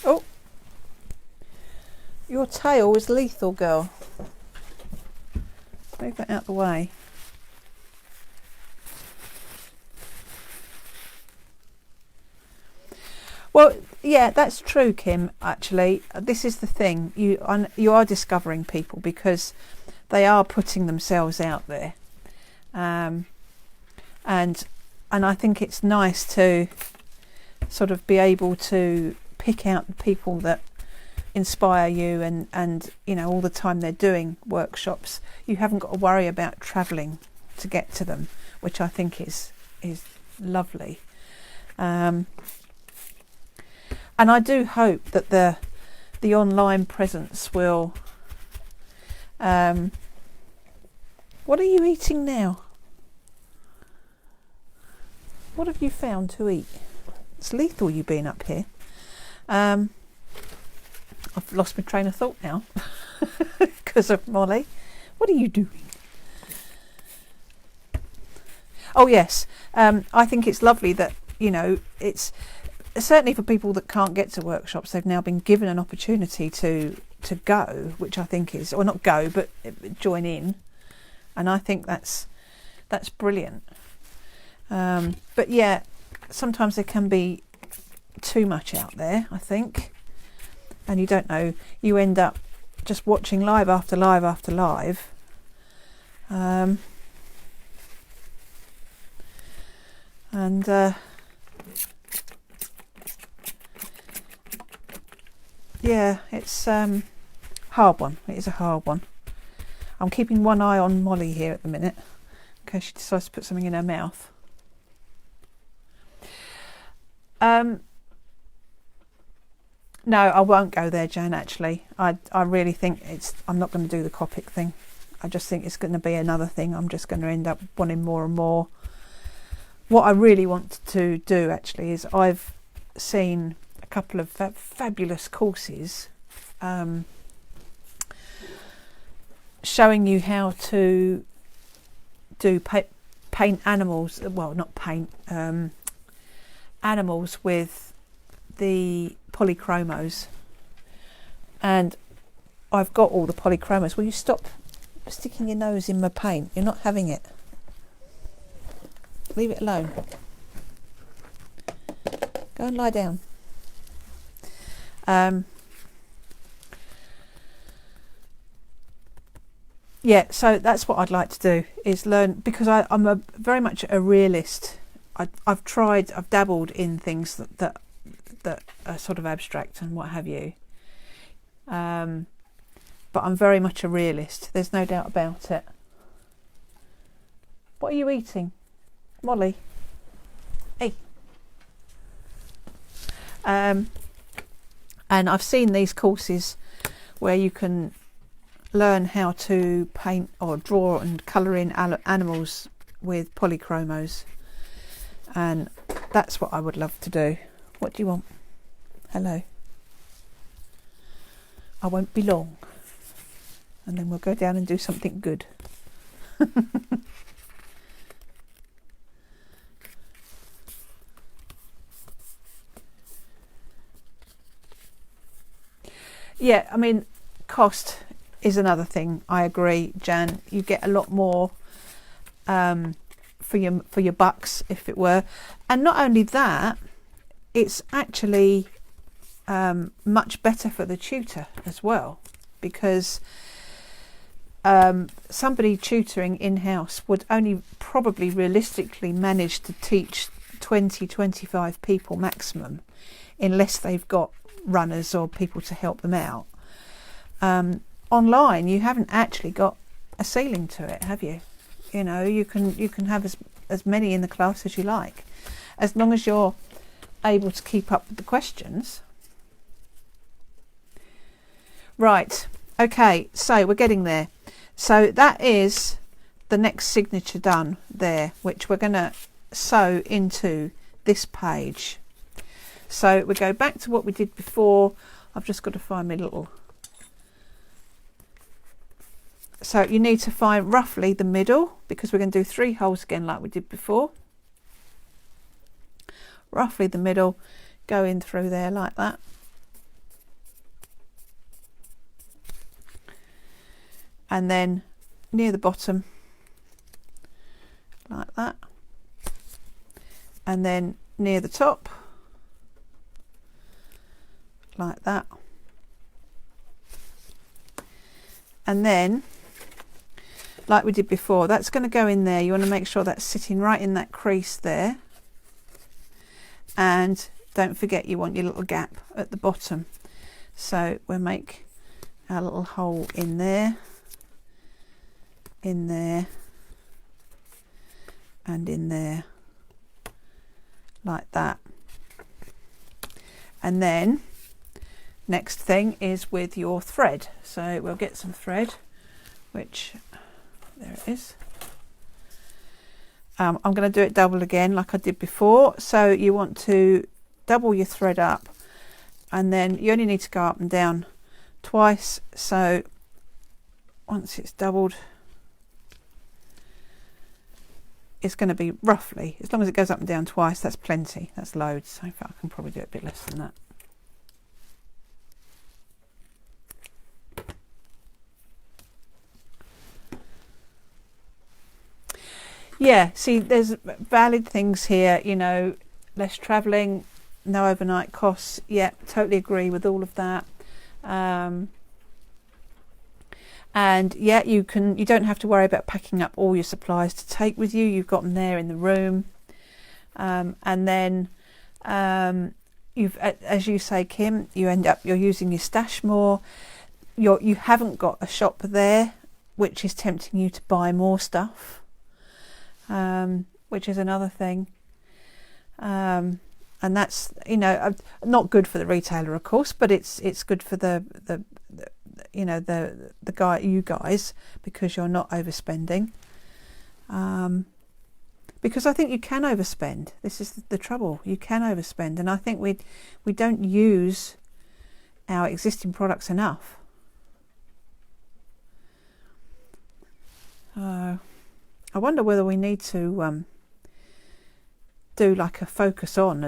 Oh, your tail was lethal, girl. Move that out the way. Well, yeah, that's true, Kim. Actually, this is the thing. You are discovering people because they are putting themselves out there, and I think it's nice to sort of be able to pick out the people that inspire you, and you know, all the time they're doing workshops, you haven't got to worry about travelling to get to them, which I think is lovely. And I do hope that the online presence will. What are you eating now? What have you found to eat? It's lethal you being up here. I've lost my train of thought now because of Molly. What are you doing? Oh yes, I think it's lovely that, you know, it's certainly for people that can't get to workshops, they've now been given an opportunity to go, which I think is, or not go, but join in, and I think that's brilliant. But yeah, sometimes there can be too much out there, I think, and you don't know, you end up just watching live after live after live. Yeah, it's hard one. It is a hard one. I'm keeping one eye on Molly here at the minute in case she decides to put something in her mouth. No, I won't go there, Jan, actually. I really think I'm not going to do the Copic thing. I just think it's going to be another thing. I'm just going to end up wanting more and more. What I really want to do, actually, is I've seen a couple of fabulous courses showing you how to do paint animals. Well, not paint, animals with the polychromos, and I've got all the polychromos. Will you stop sticking your nose in my paint? You're not having it. Leave it alone. Go and lie down. Yeah, so that's what I'd like to do, is learn, because I'm very much a realist. I've dabbled in things that are sort of abstract and what have you. But I'm very much a realist. There's no doubt about it. What are you eating, Molly? Hey. And I've seen these courses where you can learn how to paint or draw and colour in animals with polychromos, and that's what I would love to do. What do you want? Hello. I won't be long, and then we'll go down and do something good. Yeah, I mean, cost is another thing. I agree, Jan. You get a lot more for your bucks, if it were. And not only that, it's actually much better for the tutor as well, because somebody tutoring in-house would only probably realistically manage to teach 20-25 people maximum, unless they've got runners or people to help them out. Online, you haven't actually got a ceiling to it, have you? You know, you can have as many in the class as you like, as long as you're able to keep up with the questions. Right, okay, so we're getting there. So that is the next signature done there, which we're going to sew into this page. So we go back to what we did before. I've just got to find my little... So you need to find roughly the middle, because we're going to do 3 holes again like we did before. Roughly the middle, go in through there like that. And then near the bottom, like that. And then near the top, like that. And then, like we did before, that's going to go in there. You want to make sure that's sitting right in that crease there. And don't forget, you want your little gap at the bottom. So we'll make our little hole in there, and in there, like that. And then next thing is with your thread. So we'll get some thread, which, there it is. I'm going to do it double again like I did before. So you want to double your thread up, and then you only need to go up and down twice. So once it's doubled, it's going to be roughly, as long as it goes up and down twice, that's plenty, that's loads. So in fact I can probably do it a bit less than that. Yeah, see, there's valid things here, you know, less travelling, no overnight costs. Yeah, totally agree with all of that. And yeah, you don't have to worry about packing up all your supplies to take with you. You've got them there in the room. And then as you say, Kim, you're using your stash more. You haven't got a shop there, which is tempting you to buy more stuff, which is another thing. And that's, you know, not good for the retailer, of course, but it's good for the you know, you guys, because you're not overspending. Because I think you can overspend. This is the trouble. You can overspend, and I think we don't use our existing products enough. I wonder whether we need to do like a focus on,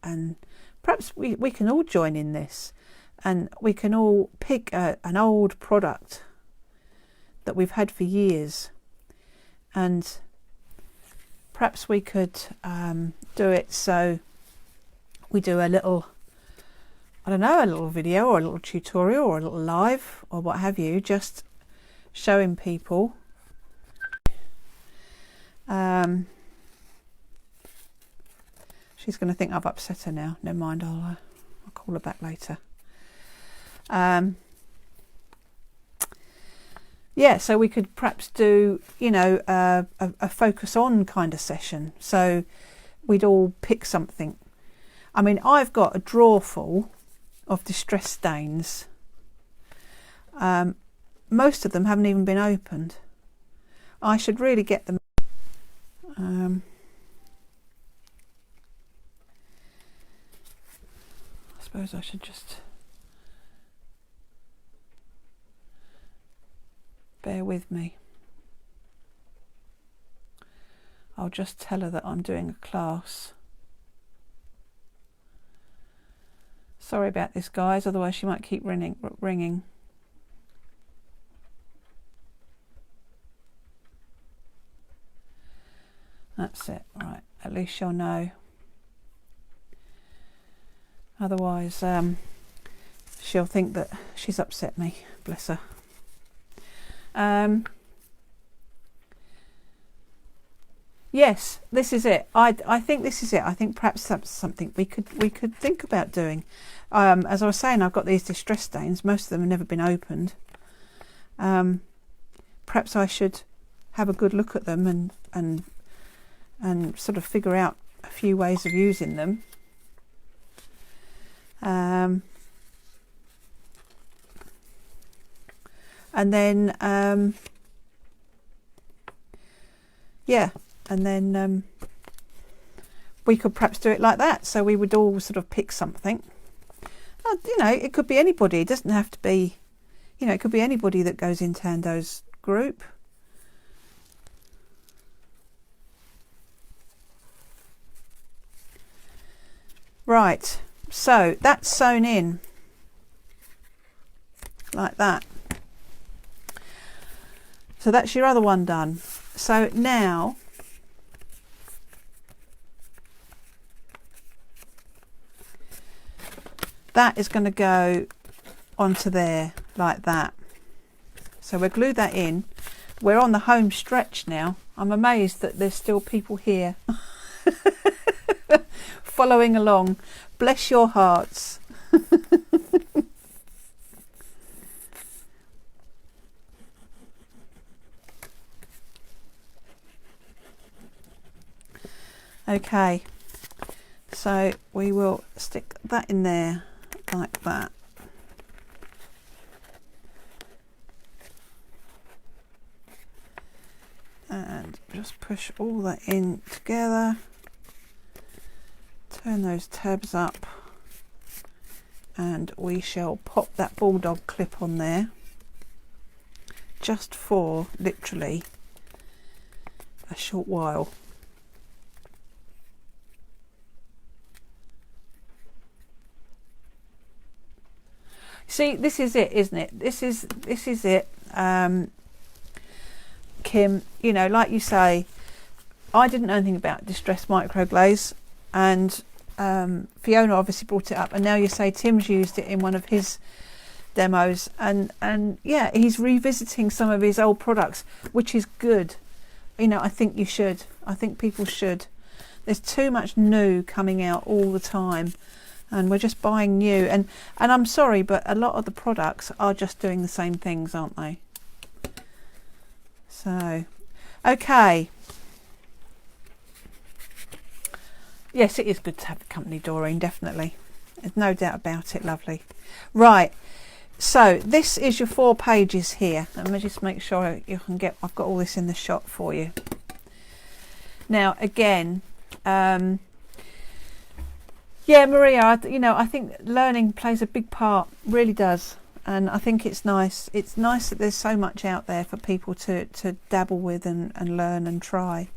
and perhaps we can all join in this, and we can all pick an old product that we've had for years, and perhaps we could do it so we do a little, I don't know, a little video or a little tutorial or a little live or what have you, just showing people. She's going to think I've upset her now. Never mind, I'll call her back later. Yeah, so we could perhaps do, you know, a focus on kind of session. So we'd all pick something. I mean, I've got a drawer full of distress stains. Most of them haven't even been opened. I should really get them. I suppose I should just bear with me. I'll just tell her that I'm doing a class. Sorry about this, guys, otherwise she might keep ringing. That's it, right, at least she'll know. Otherwise she'll think that she's upset me, bless her. Yes, this is it. I think this is it. I think perhaps that's something we could think about doing. As I was saying, I've got these distress stains. Most of them have never been opened. Perhaps I should have a good look at them and sort of figure out a few ways of using them. And then yeah, and then we could perhaps do it like that. So we would all sort of pick something. You know, it could be anybody. It doesn't have to be, you know, it could be anybody that goes into Hando's group. Right, so that's sewn in like that. So that's your other one done. So now that is going to go onto there like that. So we'll glue that in. We're on the home stretch now. I'm amazed that there's still people here following along. Bless your hearts. Okay, so we will stick that in there like that. And just push all that in together. Turn those tabs up and we shall pop that bulldog clip on there, just for literally a short while. See, this is it, isn't it? This is it. Kim, you know, like you say, I didn't know anything about distress microglaze, and Fiona obviously brought it up, and now you say Tim's used it in one of his demos, and yeah, he's revisiting some of his old products, which is good. You know, I think you should. I think people should. There's too much new coming out all the time, and we're just buying new, and I'm sorry, but a lot of the products are just doing the same things, aren't they? So, okay. Yes, it is good to have the company, Doreen, definitely. There's no doubt about it, lovely. Right, so this is your 4 pages here. Let me just make sure you can get, I've got all this in the shot for you. Now, again, yeah, Maria, you know, I think learning plays a big part, really does. And I think it's nice. It's nice that there's so much out there for people to dabble with and learn and try.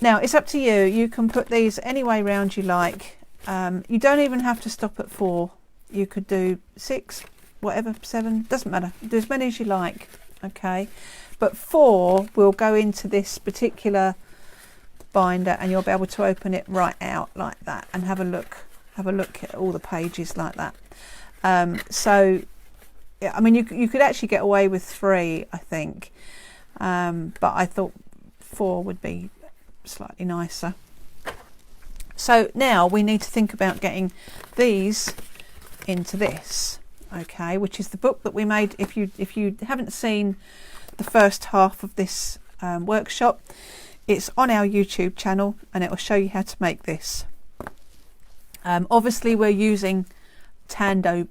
Now, it's up to you. You can put these any way round you like. You don't even have to stop at 4. You could do 6, whatever, 7, doesn't matter. Do as many as you like, okay? But 4 will go into this particular binder, and you'll be able to open it right out like that and have a look at all the pages like that. So, yeah, I mean, you could actually get away with 3, I think, but I thought 4 would be slightly nicer. So now we need to think about getting these into this, okay, which is the book that we made. If you haven't seen the first half of this workshop, it's on our YouTube channel, and it will show you how to make this. Obviously we're using Tando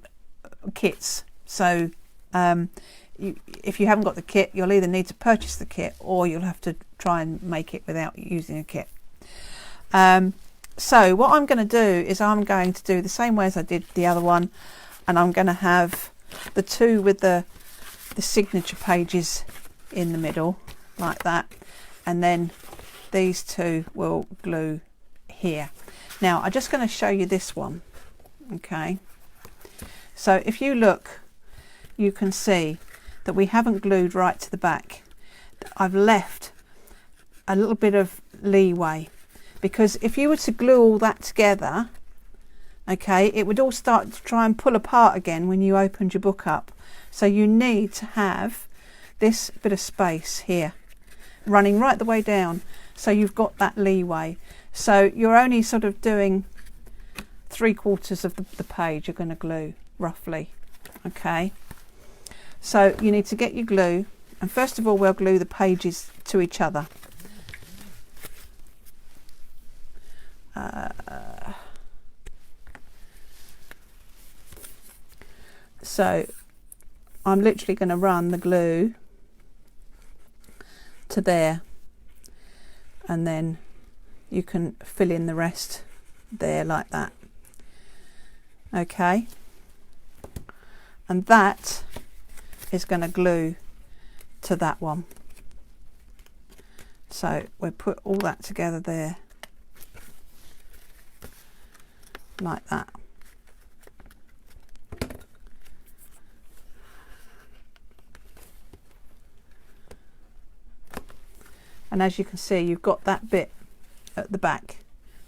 kits, so if you haven't got the kit, you'll either need to purchase the kit, or you'll have to try and make it without using a kit. So what I'm going to do is I'm going to do the same way as I did the other one, and I'm going to have the 2 with the signature pages in the middle like that, and then these 2 will glue here. Now I'm just going to show you this one, okay? So if you look, you can see that we haven't glued right to the back. I've left a little bit of leeway, because if you were to glue all that together, okay, it would all start to try and pull apart again when you opened your book up. So you need to have this bit of space here running right the way down, so you've got that leeway. So you're only sort of doing 3/4 of the page you're going to glue, roughly, okay? So you need to get your glue, and first of all we'll glue the pages to each other. So I'm literally going to run the glue to there, and then you can fill in the rest there like that, okay? And that is going to glue to that one. So we'll put all that together there like that. And as you can see, you've got that bit at the back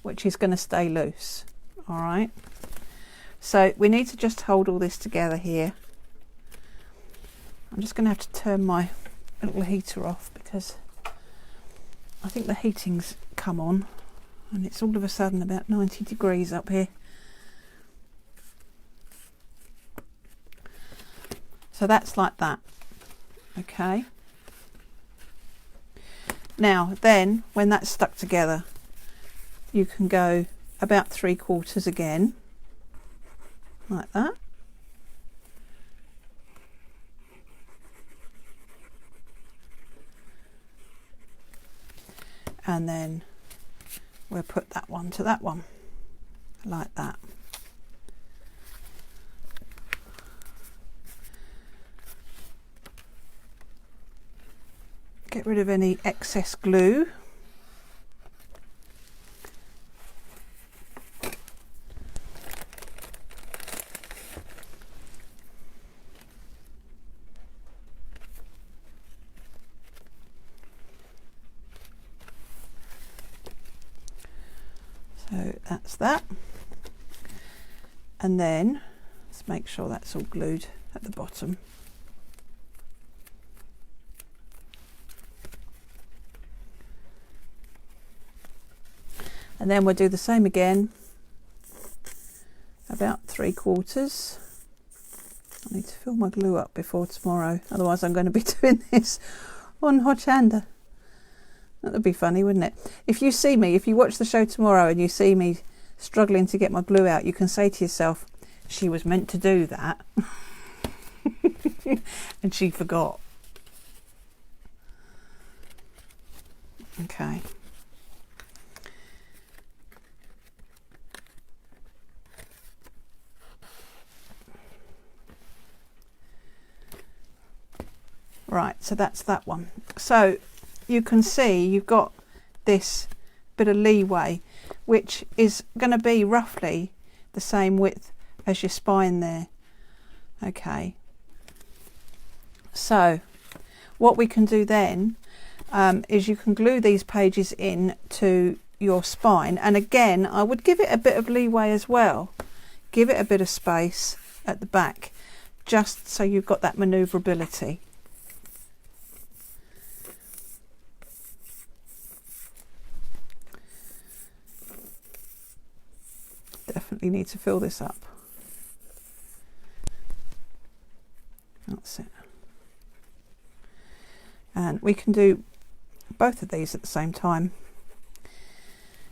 which is going to stay loose. All right, so we need to just hold all this together here. I'm just going to have to turn my little heater off, because I think the heating's come on and it's all of a sudden about 90 degrees up here. So that's like that, okay? Now then, when that's stuck together, you can go about 3/4 again, like that. And then we'll put that one to that one, like that. Get rid of any excess glue. So that's that. And then let's make sure that's all glued at the bottom. And then we'll do the same again, about 3/4. I need to fill my glue up before tomorrow, otherwise I'm going to be doing this on Hochanda. That would be funny, wouldn't it? If you see me, if you watch the show tomorrow and you see me struggling to get my glue out, you can say to yourself, she was meant to do that and she forgot. Okay. Right, so that's that one. So you can see you've got this bit of leeway, which is going to be roughly the same width as your spine there. Okay, so what we can do then is you can glue these pages in to your spine, and again I would give it a bit of leeway as well, give it a bit of space at the back, just so you've got that manoeuvrability. Definitely need to fill this up. That's it. And we can do both of these at the same time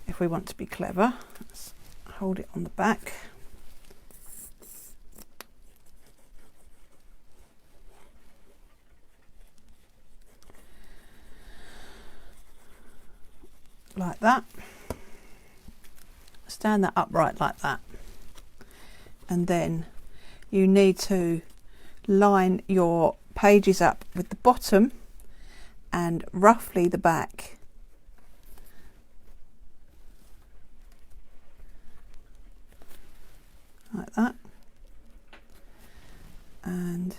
if we want to be clever. Let's hold it on the back. Like that. Stand that upright like that, and then you need to line your pages up with the bottom and roughly the back. Like that. And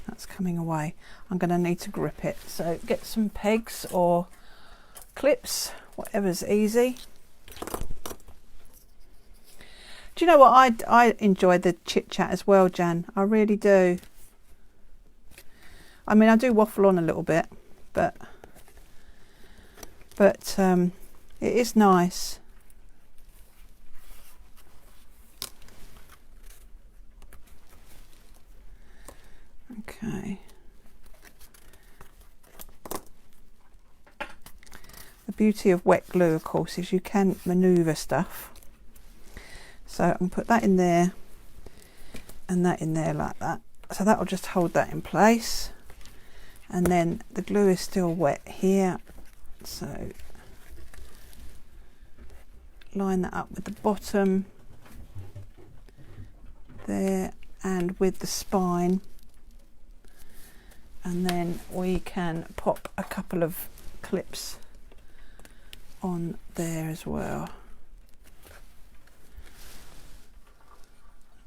that's coming away. I'm going to need to grip it, so get some pegs or clips, whatever's easy. Do you know what? I enjoy the chit chat as well, Jan. I really do. I mean, I do waffle on a little bit, but it is nice. Okay. The beauty of wet glue, of course, is you can manoeuvre stuff. So I can put that in there and that in there like that. So that will just hold that in place. And then the glue is still wet here. So line that up with the bottom there and with the spine. And then we can pop a couple of clips on there as well.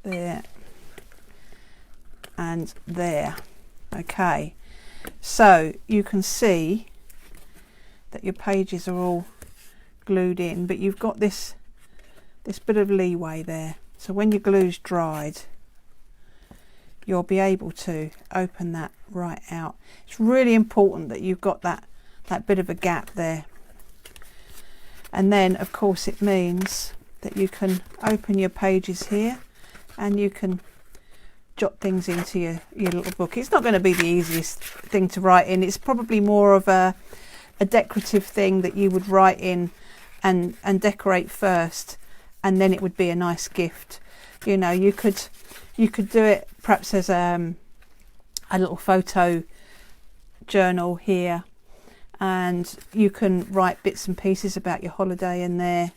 There and there. Okay, so you can see that your pages are all glued in, but you've got this bit of leeway there, so when your glue's dried you'll be able to open that right out. It's really important that you've got that bit of a gap there, and then of course it means that you can open your pages here and you can jot things into your little book. It's not going to be the easiest thing to write in. It's probably more of a decorative thing that you would write in and decorate first, and then it would be a nice gift. You know, you could do it perhaps as a little photo journal here, and you can write bits and pieces about your holiday in there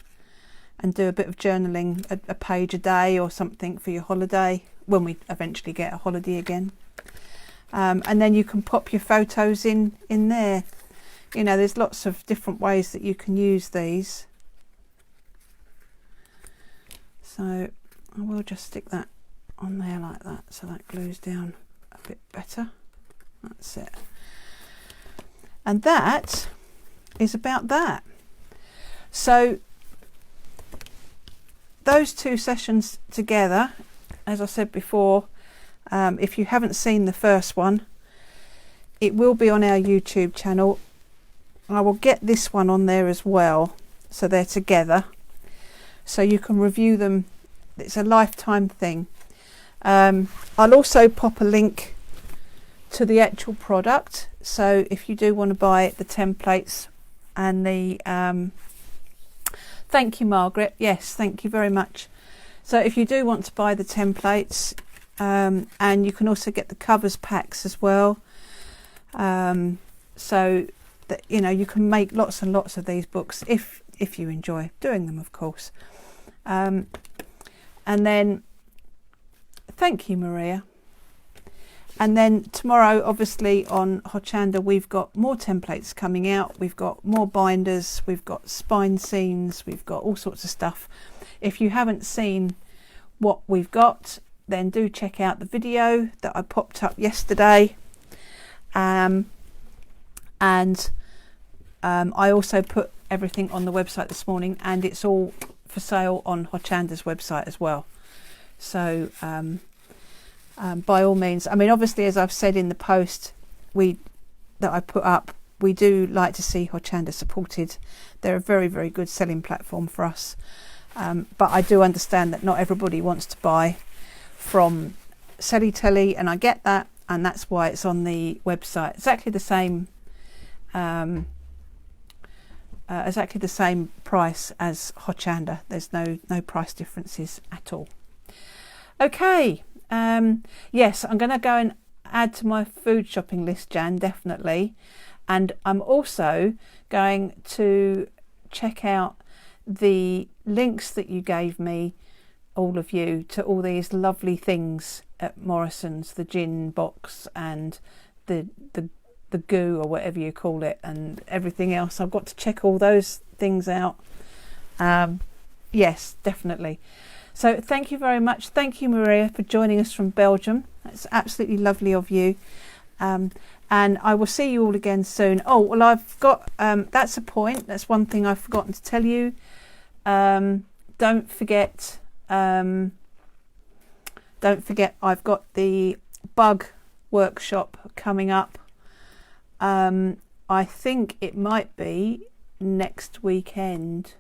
and do a bit of journaling, a page a day or something for your holiday when we eventually get a holiday again. And then you can pop your photos in there. You know, there's lots of different ways that you can use these. So I will just stick that on there like that, so that glues down a bit better. That's it. And that is about that. So those two sessions together, as I said before, if you haven't seen the first one, it will be on our YouTube channel. I will get this one on there as well, so they're together, so you can review them. It's a lifetime thing. I'll also pop a link to the actual product, so if you do want to buy the templates and the thank you, Margaret. Yes, thank you very much. So if you do want to buy the templates, and you can also get the covers packs as well, so that you know you can make lots and lots of these books if you enjoy doing them, of course. And then thank you, Maria. And then tomorrow, obviously, on Hochanda, we've got more templates coming out. We've got more binders. We've got spine scenes. We've got all sorts of stuff. If you haven't seen what we've got, then do check out the video that I popped up yesterday. I also put everything on the website this morning, and it's all for sale on Hochanda's website as well. So by all means, I mean, obviously, as I've said in the post that I put up, we do like to see Hochanda supported. They're a very, very good selling platform for us. But I do understand that not everybody wants to buy from Selly Telly, and I get that, and that's why it's on the website. Exactly the same price as Hochanda. There's no price differences at all. Okay. Yes, I'm going to go and add to my food shopping list, Jan, definitely. And I'm also going to check out the links that you gave me, all of you, to all these lovely things at Morrison's, the gin box and the goo or whatever you call it, and everything else. I've got to check all those things out. Yes, definitely. So thank you very much. Thank you, Maria, for joining us from Belgium. That's absolutely lovely of you. And I will see you all again soon. Oh, well, I've got, that's a point. That's one thing I've forgotten to tell you. Don't forget, I've got the bug workshop coming up. I think it might be next weekend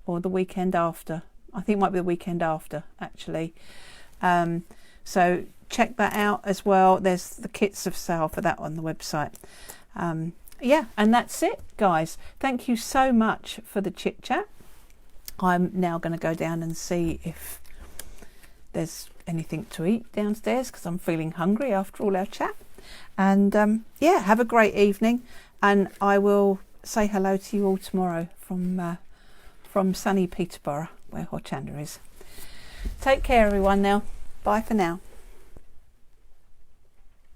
or the weekend after. I think it might be the weekend after, actually. So check that out as well. There's the kits of sale for that on the website. Yeah, and that's it, guys. Thank you so much for the chit chat. I'm now going to go down and see if there's anything to eat downstairs, because I'm feeling hungry after all our chat. And yeah, have a great evening, and I will say hello to you all tomorrow from sunny Peterborough, where Hochanda is. Take care, everyone, now. Bye for now.